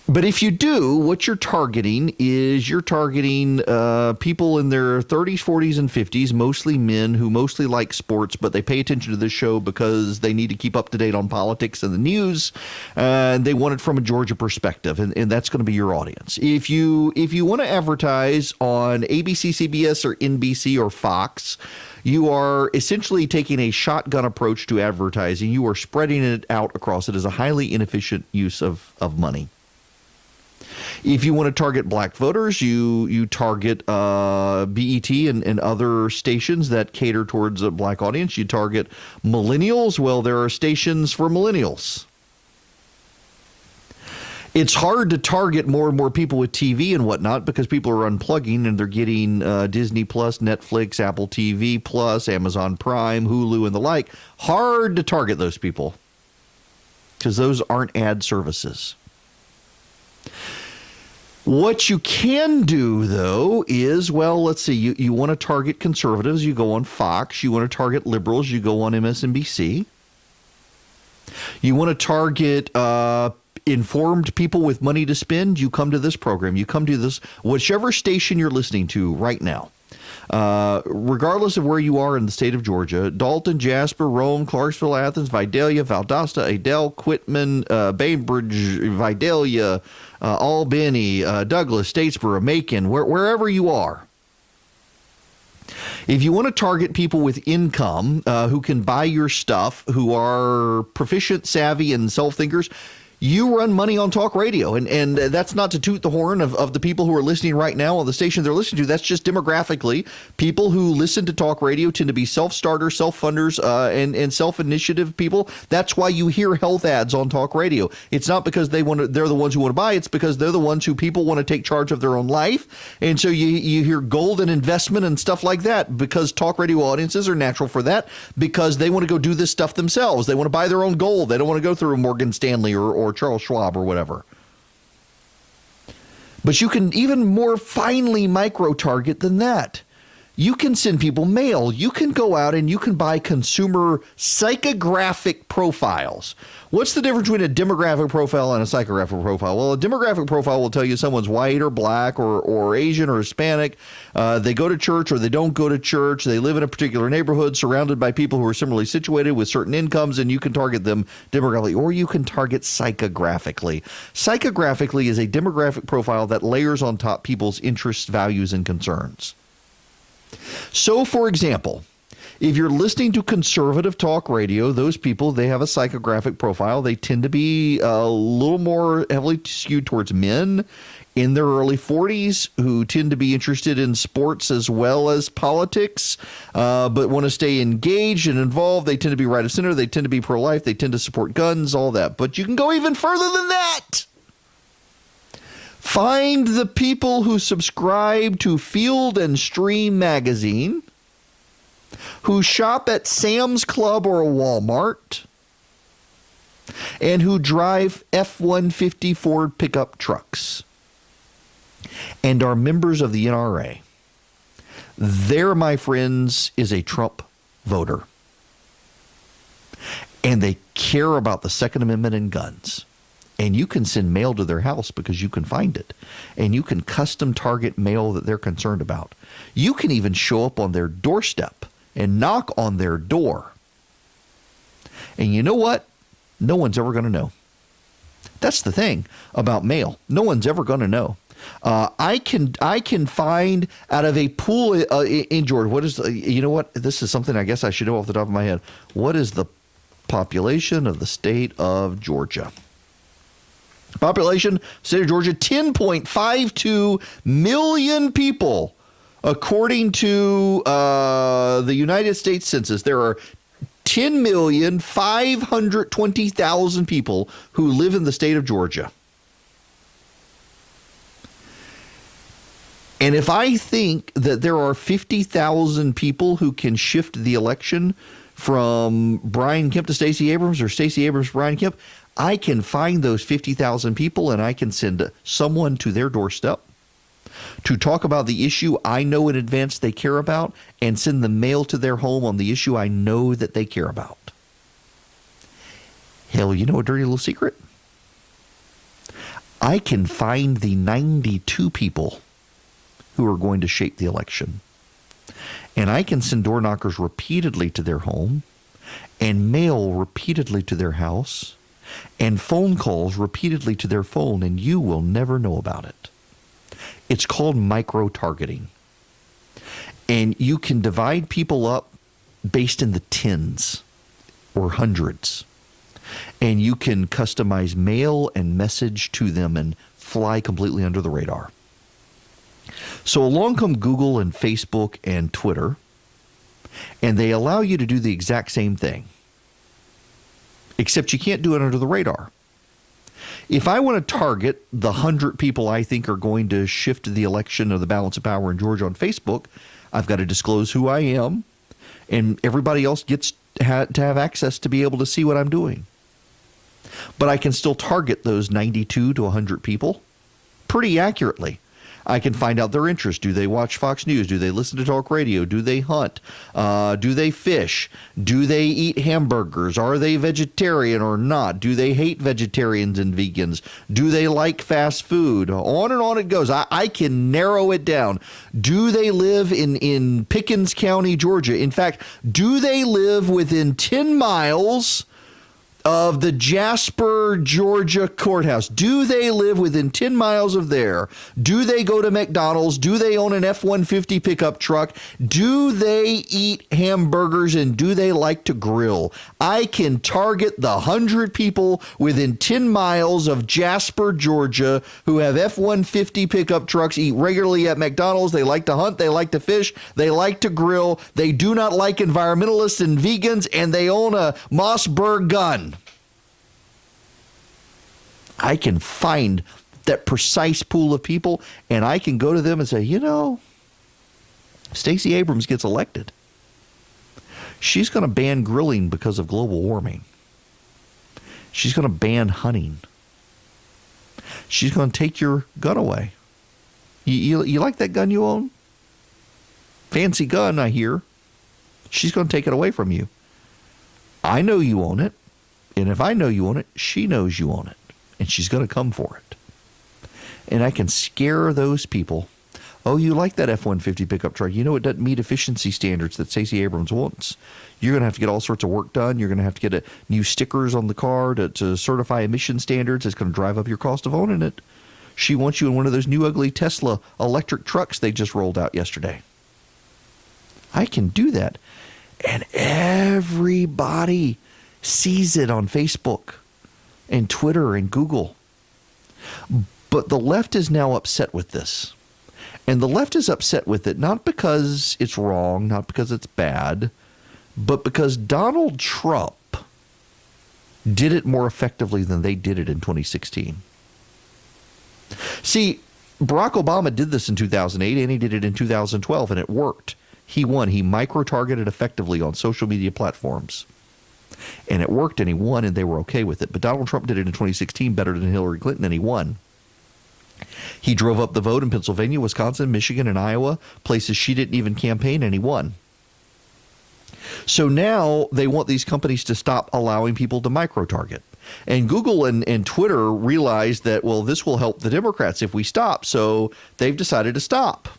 But if you do, what you're targeting is people in their 30s, 40s, and 50s, mostly men who mostly like sports, but they pay attention to this show because they need to keep up to date on politics and the news, and they want it from a Georgia perspective, and that's going to be your audience. If you want to advertise on ABC, CBS, or NBC, or Fox, you are essentially taking a shotgun approach to advertising. You are spreading it out across. It is a highly inefficient use of money. If you want to target black voters, you target BET and other stations that cater towards a black audience. You target millennials. Well, there are stations for millennials. It's hard to target more and more people with TV and whatnot because people are unplugging and they're getting Disney Plus, Netflix, Apple TV Plus, Amazon Prime, Hulu, and the like. Hard to target those people because those aren't ad services. What you can do, though, is, well, let's see, you want to target conservatives, you go on Fox. You want to target liberals, you go on MSNBC. You want to target informed people with money to spend, you come to this program. You come to this, whichever station you're listening to right now. Regardless of where you are in the state of Georgia, Dalton, Jasper, Rome, Clarksville, Athens, Vidalia, Valdosta, Adel, Quitman, Bainbridge, Vidalia, Albany, Douglas, Statesboro, Macon, wherever you are. If you want to target people with income who can buy your stuff, who are proficient, savvy, and self-thinkers, you run money on talk radio, and that's not to toot the horn of the people who are listening right now on the station they're listening to. That's just demographically. People who listen to talk radio tend to be self-starters, self-funders, and self-initiative people. That's why you hear health ads on talk radio. It's not because they're the ones who want to buy. It's because they're the ones who people want to take charge of their own life. And so you hear gold and investment and stuff like that because talk radio audiences are natural for that because they want to go do this stuff themselves. They want to buy their own gold. They don't want to go through a Morgan Stanley or Charles Schwab or whatever. But you can even more finely micro-target than that. You can send people mail. You can go out and you can buy consumer psychographic profiles. What's the difference between a demographic profile and a psychographic profile? Well, a demographic profile will tell you someone's white or black or Asian or Hispanic. They go to church or they don't go to church. They live in a particular neighborhood surrounded by people who are similarly situated with certain incomes, and you can target them demographically, or you can target psychographically. Psychographically is a demographic profile that layers on top people's interests, values, and concerns. So, for example, if you're listening to conservative talk radio, those people, they have a psychographic profile. They tend to be a little more heavily skewed towards men in their early 40s who tend to be interested in sports as well as politics, but want to stay engaged and involved. They tend to be right of center. They tend to be pro-life. They tend to support guns, all that. But you can go even further than that. Find the people who subscribe to Field and Stream magazine, who shop at Sam's Club or a Walmart, and who drive F-150 Ford pickup trucks and are members of the NRA. There, my friends, is a Trump voter. And they care about the Second Amendment and guns. And you can send mail to their house because you can find it. And you can custom target mail that they're concerned about. You can even show up on their doorstep and knock on their door. And you know what? No one's ever going to know. That's the thing about mail. No one's ever going to know. I can find out of a pool in Georgia. What is you know what? This is something I guess I should know off the top of my head. What is the population of the state of Georgia? Population, state of Georgia, 10.52 million people. According to the United States Census, there are 10,520,000 people who live in the state of Georgia. And if I think that there are 50,000 people who can shift the election from Brian Kemp to Stacey Abrams or Stacey Abrams to Brian Kemp, I can find those 50,000 people and I can send someone to their doorstep to talk about the issue I know in advance they care about and send the mail to their home on the issue I know that they care about. Hell, you know a dirty little secret? I can find the 92 people who are going to shape the election. And I can send door knockers repeatedly to their home and mail repeatedly to their house and phone calls repeatedly to their phone, and you will never know about it. It's called micro-targeting. And you can divide people up based in the tens or hundreds. And you can customize mail and message to them and fly completely under the radar. So along come Google and Facebook and Twitter, and they allow you to do the exact same thing. Except you can't do it under the radar. If I want to target the 100 people I think are going to shift the election of the balance of power in Georgia on Facebook, I've got to disclose who I am, and everybody else gets to have access to be able to see what I'm doing. But I can still target those 92 to 100 people pretty accurately. I can find out their interests. Do they watch Fox News? Do they listen to talk radio? Do they hunt? Do they fish? Do they eat hamburgers? Are they vegetarian or not? Do they hate vegetarians and vegans? Do they like fast food? On and on it goes. I can narrow it down. Do they live in Pickens County, Georgia? In fact, do they live within 10 miles of the Jasper, Georgia courthouse? Do they live within 10 miles of there? Do they go to McDonald's? Do they own an F-150 pickup truck? Do they eat hamburgers, and do they like to grill? I can target the 100 people within 10 miles of Jasper, Georgia, who have F-150 pickup trucks, eat regularly at McDonald's. They like to hunt. They like to fish. They like to grill. They do not like environmentalists and vegans, and they own a Mossberg gun. I can find that precise pool of people, and I can go to them and say, you know, Stacey Abrams gets elected. She's going to ban grilling because of global warming. She's going to ban hunting. She's going to take your gun away. You like that gun you own? fancy gun, I hear. She's going to take it away from you. I know you own it. And if I know you own it, she knows you own it. And she's going to come for it. And I can scare those people. Oh, you like that F-150 pickup truck. You know it doesn't meet efficiency standards that Stacey Abrams wants. You're going to have to get all sorts of work done. You're going to have to get new stickers on the car to certify emission standards. It's going to drive up your cost of owning it. She wants you in one of those new ugly Tesla electric trucks they just rolled out yesterday. I can do that. And everybody sees it on Facebook and Twitter and Google. But the left is now upset with this. And the left is upset with it not because it's wrong, not because it's bad, but because Donald Trump did it more effectively than they did it in 2016. See, Barack Obama did this in 2008 and he did it in 2012 and it worked. He won. He micro-targeted effectively on social media platforms. And it worked and he won and they were okay with it. But Donald Trump did it in 2016 better than Hillary Clinton and he won. He drove up the vote in Pennsylvania, Wisconsin, Michigan, and Iowa, places she didn't even campaign, and he won. So now they want these companies to stop allowing people to micro-target. And Google and Twitter realized that, well, this will help the Democrats if we stop. So they've decided to stop.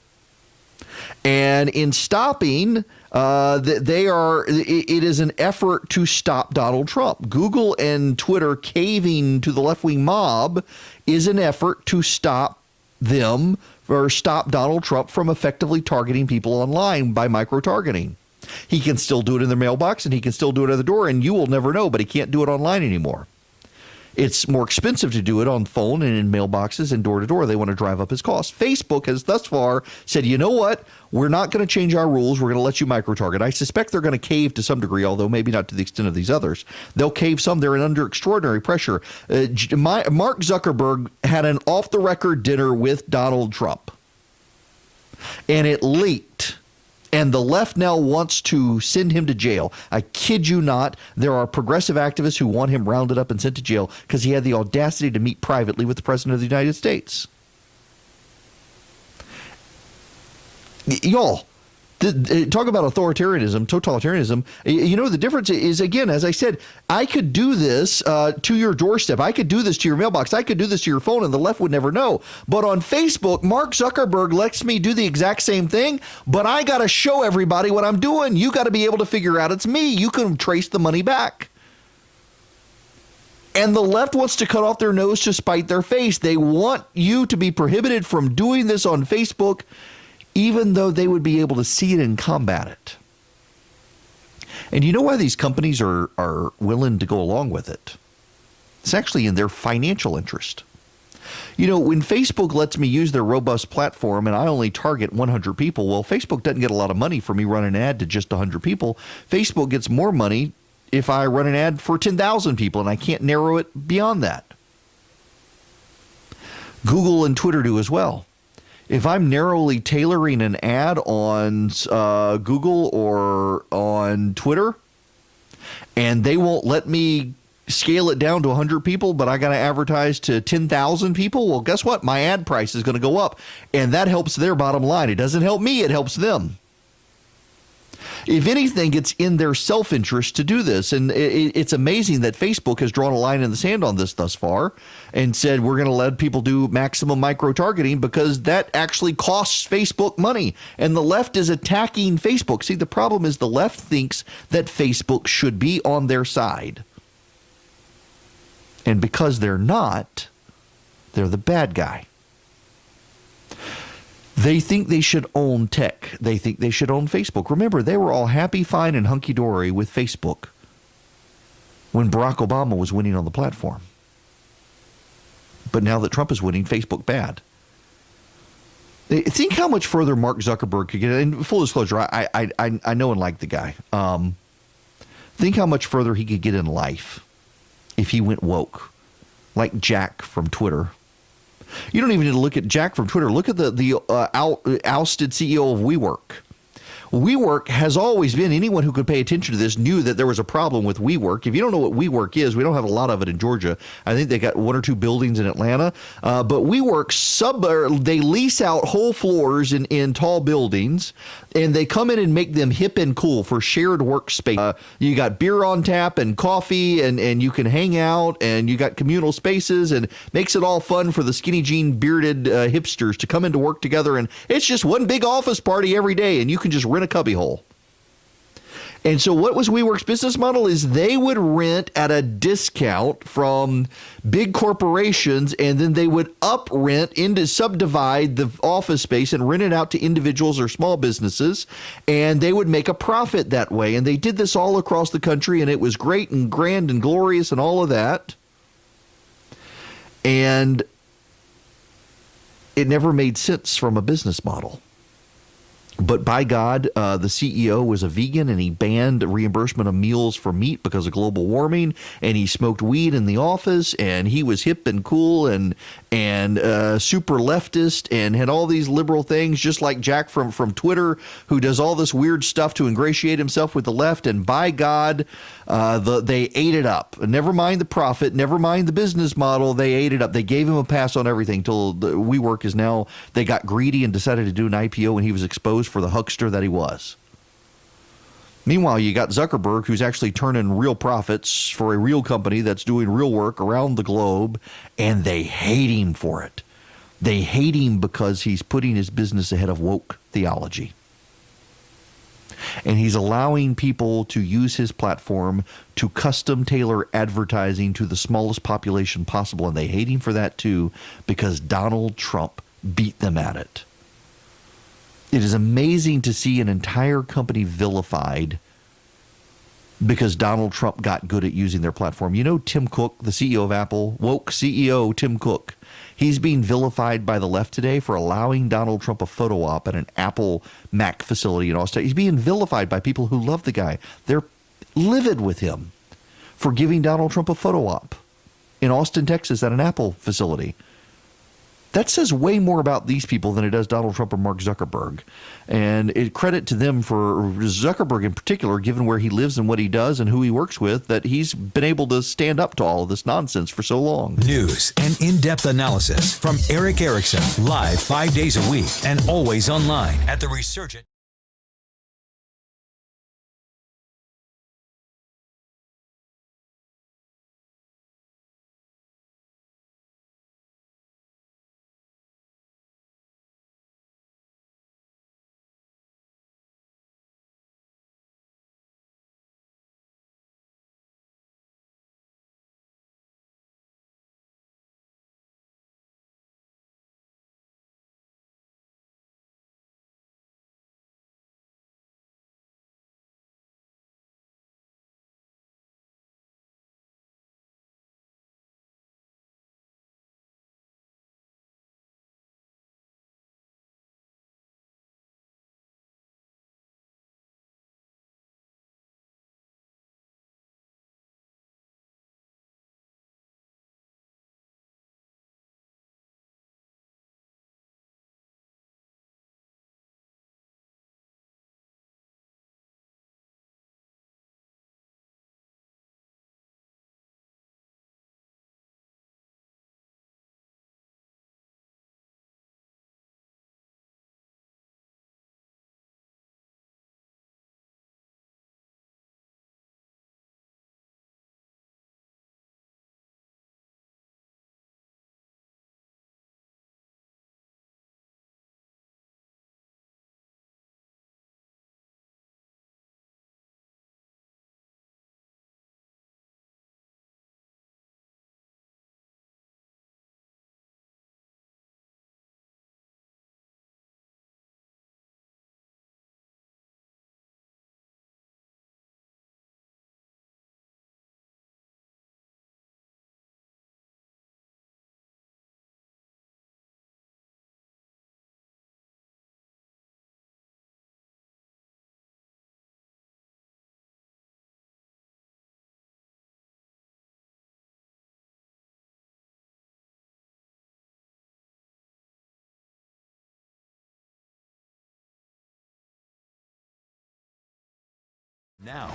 And in stopping, it is an effort to stop Donald Trump. Google and Twitter caving to the left-wing mob is an effort to stop them or stop Donald Trump from effectively targeting people online by micro-targeting. He can still do it in their mailbox and he can still do it at the door and you will never know, but he can't do it online anymore. It's more expensive to do it on phone and in mailboxes and door to door. They want to drive up his costs. Facebook has thus far said, you know what? We're not going to change our rules. We're going to let you micro-target. I suspect they're going to cave to some degree, although maybe not to the extent of these others. They'll cave some. They're under extraordinary pressure. Mark Zuckerberg had an off-the-record dinner with Donald Trump, and it leaked. And the left now wants to send him to jail. I kid you not. There are progressive activists who want him rounded up and sent to jail because he had the audacity to meet privately with the President of the United States. Y'all, talk about authoritarianism, totalitarianism. You know, the difference is, again, as I said, I could do this to your doorstep. I could do this to your mailbox. I could do this to your phone, and the left would never know. But on Facebook, Mark Zuckerberg lets me do the exact same thing, but I got to show everybody what I'm doing. You got to be able to figure out it's me. You can trace the money back. And the left wants to cut off their nose to spite their face. They want you to be prohibited from doing this on Facebook, even though they would be able to see it and combat it. And you know why these companies are willing to go along with it? It's actually in their financial interest. You know, when Facebook lets me use their robust platform and I only target 100 people, well, Facebook doesn't get a lot of money for me running an ad to just 100 people. Facebook gets more money if I run an ad for 10,000 people, and I can't narrow it beyond that. Google and Twitter do as well. If I'm narrowly tailoring an ad on Google or on Twitter, and they won't let me scale it down to 100 people, but I got to advertise to 10,000 people, well, guess what? My ad price is going to go up, and that helps their bottom line. It doesn't help me. It helps them. If anything, it's in their self-interest to do this. And it's amazing that Facebook has drawn a line in the sand on this thus far and said we're going to let people do maximum micro-targeting because that actually costs Facebook money. And the left is attacking Facebook. See, the problem is the left thinks that Facebook should be on their side. And because they're not, they're the bad guy. They think they should own tech. They think they should own Facebook. Remember, they were all happy, fine, and hunky-dory with Facebook when Barack Obama was winning on the platform. But now that Trump is winning, Facebook bad. Think how much further Mark Zuckerberg could get. And full disclosure, I know and like the guy. Think how much further he could get in life if he went woke, like Jack from Twitter. You don't even need to look at Jack from Twitter. Look at the ousted CEO of WeWork. WeWork has always been, anyone who could pay attention to this knew that there was a problem with WeWork. If you don't know what WeWork is, we don't have a lot of it in Georgia. I think they got 1 or 2 buildings in Atlanta. But WeWork, they lease out whole floors in tall buildings, and they come in and make them hip and cool for shared workspace. You got beer on tap and coffee, and you can hang out, and you got communal spaces, and makes it all fun for the skinny jean bearded hipsters to come into work together. And it's just one big office party every day, and you can just rent a cubbyhole. And so what was WeWork's business model is they would rent at a discount from big corporations, and then they would subdivide the office space and rent it out to individuals or small businesses, and they would make a profit that way. And they did this all across the country, and it was great and grand and glorious and all of that. And it never made sense from a business model. But by God, the CEO was a vegan, and he banned reimbursement of meals for meat because of global warming, and he smoked weed in the office, and he was hip and cool and super leftist and had all these liberal things, just like Jack from Twitter, who does all this weird stuff to ingratiate himself with the left. And by God, they ate it up. Never mind the profit, never mind the business model, they ate it up. They gave him a pass on everything till WeWork is now, they got greedy and decided to do an IPO, and he was exposed for the huckster that he was. Meanwhile, you got Zuckerberg, who's actually turning real profits for a real company that's doing real work around the globe, and they hate him for it. They hate him because he's putting his business ahead of woke theology. And he's allowing people to use his platform to custom tailor advertising to the smallest population possible, and they hate him for that too, because Donald Trump beat them at it. It is amazing to see an entire company vilified because Donald Trump got good at using their platform. You know, Tim Cook, the CEO of Apple, woke CEO Tim Cook, he's being vilified by the left today for allowing Donald Trump a photo op at an Apple Mac facility in Austin. He's being vilified by people who love the guy. They're livid with him for giving Donald Trump a photo op in Austin, Texas at an Apple facility. That says way more about these people than it does Donald Trump or Mark Zuckerberg. And credit to them for Zuckerberg in particular, given where he lives and what he does and who he works with, that he's been able to stand up to all of this nonsense for so long. News and in-depth analysis from Erick Erickson, live 5 days a week and always online at The Resurgent. Now.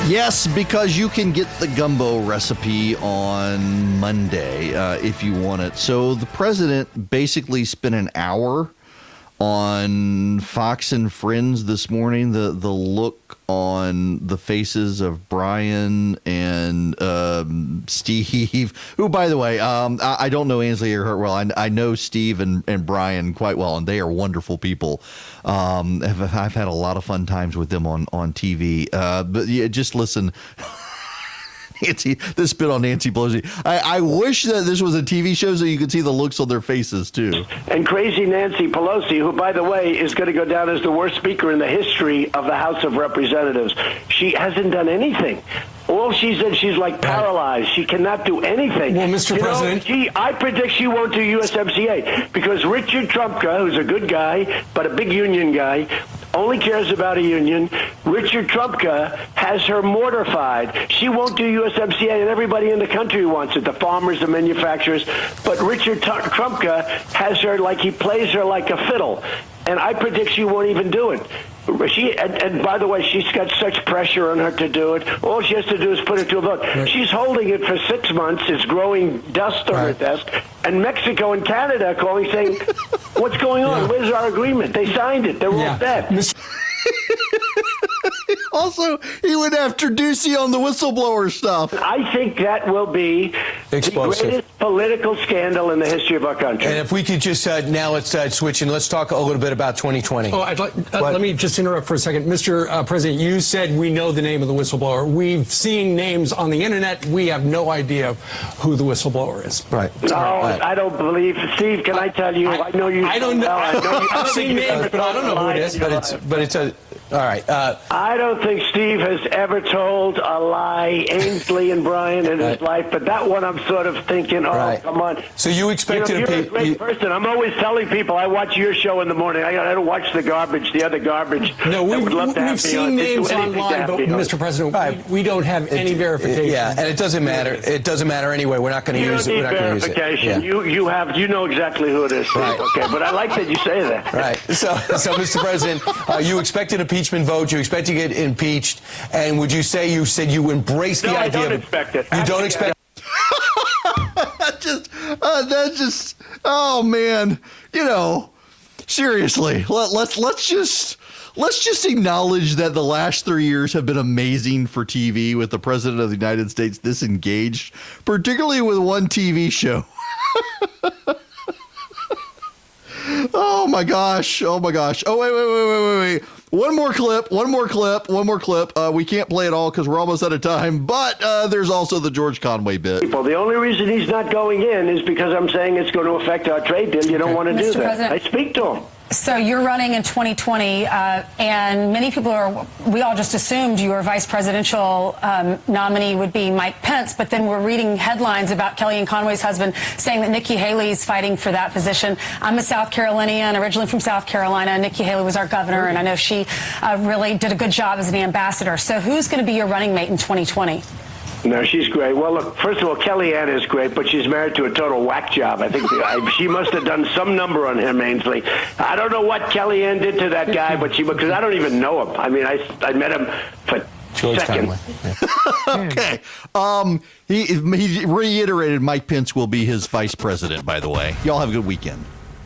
Yes, because you can get the gumbo recipe on Monday if you want it. So the president basically spent an hour on Fox and Friends this morning. The look on the faces of Brian and Steve, who, by the way, I don't know Ainsley or Hurt well. I know Steve and Brian quite well, and they are wonderful people. I've had a lot of fun times with them on TV. But yeah, just listen. Nancy, this bit on Nancy Pelosi. I wish that this was a TV show so you could see the looks on their faces, too. And crazy Nancy Pelosi, who, by the way, is going to go down as the worst speaker in the history of the House of Representatives. She hasn't done anything. All she said, she's like paralyzed. She cannot do anything. Well, Mr. President. I predict she won't do USMCA because Richard Trumka, who's a good guy, but a big union guy, only cares about a union. Richard Trumka has her mortified. She won't do USMCA, and everybody in the country wants it, the farmers, the manufacturers. But Richard Trumka has her like he plays her like a fiddle. And I predict she won't even do it. And by the way, she's got such pressure on her to do it. All she has to do is put it to a vote. Right. She's holding it for 6 months. It's growing dust on her desk. And Mexico and Canada are calling saying, what's going on? Yeah. Where's our agreement? They signed it. They're all set. Also, he went after Ducey on the whistleblower stuff. I think that will be explosive. The greatest political scandal in the history of our country. And if we could just now let's switch and let's talk a little bit about 2020. Oh, I'd like let me just interrupt for a second, Mr. President. You said we know the name of the whistleblower. We've seen names on the internet. We have no idea who the whistleblower is. Right. No, I don't believe. Steve, can I tell you? I know you. I don't know. I've seen names, but I don't know who it is. But it's a. All right. I don't think Steve has ever told a lie, Ainsley and Brian, in his life. But that one, I'm sort of thinking, come on. So you expected you're a great person. I'm always telling people I watch your show in the morning. I don't watch the other garbage. No, we've seen names online, but Mr. President, we don't have any verification. Yeah, and it doesn't matter. It doesn't matter anyway. We're not going to use it. We're not going to use it. Verification. Yeah. You know exactly who it is. Right. Okay, but I like that you say that. Right. So Mr. President, you expected impeachment vote. You expect to get impeached, and would you say you said you embrace the idea? I don't expect it. You don't expect. That just. Oh man, seriously, let's just acknowledge that the last 3 years have been amazing for TV with the President of the United States this engaged, particularly with one TV show. Oh my gosh. Oh wait. One more clip. We can't play it all because we're almost out of time, but there's also the George Conway bit. The only reason he's not going in is because I'm saying it's going to affect our trade deal. You don't want to do that. President, I speak to him. So you're running in 2020, and many people we all just assumed your vice presidential nominee would be Mike Pence, but then we're reading headlines about Kellyanne Conway's husband saying that Nikki Haley's fighting for that position. I'm a South Carolinian, originally from South Carolina. Nikki Haley was our governor, and I know she really did a good job as an ambassador. So who's going to be your running mate in 2020? No, she's great. Well, look, first of all, Kellyanne is great, but she's married to a total whack job. I think she must have done some number on him, Ainsley. I don't know what Kellyanne did to that guy, because I don't even know him. I mean, I met him for George second. Okay. He reiterated Mike Pence will be his vice president, by the way. Y'all have a good weekend.